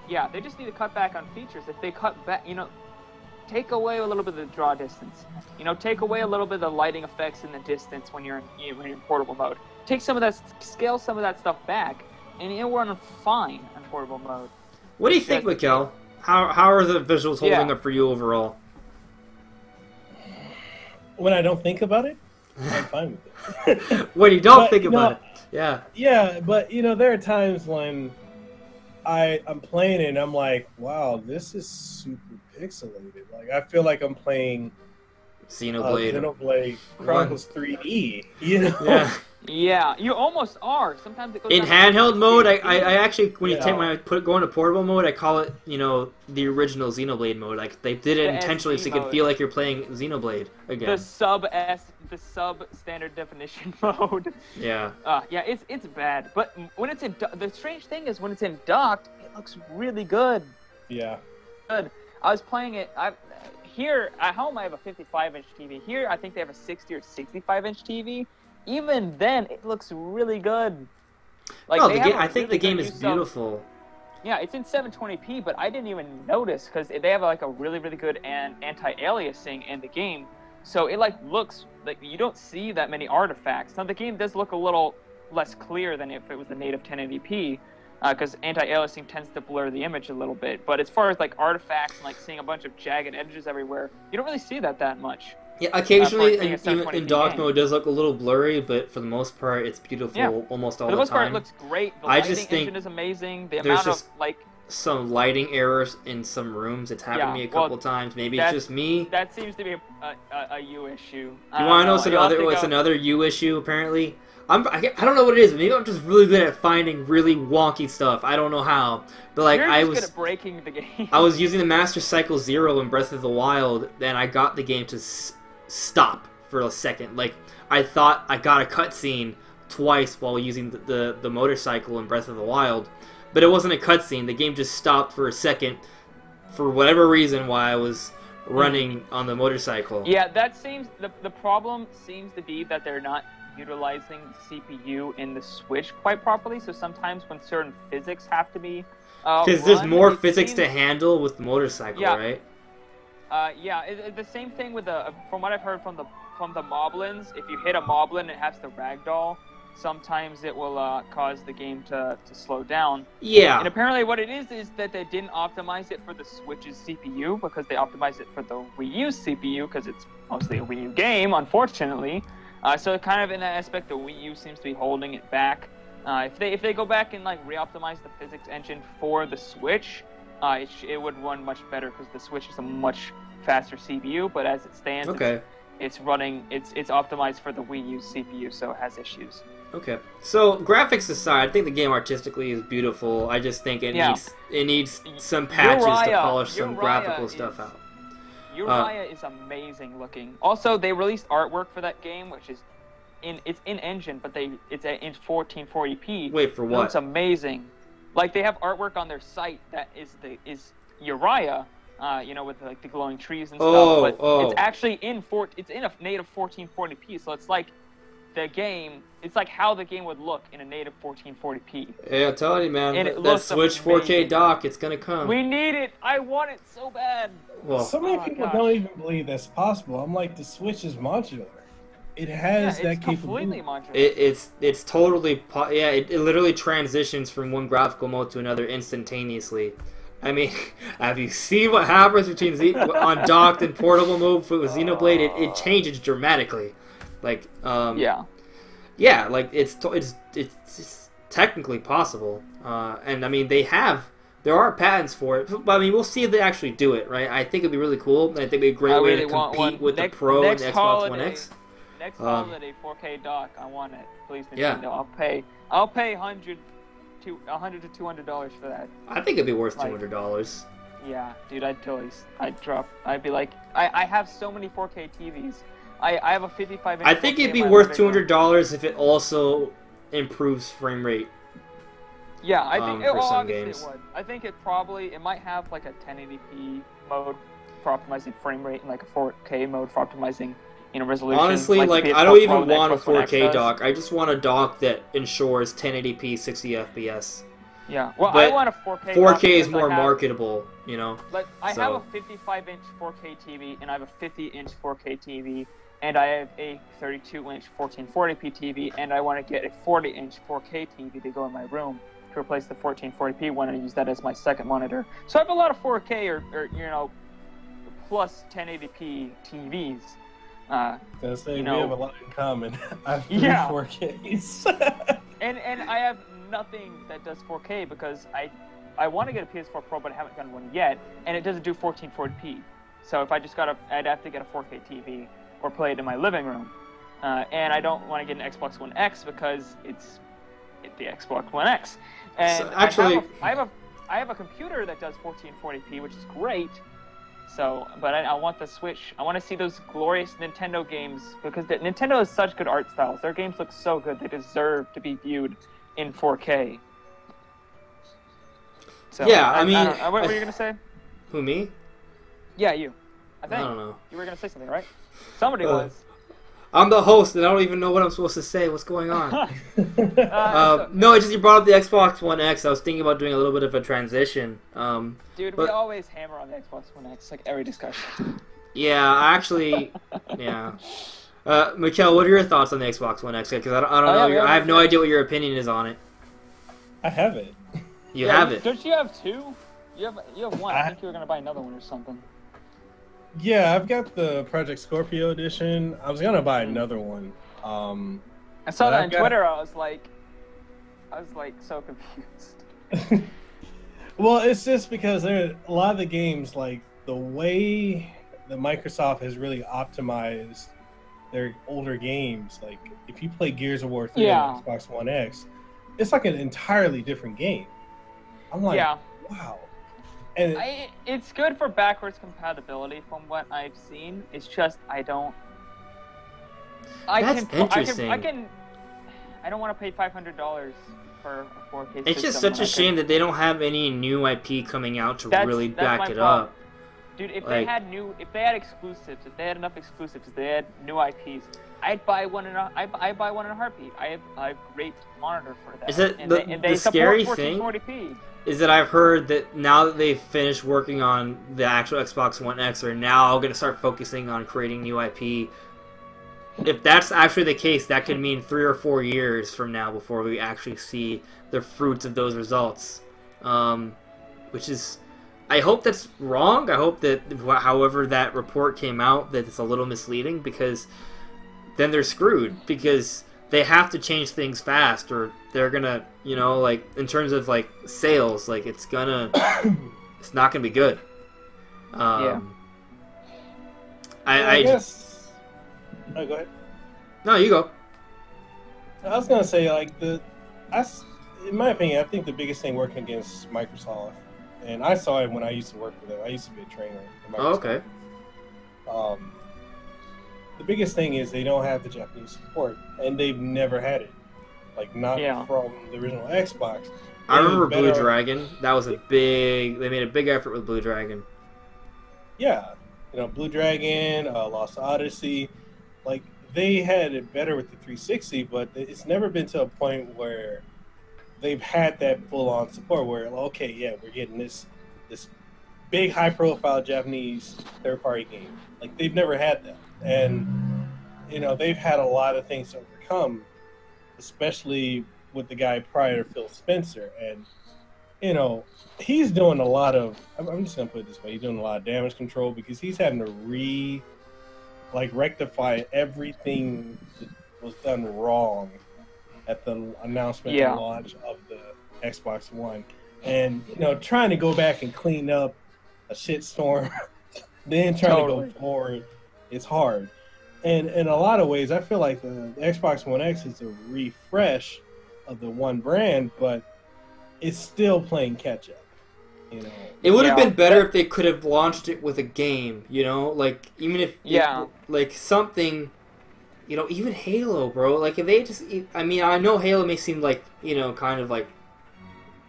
Yeah, they just need to cut back on features. If they cut back, take away a little bit of the draw distance. Take away a little bit of the lighting effects in the distance when you're in portable mode. Take some of that, scale some of that stuff back, and it'll run fine on portable mode. What do you think, Mikkel? How are the visuals holding up for you overall? When I don't think about it, I'm fine with it. When you don't think about it, yeah. Yeah, but there are times when I'm playing it and I'm like, wow, this is super pixelated. Like I feel like I'm playing Xenoblade Chronicles 3D. Yeah, you almost are. Sometimes it goes in handheld mode. I actually when you go into portable mode, I call it the original Xenoblade mode. Like they did it intentionally so you could feel like you're playing Xenoblade again. The sub standard definition mode. Yeah. It's bad. But when it's in the strange thing is when it's in docked, it looks really good. Yeah. Good. I was playing it. Here at home I have a 55-inch TV. Here I think they have a 60 or 65-inch TV. Even then, it looks really good. Like I think the game is beautiful. Yeah, it's in 720p, but I didn't even notice because they have like a really, really good anti-aliasing in the game. So it looks like you don't see that many artifacts. Now the game does look a little less clear than if it was the native 1080p, because anti-aliasing tends to blur the image a little bit. But as far as like artifacts and like seeing a bunch of jagged edges everywhere, you don't really see that much. Yeah, occasionally even in dock mode it does look a little blurry, but for the most part it's beautiful almost all the time. For the most part it looks great. The lighting engine is amazing. The amount of some lighting errors in some rooms. It's happened to me a couple times. Maybe it's just me. That seems to be a you issue. You want to know what's another you issue apparently? I don't know what it is. Maybe I'm just really good at finding really wonky stuff. I don't know how. But like You're just good at breaking the game. I was using the Master Cycle 0 in Breath of the Wild, then I got the game to stop for a second. Like I thought I got a cutscene twice while using the motorcycle in Breath of the Wild, but it wasn't a cutscene. The game just stopped for a second for whatever reason while I was running on the motorcycle. Yeah, that seems the problem seems to be that they're not utilizing CPU in the Switch quite properly. So sometimes when certain physics have to be because there's more physics to handle with the motorcycle, right? The same thing with from what I've heard from the moblins. If you hit a moblin and it has the ragdoll, sometimes it will cause the game to slow down. Yeah. And apparently what it is that they didn't optimize it for the Switch's CPU because they optimized it for the Wii U's CPU because it's mostly a Wii U game, unfortunately. So kind of in that aspect, the Wii U seems to be holding it back. If they go back and like re-optimize the physics engine for the Switch, it would run much better because the Switch is a much faster CPU. But as it stands, it's optimized for the Wii U CPU, so it has issues. Okay. So graphics aside, I think the game artistically is beautiful. I just think it needs some patches to polish some graphical stuff out. Uriah is amazing looking. Also, they released artwork for that game, which is it's in engine, but it's in 1440p. Wait, for what? It looks amazing. Like they have artwork on their site that is Uriah, with like the glowing trees and stuff. But it's actually in a native 1440p, so it's like the game. It's like how the game would look in a native 1440p. Yeah, I'm telling you, man. That Switch amazing. 4K dock, it's gonna come. We need it. I want it so bad. Well, so many people don't even believe that's possible. I'm like, the Switch is modular. It has that capability. Completely modular. It's totally it literally transitions from one graphical mode to another instantaneously. I mean, have you seen what happens between on docked and portable mode with Xenoblade? It changes dramatically. Like like it's technically possible. And I mean there are patents for it, but I mean we'll see if they actually do it, right? I think it'd be really cool. I think it'd be a great way to compete with the Pro and the Xbox One X. Next holiday, 4K dock. I want it, please, Nintendo. Yeah. I'll pay $100 to $200 for that. I think it'd be worth $200. Yeah, dude, I'd be like, I have so many 4K TVs. I have a 55 inch. I think it'd be worth $200 if it also improves frame rate. Yeah, I think for some obviously games. It would. I think it might have like a 1080p mode for optimizing frame rate and like a 4K mode for optimizing resolution. Honestly, like I don't even want a 4K dock. I just want a dock that ensures 1080p 60 FPS. Yeah, well, but I want a 4K. 4K is more marketable, Like I have a 55-inch 4K TV and I have a 50-inch 4K TV. And I have a 32-inch 1440p TV, and I want to get a 40-inch 4K TV to go in my room to replace the 1440p one and use that as my second monitor. So I have a lot of 4K or plus 1080p TVs. We have a lot in common. I have 4Ks. and I have nothing that does 4K because I want to get a PS4 Pro, but I haven't gotten one yet, and it doesn't do 1440p. So if I just I'd have to get a 4K TV. Or play it in my living room, and I don't want to get an Xbox One X because it's the Xbox One X. And so actually, I have a computer that does 1440p, which is great. So, but I want the Switch. I want to see those glorious Nintendo games because Nintendo has such good art styles. Their games look so good; they deserve to be viewed in 4K. So, yeah, what were you gonna say? Who, me? Yeah, you. I don't know. You were gonna say something, right? Somebody was. I'm the host, and I don't even know what I'm supposed to say. What's going on? No, it's just you brought up the Xbox One X. I was thinking about doing a little bit of a transition. Dude, we always hammer on the Xbox One X, like every discussion. Yeah, actually, yeah. Mikkel, what are your thoughts on the Xbox One X? Because I don't know. I have no idea what your opinion is on it. I have it. You have it. Don't you have two? You have one. I think you were gonna buy another one or something. Yeah, I've got the Project Scorpio edition. I was gonna buy another one. I saw that on Twitter. I was like so confused. Well, it's just because there are a lot of the games, like the way that Microsoft has really optimized their older games. Like if you play Gears of War 3 on Xbox One X, it's like an entirely different game. I'm like, wow. And it's good for backwards compatibility from what I've seen. It's just interesting. I don't want to pay $500 for a 4K system. It's just such a shame that they don't have any new IP coming out to really back it up. Dude, if Like, they had exclusives, if they had enough exclusives, if they had new IPs, I'd buy one in a heartbeat. I have a great monitor for that. Is it and the they scary support thing? 1440p. Is that I've heard that now that they've finished working on the actual Xbox One X, they're now going to start focusing on creating new IP. If that's actually the case, that could mean 3 or 4 years from now before we actually see the fruits of those results. Which is, I hope that's wrong. I hope that however that report came out, that it's a little misleading, because then they're screwed, because they have to change things fast, or they're gonna, you know, like, in terms of, like, sales, like, it's not gonna be good. Yeah. I guess... Oh, go ahead. No, you go. I was gonna say, like, in my opinion, I think the biggest thing working against Microsoft, and I saw it when I used to work for them. I used to be a trainer for Microsoft. Oh, okay. The biggest thing is they don't have the Japanese support, and they've never had it. Like, not from the original Xbox. I remember Blue Dragon. That was they made a big effort with Blue Dragon. Yeah. You know, Blue Dragon, Lost Odyssey, like, they had it better with the 360, but it's never been to a point where they've had that full-on support where, okay, yeah, we're getting this big, high-profile Japanese third-party game. Like, they've never had that. And, you know, they've had a lot of things to overcome, especially with the guy prior to Phil Spencer. And, you know, he's doing a lot of, I'm just going to put it this way, he's doing a lot of damage control, because he's having to rectify everything that was done wrong at the announcement and launch of the Xbox One. And, you know, trying to go back and clean up a shitstorm, then trying to go forward, it's hard. And in a lot of ways, I feel like the Xbox One X is a refresh of the one brand, but it's still playing catch up. You know, it would have been better if they could have launched it with a game. You know, like, even if like something, you know, even Halo, bro. Like, if they just, I mean, I know Halo may seem like, you know, kind of like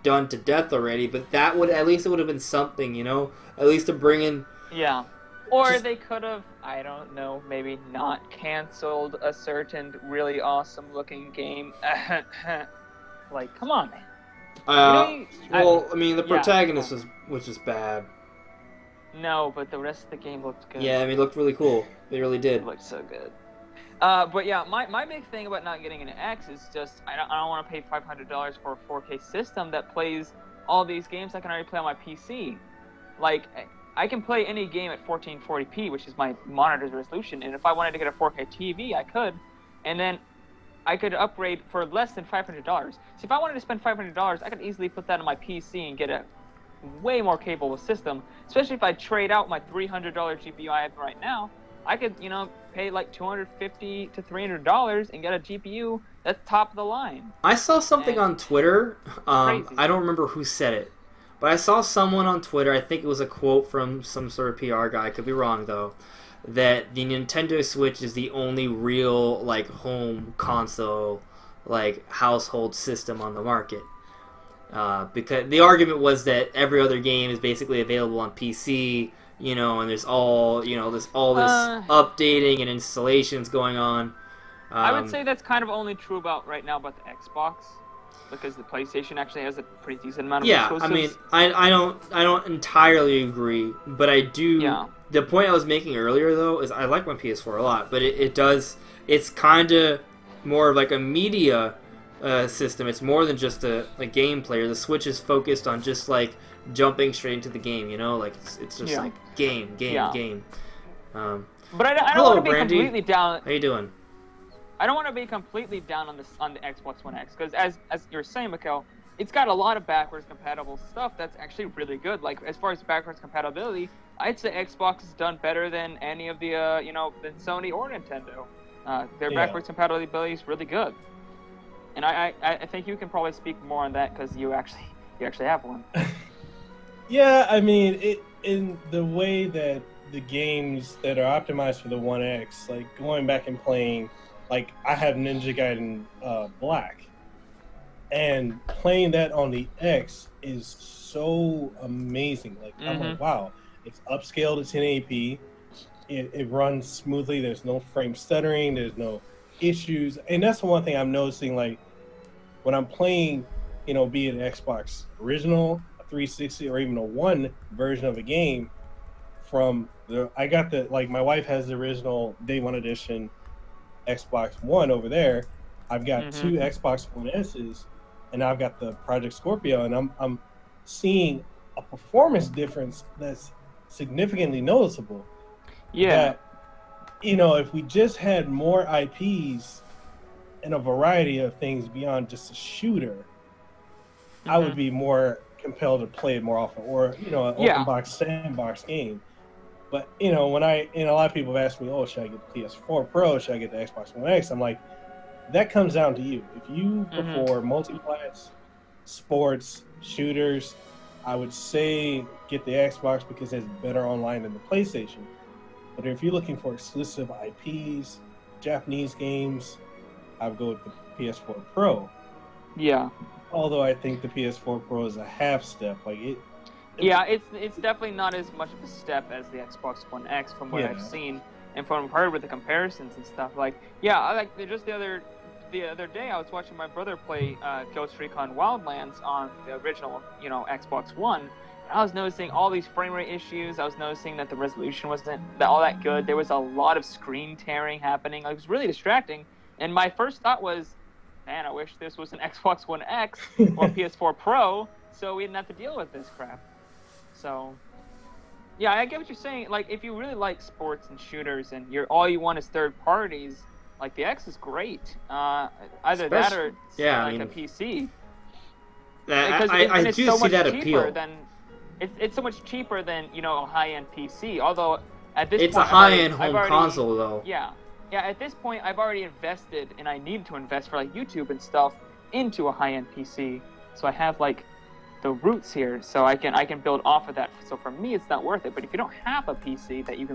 done to death already, but that would, at least it would have been something, you know, at least to bring in. Yeah. Or they could have, I don't know, maybe not canceled a certain really awesome looking game. Like, come on, man. Well, I mean, the protagonist was just bad. No, but the rest of the game looked good. Yeah, I mean, it looked really cool. It really did. It looked so good. But yeah, my big thing about not getting an X is just I don't want to pay $500 for a 4K system that plays all these games I can already play on my PC. Like, I can play any game at 1440p, which is my monitor's resolution, and if I wanted to get a 4K TV, I could, and then I could upgrade for less than $500. So if I wanted to spend $500, I could easily put that on my PC and get a way more capable system, especially if I trade out my $300 GPU I have right now. I could, you know, pay like $250 to $300 and get a GPU that's top of the line. I saw something on Twitter. I don't remember who said it, but I saw someone on Twitter, I think it was a quote from some sort of PR guy, I could be wrong though, that the Nintendo Switch is the only real, like, home console, like, household system on the market. Because the argument was that every other game is basically available on PC, you know, and there's all this updating and installations going on. I would say that's kind of only true right now about the Xbox, because the PlayStation actually has a pretty decent amount of exclusives. I mean, I don't entirely agree, but I do. Yeah. The point I was making earlier, though, is I like my PS4 a lot, but it's kind of more of like a media system. It's more than just a game player. The Switch is focused on just, like, jumping straight into the game, you know? Like, it's just like game. But I don't want to be completely down. How you doing? I don't want to be completely down on the Xbox One X, because as you were saying, Mikkel, it's got a lot of backwards compatible stuff that's actually really good. Like, as far as backwards compatibility, I'd say Xbox has done better than any of the than Sony or Nintendo. Their backwards compatibility is really good, and I think you can probably speak more on that because you actually have one. Yeah, I mean, in the way that the games that are optimized for the One X, like going back and playing, like I have Ninja Gaiden Black, and playing that on the X is so amazing. Like, I'm like, wow. It's upscaled to 1080p. It runs smoothly. There's no frame stuttering. There's no issues. And that's the one thing I'm noticing, like, when I'm playing, be it an Xbox original, a 360, or even a One version of a game, I got my wife has the original Day One edition Xbox One over there. I've got two Xbox One S's, and I've got the Project Scorpio, and I'm seeing a performance difference that's significantly noticeable. Yeah. That, if we just had more IPs and a variety of things beyond just a shooter, I would be more compelled to play it more often, or an open box sandbox game. But when a lot of people have asked me, oh, should I get the PS4 Pro? Should I get the Xbox One X? I'm like, that comes down to you. If you prefer multi-class, sports, shooters, I would say get the Xbox because it's better online than the PlayStation. But if you're looking for exclusive IPs, Japanese games, I would go with the PS4 Pro. Yeah. Although I think the PS4 Pro is a half step. Yeah, it's definitely not as much of a step as the Xbox One X from what I've seen and from heard with the comparisons and stuff. Just the other day I was watching my brother play Ghost Recon Wildlands on the original, Xbox One. And I was noticing all these frame rate issues. I was noticing that the resolution wasn't all that good. There was a lot of screen tearing happening. It was really distracting. And my first thought was, man, I wish this was an Xbox One X or PS4 Pro, so we didn't have to deal with this crap. So, yeah, I get what you're saying. Like, if you really like sports and shooters, and all you want is third parties, like the X is great. Either that or a PC. I do see that appeal. It's so much cheaper than a high-end PC. Although at this point, it's a high-end home console, though. Yeah. At this point, I've already invested, and I need to invest for YouTube and stuff into a high-end PC. So I have the roots here, so I can build off of that. So for me, it's not worth it. But if you don't have a PC that you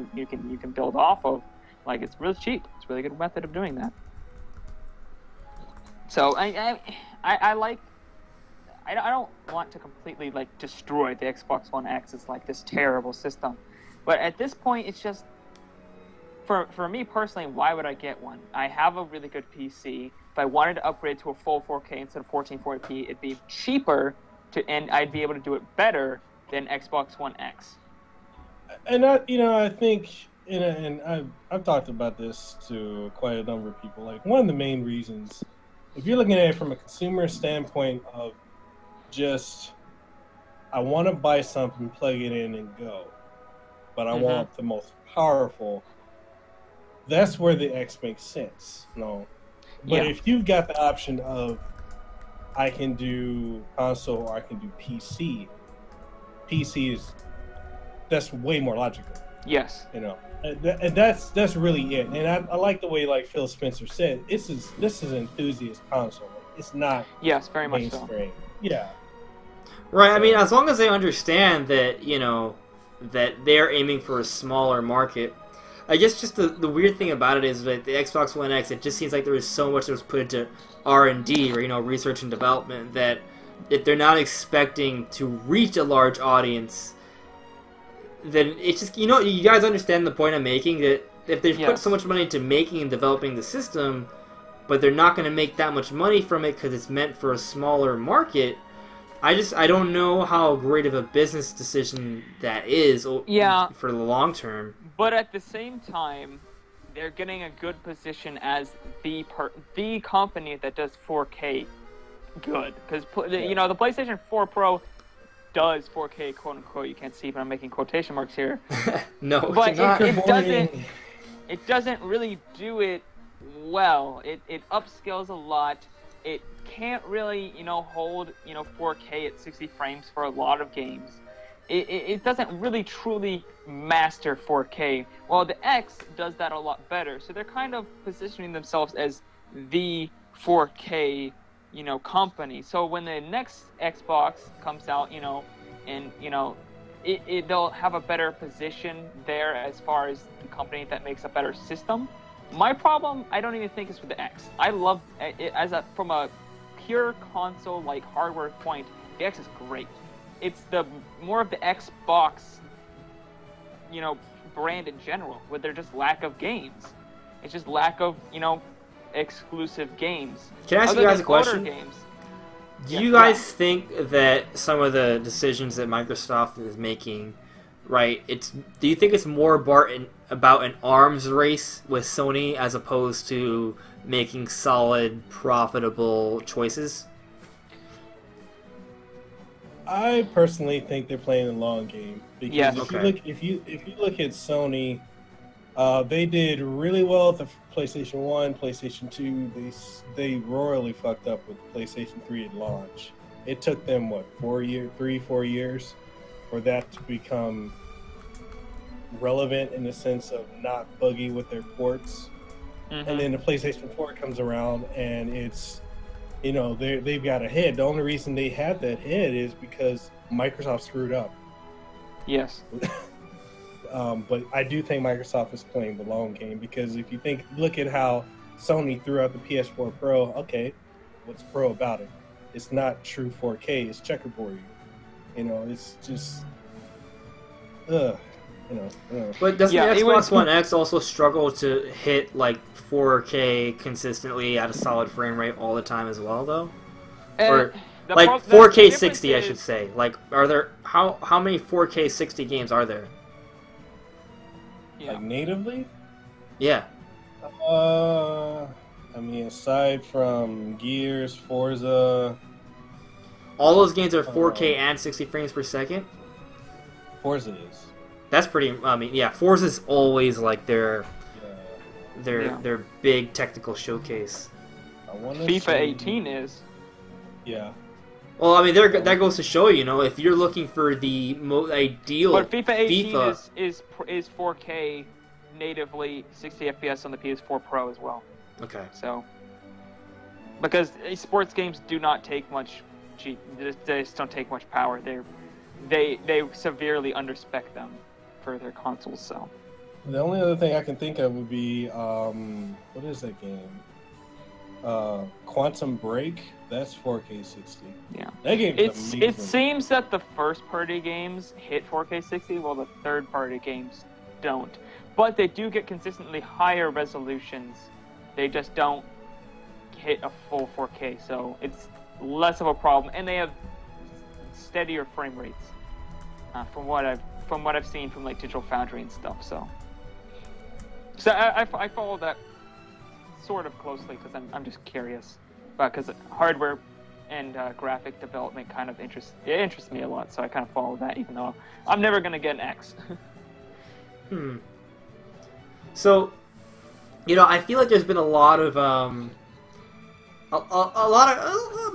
can build off of, it's really cheap. It's a really good method of doing that. So I don't want to completely destroy the Xbox One X. It's this terrible system, but at this point, it's just for me personally. Why would I get one? I have a really good PC. If I wanted to upgrade to a full 4K instead of 1440p, it'd be cheaper. And I'd be able to do it better than Xbox One X. And I think, and I've talked about this to quite a number of people. One of the main reasons, if you're looking at it from a consumer standpoint of just, I want to buy something, plug it in, and go, but I want the most powerful. That's where the X makes sense. But if you've got the option of, I can do console or I can do PC. That's way more logical. Yes. And that's really it. And I like the way Phil Spencer said, this is an enthusiast console. It's not very much so. Yeah. Right. I mean, as long as they understand that that they're aiming for a smaller market. I guess just the weird thing about it is that the Xbox One X, it just seems like there was so much that was put into R&D, or research and development, that if they're not expecting to reach a large audience, then it's just, you guys understand the point I'm making, that if they've put so much money into making and developing the system, but they're not going to make that much money from it because it's meant for a smaller market, I don't know how great of a business decision that is for the long term. But at the same time, they're getting a good position as the company that does 4K good. Because the PlayStation 4 Pro does 4K, quote unquote. You can't see, but I'm making quotation marks here. No, but it doesn't really do it well. It upscales a lot. It can't really hold 4K at 60 frames for a lot of games. It doesn't really truly master 4K. Well, the X does that a lot better. So they're kind of positioning themselves as the 4K, company. So when the next Xbox comes out, and they'll have a better position there as far as the company that makes a better system. My problem, I don't even think is with the X. I love it from a pure console hardware point. The X is great. It's the more of the Xbox brand in general, with their just lack of games. It's just lack of, exclusive games. Can I ask you guys a question? Games. Do you guys think that some of the decisions that Microsoft is making, right? Do you think it's more about an arms race with Sony as opposed to making solid, profitable choices? I personally think they're playing the long game because if you look at Sony, they did really well with the PlayStation 1, PlayStation 2. They royally fucked up with PlayStation 3 at launch. It took them what 4 years for that to become relevant in the sense of not buggy with their ports. And then the PlayStation 4 comes around and it's they've got a head. The only reason they had that head is because Microsoft screwed up. Yes. But I do think Microsoft is playing the long game because if you look at how Sony threw out the PS4 Pro. Okay, what's pro about it? It's not true 4K. It's checkerboard. It's just, But doesn't the Xbox One X also struggle to hit like 4K consistently at a solid frame rate all the time as well, though? Or like 4K 60, I should say. Like, are there how many 4K 60 games are there? Like natively? Yeah. Aside from Gears, Forza, all those games are 4K and 60 frames per second. Forza is. That's pretty. Forza's always like their big technical showcase. FIFA 18 is. Yeah. Well, that goes to show if you're looking for the ideal. But FIFA 18 is 4K natively 60 FPS on the PS4 Pro as well. Okay. So, because sports games do not take much, they just don't take much power. They severely underspec them for their consoles. So. The only other thing I can think of would be what is that game? Quantum Break. That's 4K 60. Yeah. That game is amazing. It seems that the first-party games hit 4K 60, while the third-party games don't. But they do get consistently higher resolutions. They just don't hit a full 4K, so it's less of a problem. And they have steadier frame rates, from what I've seen from like Digital Foundry and stuff. So I follow that sort of closely because I'm just curious. Because hardware and graphic development kind of interests me a lot, so I kind of follow that, even though I'm never going to get an X. So, I feel like there's been a lot of,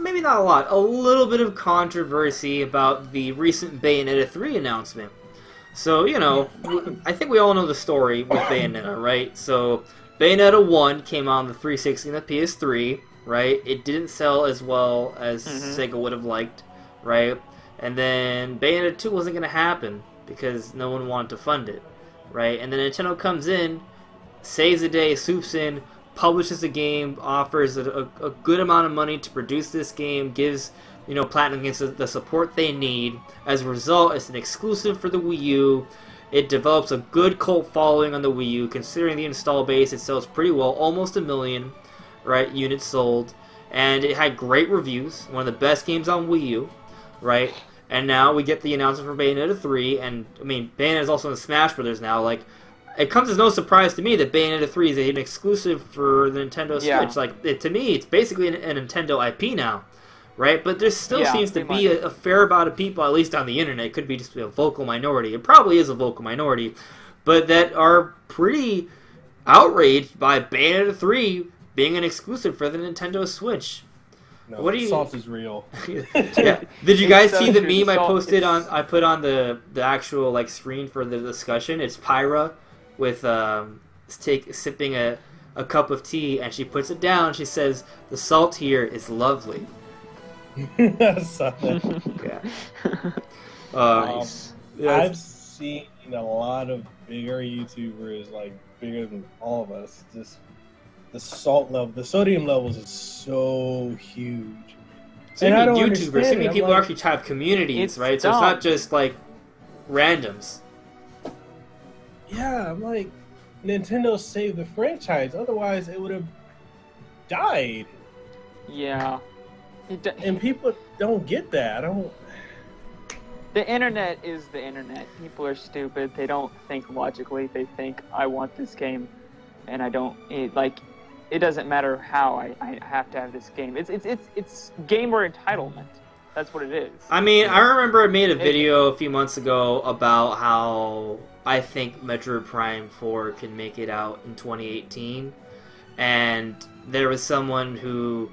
maybe not a lot, a little bit of controversy about the recent Bayonetta 3 announcement. So, I think we all know the story with Bayonetta, right? So, Bayonetta 1 came on the 360 and the PS3. Right, it didn't sell as well as Sega would have liked, right? And then Bayonetta 2 wasn't going to happen because no one wanted to fund it, right? And then Nintendo comes in, saves the day, swoops in, publishes the game, offers a good amount of money to produce this game, gives Platinum Games the support they need. As a result, it's an exclusive for the Wii U. It develops a good cult following on the Wii U. Considering the install base, it sells pretty well, almost 1 million. Right, units sold, and it had great reviews, one of the best games on Wii U, right? And now we get the announcement for Bayonetta 3, and Bayonetta is also in Smash Brothers now. Like, it comes as no surprise to me that Bayonetta 3 is an exclusive for the Nintendo Switch. Like, to me, it's basically a Nintendo IP now, right? But there still seems to be a fair amount of people, at least on the internet, it could be just a vocal minority. It probably is a vocal minority, but that are pretty outraged by Bayonetta 3 being an exclusive for the Nintendo Switch. No, what do you? Salt is real. Yeah. Did you guys see the meme I posted on? I put on the actual screen for the discussion. It's Pyra with sipping a cup of tea, and she puts it down. She says, "The salt here is lovely." I saw that. Nice. I've seen a lot of bigger YouTubers, bigger than all of us, just. The salt level, the sodium levels is so huge. So I don't YouTubers, so many people actually have communities, right? So it's not just randoms. Yeah, I'm like, Nintendo saved the franchise. Otherwise, it would have died. Yeah. And people don't get that. I don't. The internet is the internet. People are stupid. They don't think logically. They think, I want this game, and I don't. It doesn't matter how I have to have this game. It's gamer entitlement. That's what it is. I mean, I remember I made a video a few months ago about how I think Metroid Prime 4 can make it out in 2018, and there was someone who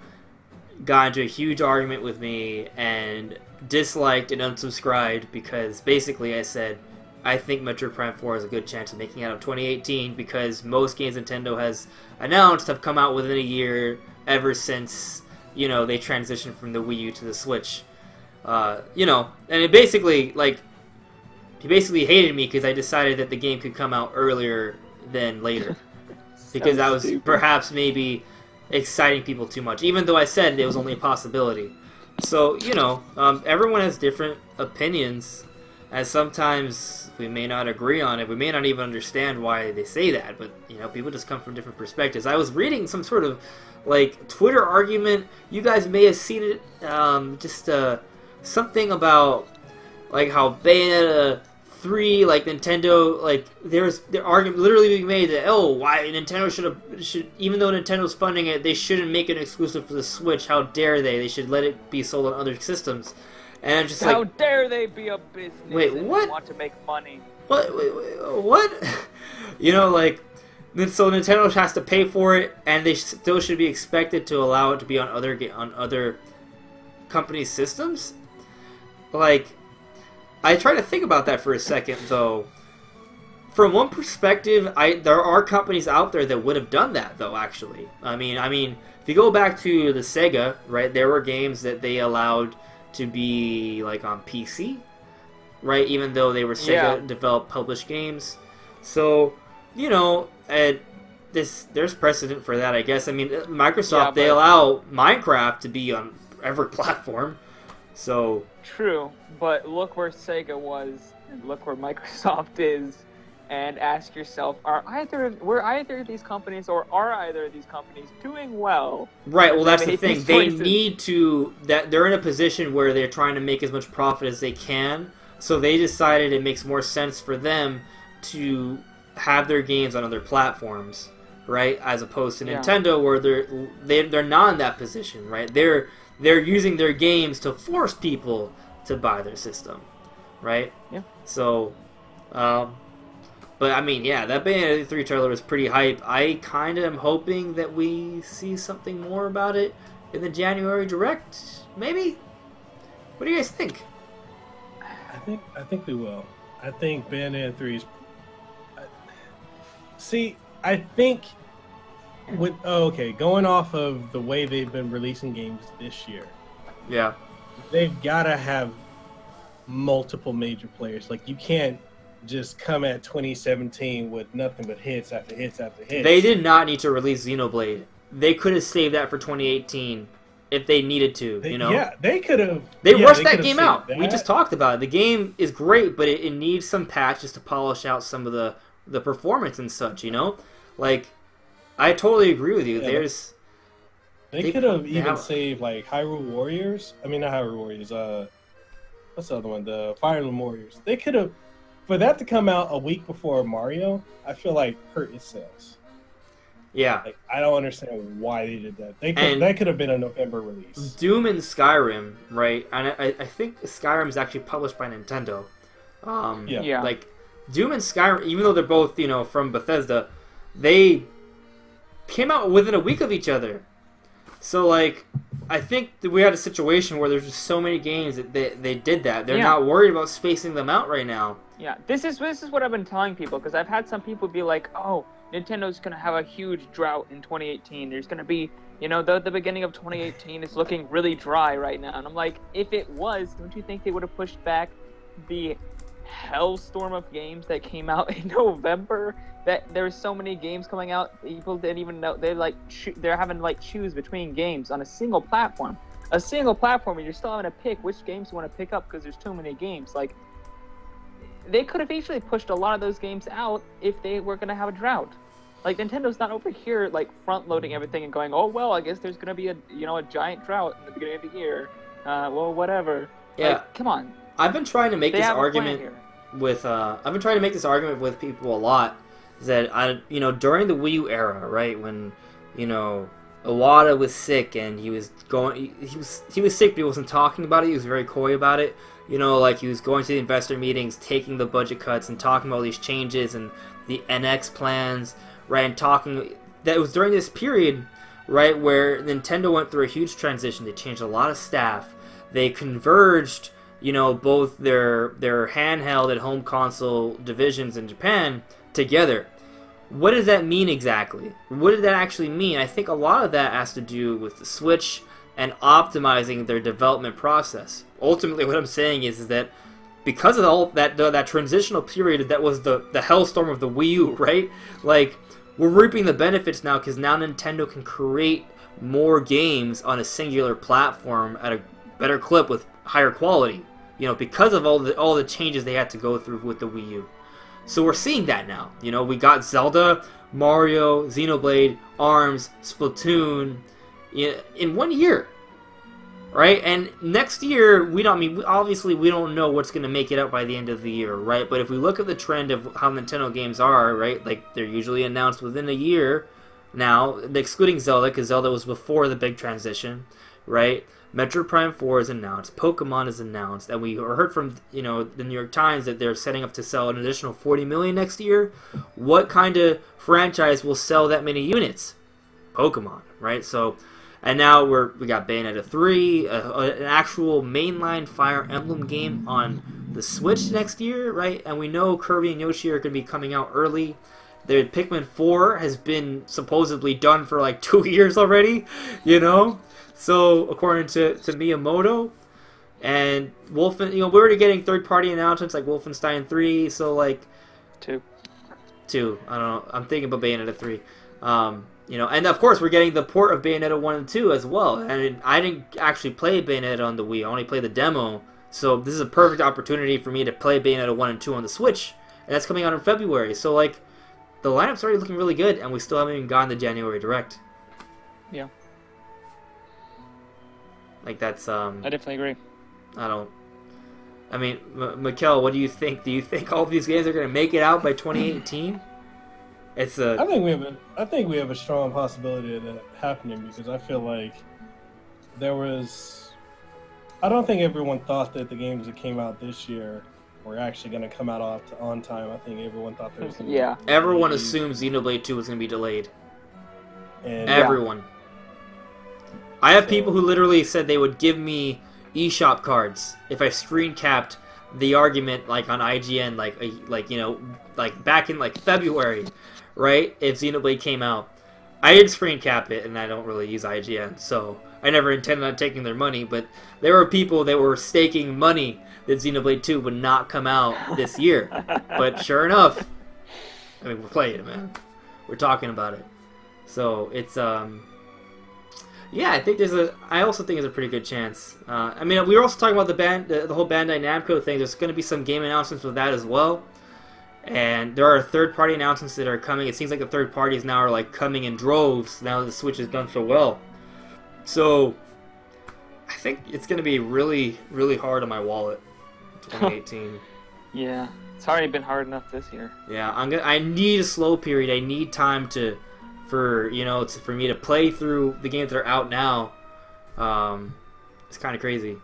got into a huge argument with me and disliked and unsubscribed because basically I said I think Metroid Prime 4 has a good chance of making it out of 2018 because most games Nintendo has announced have come out within a year ever since, you know, they transitioned from the Wii U to the Switch. You know, and it basically, like, he basically hated me because I decided that the game could come out earlier than later. Because I was perhaps maybe exciting people too much, even though I said it was only a possibility. So, you know, everyone has different opinions, and sometimes we may not agree on it. We may not even understand why they say that, but, you know, people just come from different perspectives. I was reading some sort of, like, Twitter argument. You guys may have seen it, something about, like, how Bayonetta 3, like, Nintendo, like, their argument literally being made that, oh, why Nintendo should, even though Nintendo's funding it, they shouldn't make it exclusive for the Switch. How dare they? They should let it be sold on other systems. And I'm just how dare they be a business and want to make money? What? You know, like, so Nintendo has to pay for it, and they still should be expected to allow it to be on other companies' systems? Like, I try to think about that for a second, though. From one perspective, there are companies out there that would have done that, though, actually. I mean, if you go back to the Sega, right, there were games that they allowed to be, like, on PC, right, even though they were Sega-developed, published games. So, you know, there's precedent for that, I guess. I mean, Microsoft, they allow Minecraft to be on every platform, so... True, but look where Sega was, and look where Microsoft is, and ask yourself, were either of these companies doing well? Right, well, that's the thing. They need to... They're in a position where they're trying to make as much profit as they can, so they decided it makes more sense for them to have their games on other platforms, right? As opposed to Nintendo, where they're not in that position, right? They're using their games to force people to buy their system, right? Yeah. So, but I mean, yeah, that Bayonetta 3 trailer was pretty hype. I kind of am hoping that we see something more about it in the January Direct, maybe? What do you guys think? I think we will. I think Bayonetta 3 is... See, I think... going off of the way they've been releasing games this year. Yeah. They've got to have multiple major players. Like, you can't just come at 2017 with nothing but hits after hits after hits. They did not need to release Xenoblade. They could have saved that for 2018 if they needed to, you know? Yeah, they could have... They rushed that game out. We just talked about it. The game is great, but it needs some patches to polish out some of the performance and such, you know? Like... I totally agree with you. Yeah, they could have even saved saved like Hyrule Warriors. I mean, not Hyrule Warriors. What's the other one? The Fire Emblem Warriors. They could have, for that to come out a week before Mario. I feel like hurt its sales. Yeah, like, I don't understand why they did that. That could have been a November release. Doom and Skyrim, right? And I think Skyrim is actually published by Nintendo. Like Doom and Skyrim, even though they're both from Bethesda, they came out within a week of each other. So, like, I think that we had a situation where there's just so many games that they did that. They're not worried about spacing them out right now. Yeah, this is what I've been telling people, because I've had some people be like, oh, Nintendo's going to have a huge drought in 2018. There's going to be, the beginning of 2018 is looking really dry right now. And I'm like, if it was, don't you think they would have pushed back the hellstorm of games that came out in November? That there's so many games coming out, people didn't even know. They're having to choose between games on a single platform. And you're still having to pick which games you want to pick up because there's too many games. Like, they could have easily pushed a lot of those games out if they were going to have a drought. Like, Nintendo's not over here, like, front-loading everything and going, oh, well, I guess there's going to be a giant drought in the beginning of the year. Well, whatever. Yeah. Like, come on. I've been trying to make They this have a plan argument here. with, I've been trying to make this argument with people a lot, is that, during the Wii U era, right, when, Iwata was sick and he was sick, but he wasn't talking about it, he was very coy about it. He was going to the investor meetings, taking the budget cuts, and talking about all these changes and the NX plans, right? And talking that it was during this period, right, where Nintendo went through a huge transition. They changed a lot of staff. They converged, both their handheld and home console divisions in Japan together. What does that mean exactly? What did that actually mean? I think a lot of that has to do with the Switch and optimizing their development process. Ultimately, what I'm saying is that because of all that transitional period that was the hellstorm of the Wii U, right? Like, we're reaping the benefits now because now Nintendo can create more games on a singular platform at a better clip with higher quality. Because of all the changes they had to go through with the Wii U. So we're seeing that now. We got Zelda, Mario, Xenoblade, ARMS, Splatoon in 1 year. Right? And next year, obviously we don't know what's going to make it out by the end of the year, right? But if we look at the trend of how Nintendo games are, right? Like, they're usually announced within a year now, excluding Zelda, because Zelda was before the big transition, right? Metroid Prime 4 is announced, Pokemon is announced, and we heard from, the New York Times that they're setting up to sell an additional 40 million next year. What kind of franchise will sell that many units? Pokemon, right? So, and now we got Bayonetta 3, an actual mainline Fire Emblem game on the Switch next year, right? And we know Kirby and Yoshi are going to be coming out early. The Pikmin 4 has been supposedly done for like 2 years already, So, according to Miyamoto, and we're already getting third-party announcements like Wolfenstein 3, so like... 2. I don't know. I'm thinking about Bayonetta 3. And of course we're getting the port of Bayonetta 1 and 2 as well. And I didn't actually play Bayonetta on the Wii. I only played the demo. So this is a perfect opportunity for me to play Bayonetta 1 and 2 on the Switch. And that's coming out in February. So, like, the lineup's already looking really good, and we still haven't even gotten the January Direct. Yeah. Like, that's, I definitely agree. Mikkel, what do you think? Do you think all of these games are going to make it out by 2018? I think we have a strong possibility of that happening, because I feel like I don't think everyone thought that the games that came out this year were actually going to come out on time. I think everyone thought there was going to be... Everyone assumed Xenoblade 2 was going to be delayed. And everyone. I have people who literally said they would give me eShop cards if I screen capped the argument, like, on IGN, like back in, like, February, right? If Xenoblade came out. I did screen cap it, and I don't really use IGN, so I never intended on taking their money, but there were people that were staking money that Xenoblade 2 would not come out this year. But sure enough, we're playing it, man. We're talking about it. So, it's, yeah, I also think there's a pretty good chance. We were also talking about the whole Bandai Namco thing. There's going to be some game announcements with that as well. And there are third-party announcements that are coming. It seems like the third parties now are like coming in droves now that the Switch has done so well. So, I think it's going to be really, really hard on my wallet in 2018. Yeah, it's already been hard enough this year. Yeah, I need a slow period. I need time for me to play through the games that are out now. It's kind of crazy.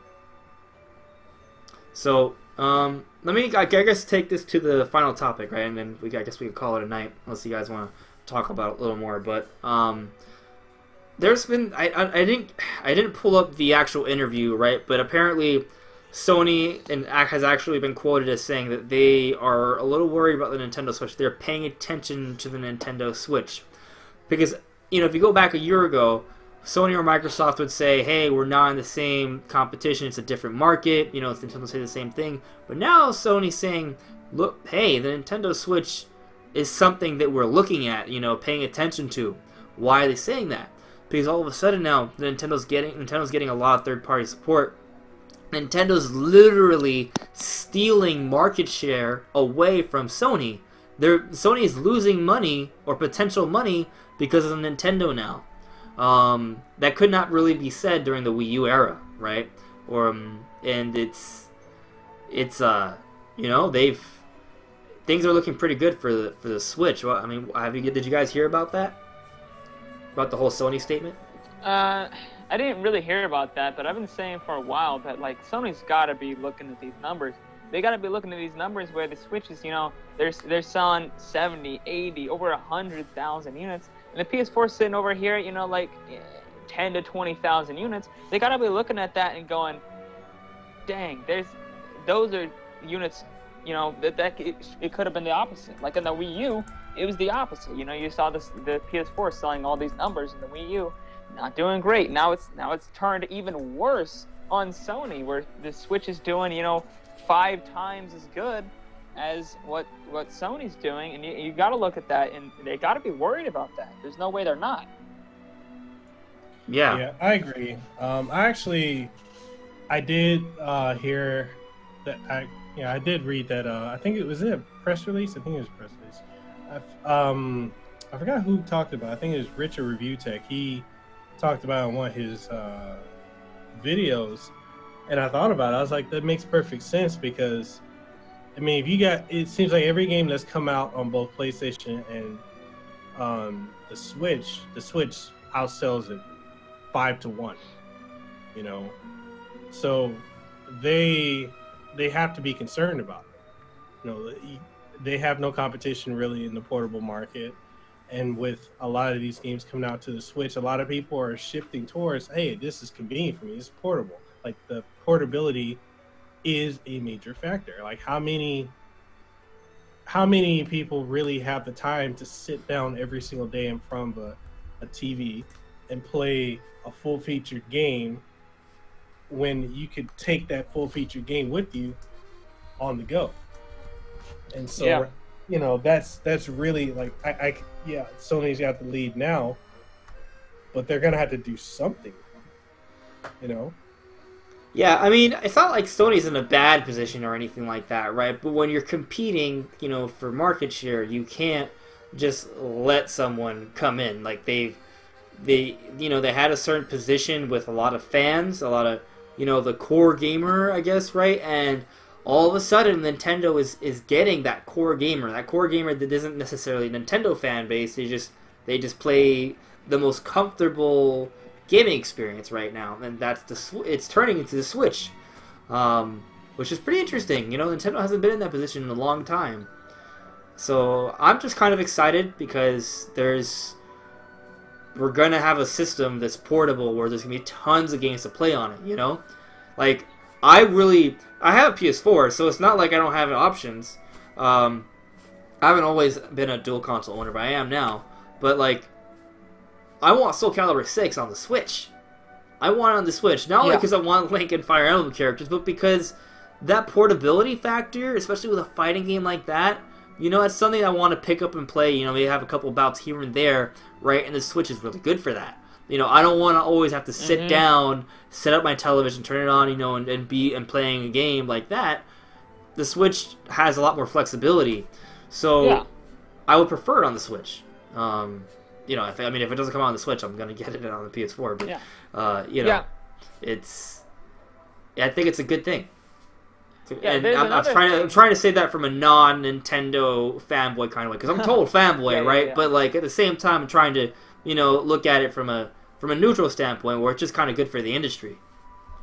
So, let me, I guess, take this to the final topic, right? And then I guess we could call it a night, unless you guys want to talk about it a little more. But there's been, I didn't pull up the actual interview, right? But apparently, Sony has actually been quoted as saying that they are a little worried about the Nintendo Switch. They're paying attention to the Nintendo Switch because if you go back a year ago, Sony or Microsoft would say, hey, we're not in the same competition, it's a different market, Nintendo say the same thing. But now Sony's saying, look, hey, the Nintendo Switch is something that we're looking at, paying attention to. Why are they saying that? Because all of a sudden now, Nintendo's getting a lot of third-party support Nintendo's literally stealing market share away from Sony. Sony is losing money or potential money because of Nintendo now. That could not really be said during the Wii U era, right? And it's you know, things are looking pretty good for the Switch. Well, I mean, did you guys hear about that? About the whole Sony statement? I didn't really hear about that, but I've been saying for a while that, like, Sony's got to be looking at these numbers. They got to be looking at these numbers where the Switch is, you know, they're selling 70, 80, over 100,000 units, and the PS4's sitting over here, you know, like 10 to 20,000 units. They got to be looking at that and going, dang, those are units, you know, it could have been the opposite. Like in the Wii U, it was the opposite. You know, you saw the PS4 selling all these numbers in the Wii U, not doing great. Now it's turned even worse on Sony, where the Switch is doing, you know, 5 times as good as what Sony's doing, and you got to look at that, and they got to be worried about that. There's no way they're not. Yeah, I agree. I did hear that. I did read that. I think it was a press release. I think it was a press release. I forgot who talked about it. I think it was Richard Review Tech. He talked about it in one of his videos, and I thought about it. I was like, that makes perfect sense, because I mean, it seems like every game that's come out on both PlayStation and the Switch outsells it 5-1. You know, so they have to be concerned about it. You know, they have no competition really in the portable market. And with a lot of these games coming out to the Switch, a lot of people are shifting towards, hey, this is convenient for me. It's portable. Like, the portability is a major factor. Like, how many people really have the time to sit down every single day in front of a TV and play a full-featured game when you could take that full-featured game with you on the go? And so, you know, that's really, like, Sony's got the lead now, but they're gonna have to do something, you know. Yeah, I mean, it's not like Sony's in a bad position or anything like that, right? But when you're competing, you know, for market share, you can't just let someone come in. Like, they had a certain position with a lot of fans, a lot of, you know, the core gamer, I guess, right? And all of a sudden, Nintendo is getting that core gamer that isn't necessarily a Nintendo fan base. They just play the most comfortable gaming experience right now, and it's turning into the Switch, which is pretty interesting. You know, Nintendo hasn't been in that position in a long time, so I'm just kind of excited because we're gonna have a system that's portable where there's gonna be tons of games to play on it. You know, like I have a PS4, so it's not like I don't have options. I haven't always been a dual console owner, but I am now. But like, I want Soul Calibur 6 on the Switch. I want it on the Switch, not only because I want Link and Fire Emblem characters, but because that portability factor, especially with a fighting game like that, you know, it's something I want to pick up and play. You know, maybe have a couple bouts here and there, right? And the Switch is really good for that. You know, I don't want to always have to sit down, set up my television, turn it on, you know, and playing a game like that. The Switch has a lot more flexibility, so I would prefer it on the Switch. You know, if it doesn't come out on the Switch, I'm gonna get it on the PS4. But you know, I think it's a good thing. Yeah, and I'm trying to say that from a non-Nintendo fanboy kind of way, because I'm a total fanboy, right? But like at the same time, I'm trying to, you know, look at it from a neutral standpoint, where it's just kind of good for the industry.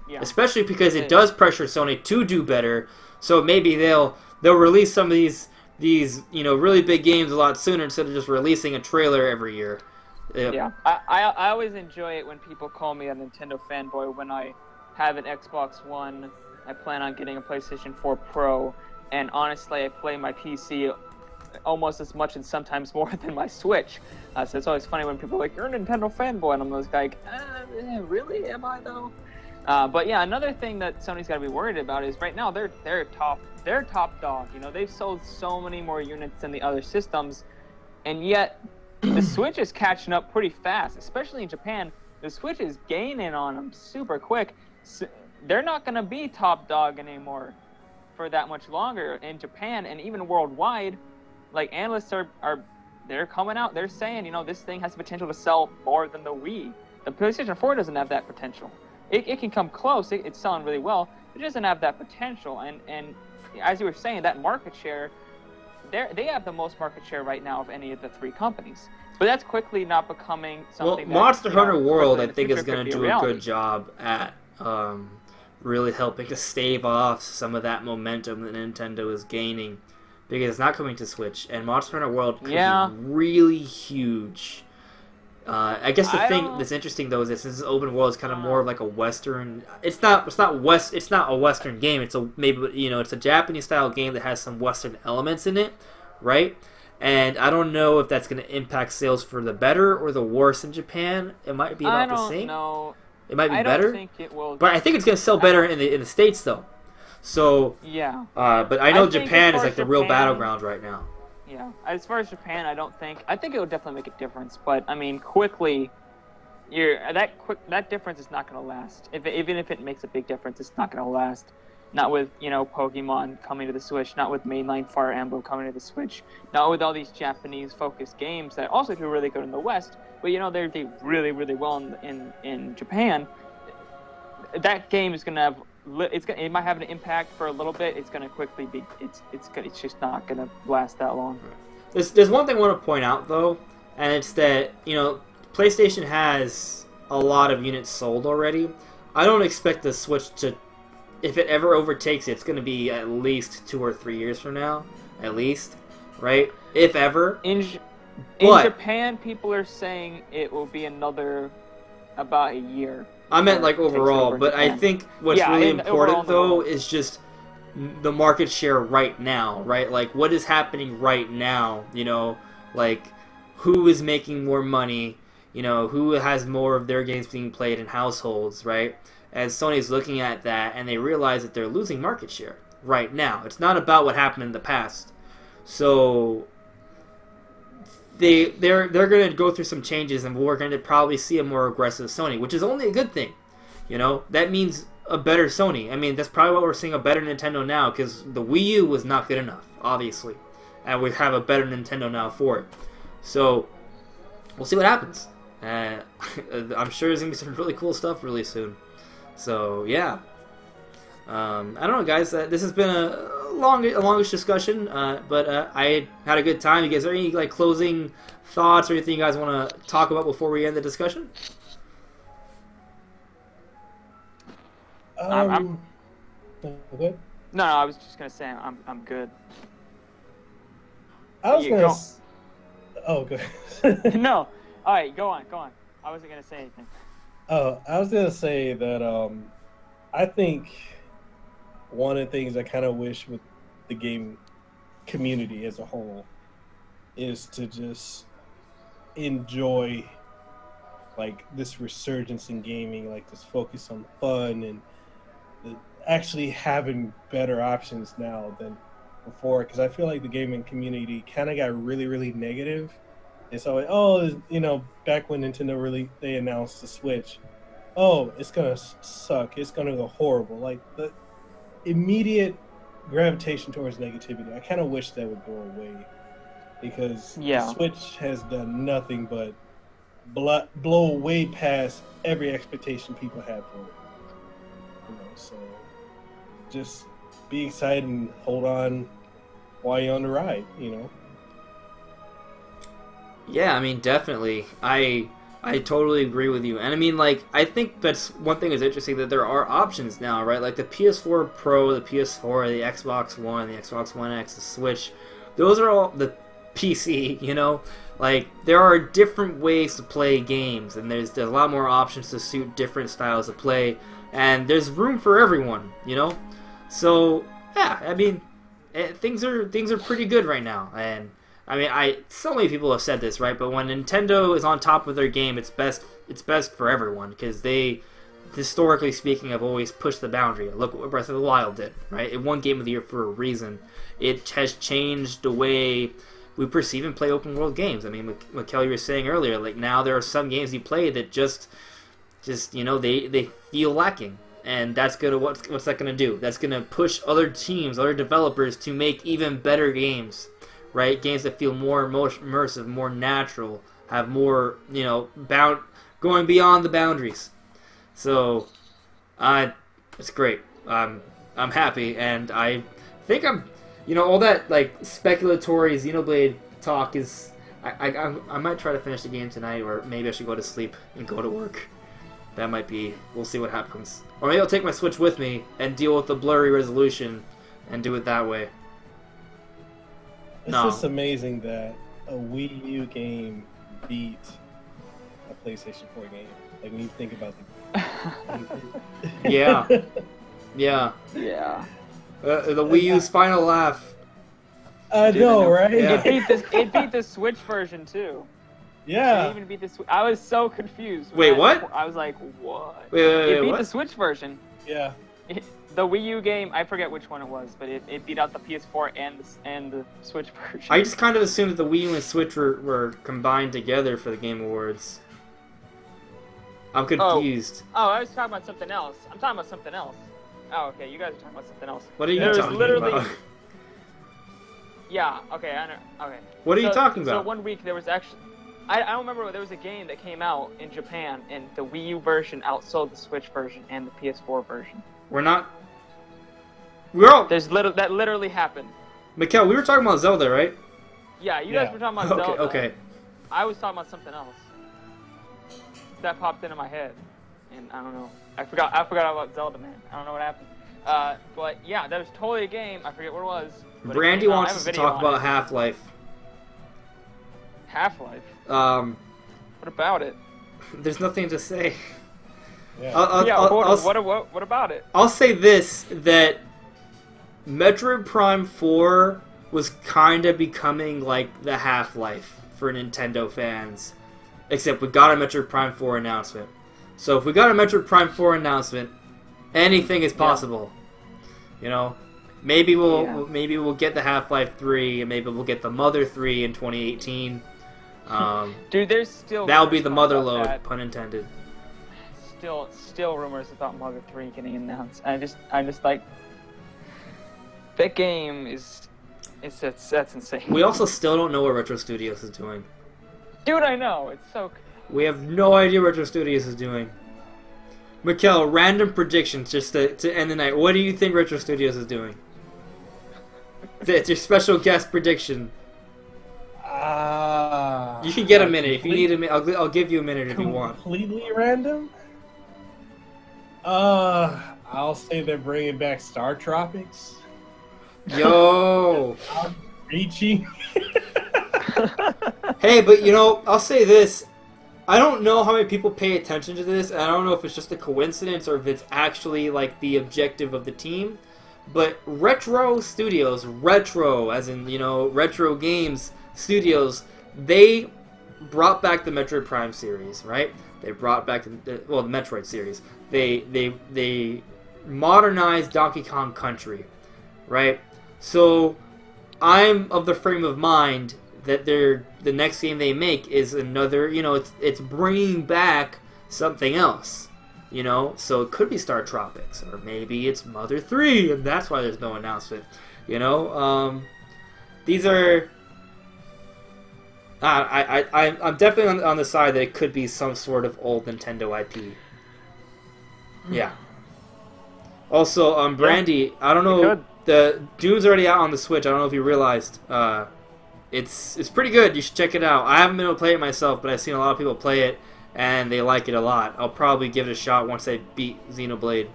Yeah. Especially because it does pressure Sony to do better. So maybe they'll release some of these you know, really big games a lot sooner instead of just releasing a trailer every year. Yeah. I always enjoy it when people call me a Nintendo fanboy when I have an Xbox One. I plan on getting a PlayStation 4 Pro, and honestly, I play my PC almost as much and sometimes more than my Switch. So it's always funny when people are like, "You're a Nintendo fanboy," and I'm always like, "Really? Am I though?" But yeah, another thing that Sony's got to be worried about is right now they're top dog. You know, they've sold so many more units than the other systems, and yet the Switch is catching up pretty fast, especially in Japan. The Switch is gaining on them super quick. So they're not going to be top dog anymore for that much longer in Japan and even worldwide. Like, analysts they're coming out, they're saying, you know, this thing has the potential to sell more than the Wii. The PlayStation 4 doesn't have that potential. It can come close, it's selling really well, but it doesn't have that potential. And as you were saying, that market share, they have the most market share right now of any of the three companies. But that's quickly not becoming something. Well, Monster Hunter World, I think, is going to do a good job at really helping to stave off some of that momentum that Nintendo is gaining, because it's not coming to Switch, and Monster Hunter World could be really huge. I guess the thing that's interesting though is that since open world is kind of more of like a Western. It's not a Western game. It's it's a Japanese style game that has some Western elements in it, right? And I don't know if that's going to impact sales for the better or the worse in Japan. It might be about the same. No. It might be better. I don't think it will. But I think it's going to sell better in the States though. So yeah. But I know Japan is like the real battleground right now. Yeah, as far as Japan, I think it would definitely make a difference. But I mean, quickly, that difference is not going to last. Even if it makes a big difference, it's not going to last. Not with Pokemon coming to the Switch, not with mainline Fire Emblem coming to the Switch, not with all these Japanese-focused games that also do really good in the West. But they do really, really well in Japan. That game is going to have. It might have an impact for a little bit. It's going to quickly be. It's just not going to last that long. There's one thing I want to point out though, and it's that PlayStation has a lot of units sold already. I don't expect the Switch to, if it ever overtakes it, it's going to be at least 2 or 3 years from now, at least, right? If ever. In Japan, people are saying it will be about a year. I meant like overall, but I think what's really important though is just the market share right now, right? Like what is happening right now, like who is making more money, who has more of their games being played in households, right? As Sony's looking at that and they realize that they're losing market share right now. It's not about what happened in the past. So they're going to go through some changes, and we're going to probably see a more aggressive Sony, which is only a good thing. That means a better Sony. I mean, that's probably why we're seeing a better Nintendo now, because the Wii U was not good enough, obviously, and we have a better Nintendo now for it. So we'll see what happens. I'm sure there's going to be some really cool stuff really soon. So yeah, I don't know, guys. This has been a longish discussion, but I had a good time. You guys, are there any closing thoughts or anything you guys want to talk about before we end the discussion? I'm good. No, I was just gonna say I'm good. I was gonna. Oh, good. No, all right, go on. I wasn't gonna say anything. Oh, I was gonna say that I think one of the things I kind of wish with the game community as a whole is to just enjoy this resurgence in gaming, this focus on fun and actually having better options now than before, because I feel like the gaming community kind of got really, really negative. And so, back when Nintendo they announced the Switch, it's gonna suck, it's gonna go horrible. The immediate gravitation towards negativity, I kind of wish that would go away, because the Switch has done nothing but blow way past every expectation people had for it. So just be excited and hold on while you're on the ride. Yeah, I mean, definitely. I totally agree with you. And I mean, I think that's one thing that's interesting, that there are options now, right? Like the PS4 Pro, the PS4, the Xbox One, the Xbox One X, the Switch. Those are all the PC, there are different ways to play games, and there's a lot more options to suit different styles of play, and there's room for everyone, So, yeah, I mean, things are pretty good right now, and I mean, so many people have said this, right? But when Nintendo is on top of their game, it's best for everyone, because they, historically speaking, have always pushed the boundary. Look what Breath of the Wild did, right? It won Game of the Year for a reason. It has changed the way we perceive and play open world games. I mean, what Kelly was saying earlier, now there are some games you play that just they feel lacking, and that's gonna what's that gonna do? That's gonna push other teams, other developers to make even better games, right? Games that feel more immersive, more natural, have more, you know, going beyond the boundaries. So, it's great. I'm happy, and I think you know, all that like speculatory Xenoblade talk is. I might try to finish the game tonight, or maybe I should go to sleep and go to work. That might be. We'll see what happens. Or maybe I'll take my Switch with me and deal with the blurry resolution and do it that way. It's just amazing that a Wii U game beat a PlayStation 4 game. Like when you think about the Yeah. Yeah. Yeah. The Wii U's final laugh. I know, right? Yeah. It beat the Switch version too. Yeah. It even beat the I was so confused. Wait, what? I was like, what? Wait, it beat what? the Switch version. Yeah. The Wii U game, I forget which one it was, but it beat out the PS4 and the Switch version. I just kind of assumed that the Wii U and Switch were combined together for the Game Awards. I'm confused. Oh, I was talking about something else. I'm talking about something else. Oh, okay, you guys are talking about something else. What are you There was talking literally... about? Yeah, okay, I know. Okay. What are you talking about? So 1 week there was actually... I don't remember, there was a game that came out in Japan, and the Wii U version outsold the Switch version and the PS4 version. We're all... That literally happened. Mikkel, we were talking about Zelda, right? Yeah, you guys were talking about Zelda. Okay. I was talking about something else. That popped into my head, and I don't know. I forgot about Zelda, man. I don't know what happened. But yeah, that was totally a game. I forget what it was. Brandy wants us to talk about Half-Life. Half-Life? What about it? There's nothing to say. Yeah. What about it? I'll say this, that Metroid Prime 4 was kind of becoming like the Half-Life for Nintendo fans. Except we got a Metroid Prime 4 announcement. So if we got a Metroid Prime 4 announcement, anything is possible. You know? Maybe we'll get the Half-Life 3, and maybe we'll get the Mother 3 in 2018. Dude, there's still... That'll be the mother load, pun intended. Still rumors about Mother 3 getting announced. I'm just like... That game is... That's insane. We also still don't know what Retro Studios is doing. Dude, I know. It's so... We have no idea what Retro Studios is doing. Mikkel, random predictions just to end the night. What do you think Retro Studios is doing? It's your special guest prediction. You can get a minute. If you need a minute, I'll give you a minute if you want. Completely random? I'll say they're bringing back Star Tropics. Yo! Reaching. Hey, but you know, I'll say this. I don't know how many people pay attention to this, and I don't know if it's just a coincidence or if it's actually like the objective of the team. But Retro Studios, retro as in, you know, retro games studios, they brought back the Metroid Prime series, right? They brought back the Metroid series. They modernized Donkey Kong Country, right? So I'm of the frame of mind that the next game they make is another, you know, it's bringing back something else, you know. So it could be Star Tropics, or maybe it's Mother 3, and that's why there's no announcement, you know. These are. I'm definitely on the side that it could be some sort of old Nintendo IP. Yeah. Also, Brandy, I don't know. The Doom's already out on the Switch. I don't know if you realized. It's pretty good. You should check it out. I haven't been able to play it myself, but I've seen a lot of people play it, and they like it a lot. I'll probably give it a shot once I beat Xenoblade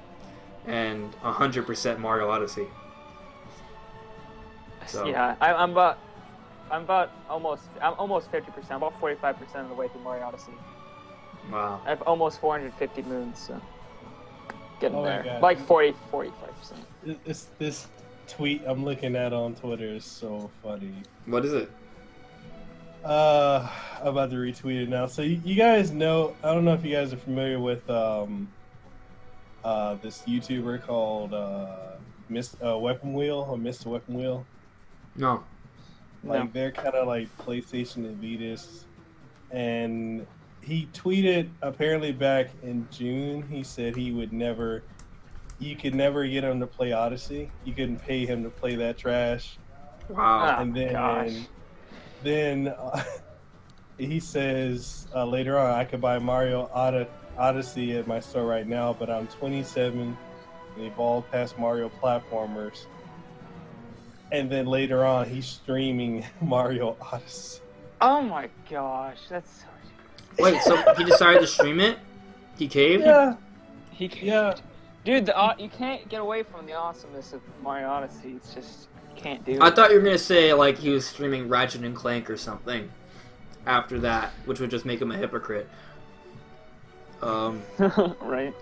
and 100% Mario Odyssey. So. Yeah, I'm almost 50%. I'm about 45% of the way through Mario Odyssey. Wow. I have almost 450 moons, so getting there. God. Like 45%. This tweet I'm looking at on Twitter is so funny. What is it? I'm about to retweet it now. So you guys know, I don't know if you guys are familiar with this YouTuber called Weapon Wheel or Mr. Weapon Wheel. No. Like they're kind of like PlayStation and Vitas, and he tweeted apparently back in June. He said he would never you could never get him to play Odyssey. You couldn't pay him to play that trash. Wow. And then he says later on, I could buy Mario Odyssey at my store right now, but I'm 27 and evolved past Mario platformers. And then later on, he's streaming Mario Odyssey. Oh my gosh, that's so Wait, so he decided to stream it? He caved? Yeah. Yeah. Dude, you can't get away from the awesomeness of Mario Odyssey. It's just, you can't do it. I thought you were going to say, like, he was streaming Ratchet and Clank or something after that, which would just make him a hypocrite. Right.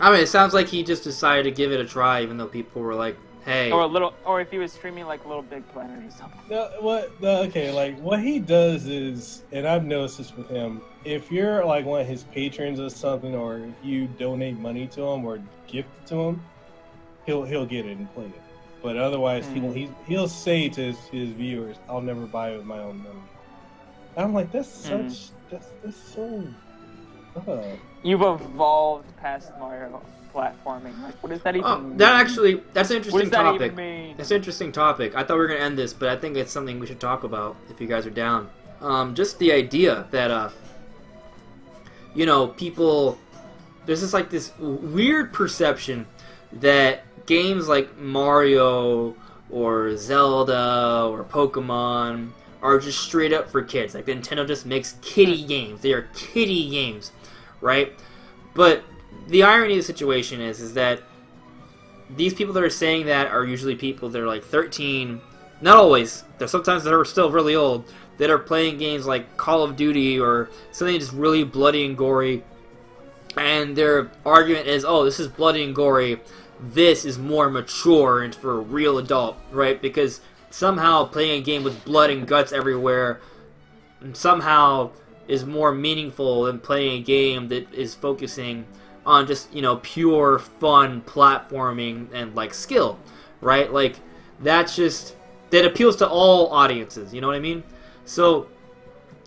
I mean, it sounds like he just decided to give it a try, even though people were like, hey. Or if he was streaming like Little Big Planet or something. Okay, like what he does is, and I've noticed this with him, if you're like one of his patrons or something, or if you donate money to him or gift it to him, he'll get it and play it. But otherwise, he'll say to his viewers, "I'll never buy it with my own money." I'm like, that's so. You've evolved past Mario platforming. Like, what does that even mean? That's an interesting topic. Even mean? That's an interesting topic. I thought we were going to end this, but I think it's something we should talk about if you guys are down. Just the idea that, people... There's just like this weird perception that games like Mario or Zelda or Pokemon are just straight up for kids. Like, Nintendo just makes kiddie games. They are kiddie games, right? But the irony of the situation is that these people that are saying that are usually people that are like 13, not always, there's sometimes that are still really old, that are playing games like Call of Duty or something just really bloody and gory, and their argument is, oh, this is bloody and gory, this is more mature and for a real adult, right? Because somehow playing a game with blood and guts everywhere somehow is more meaningful than playing a game that is focusing on just, pure fun platforming and, like, skill, right? Like, that appeals to all audiences, you know what I mean? So,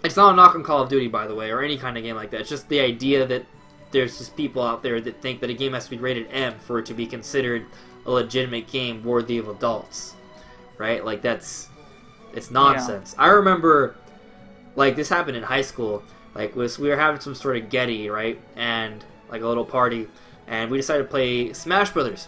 it's not a knock on Call of Duty, by the way, or any kind of game like that. It's just the idea that there's just people out there that think that a game has to be rated M for it to be considered a legitimate game worthy of adults, right? Like, it's nonsense. Yeah. I remember, like, this happened in high school. Like, we were having some sort of Getty, right? And, like, a little party. And we decided to play Smash Brothers,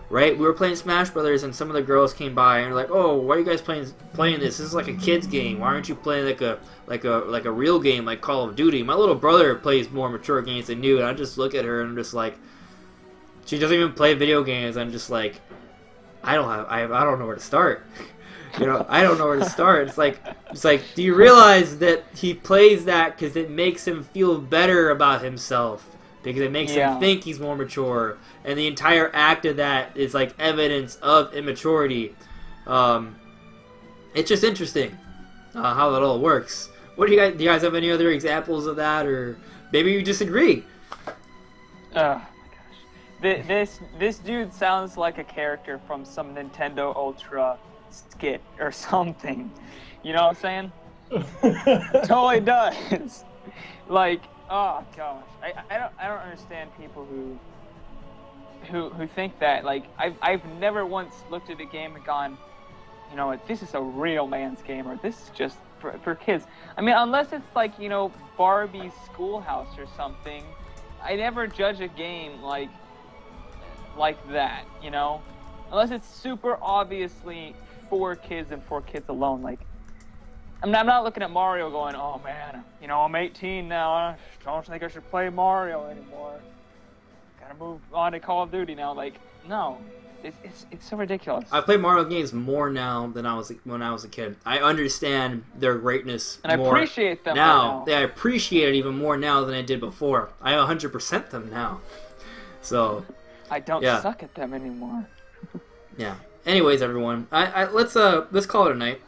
right? We were playing Smash Brothers, and some of the girls came by and were like, "Oh, why are you guys playing this? This is like a kid's game. Why aren't you playing like a real game like Call of Duty?" My little brother plays more mature games than you, and I just look at her and I'm just like, she doesn't even play video games. I'm just like, I don't know where to start. I don't know where to start. It's like, do you realize that he plays that because it makes him feel better about himself? Because it makes him think he's more mature, and the entire act of that is like evidence of immaturity. It's just interesting how that all works. Do you guys have any other examples of that, or maybe you disagree? Oh my gosh, this dude sounds like a character from some Nintendo Ultra skit or something. You know what I'm saying? Totally does. Like, oh gosh, I don't understand people who think that. Like, I've never once looked at a game and gone, you know what, this is a real man's game, or this is just for kids. I mean, unless it's like, Barbie's Schoolhouse or something, I never judge a game like that, unless it's super obviously for kids and for kids alone. Like, I'm not looking at Mario going, oh man, I'm 18 now, I don't think I should play Mario anymore. Gotta move on to Call of Duty now. Like, no, it's so ridiculous. I play Mario games more now than when I was a kid. I understand their greatness and more I appreciate them now. Yeah, I appreciate it even more now than I did before. I 100% them now. So I don't suck at them anymore. Yeah. Anyways, everyone, let's call it a night.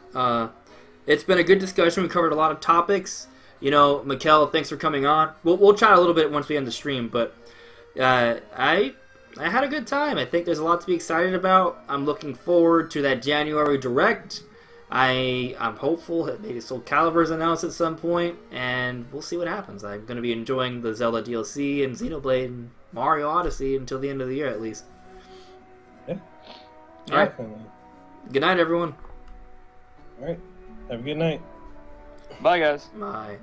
It's been a good discussion. We covered a lot of topics. Mikkel, thanks for coming on. We'll chat a little bit once we end the stream, but I had a good time. I think there's a lot to be excited about. I'm looking forward to that January Direct. I'm hopeful that maybe Soul Calibur is announced at some point, and we'll see what happens. I'm going to be enjoying the Zelda DLC and Xenoblade and Mario Odyssey until the end of the year, at least. All right. Definitely. Good night, everyone. All right. Have a good night. Bye, guys. Bye.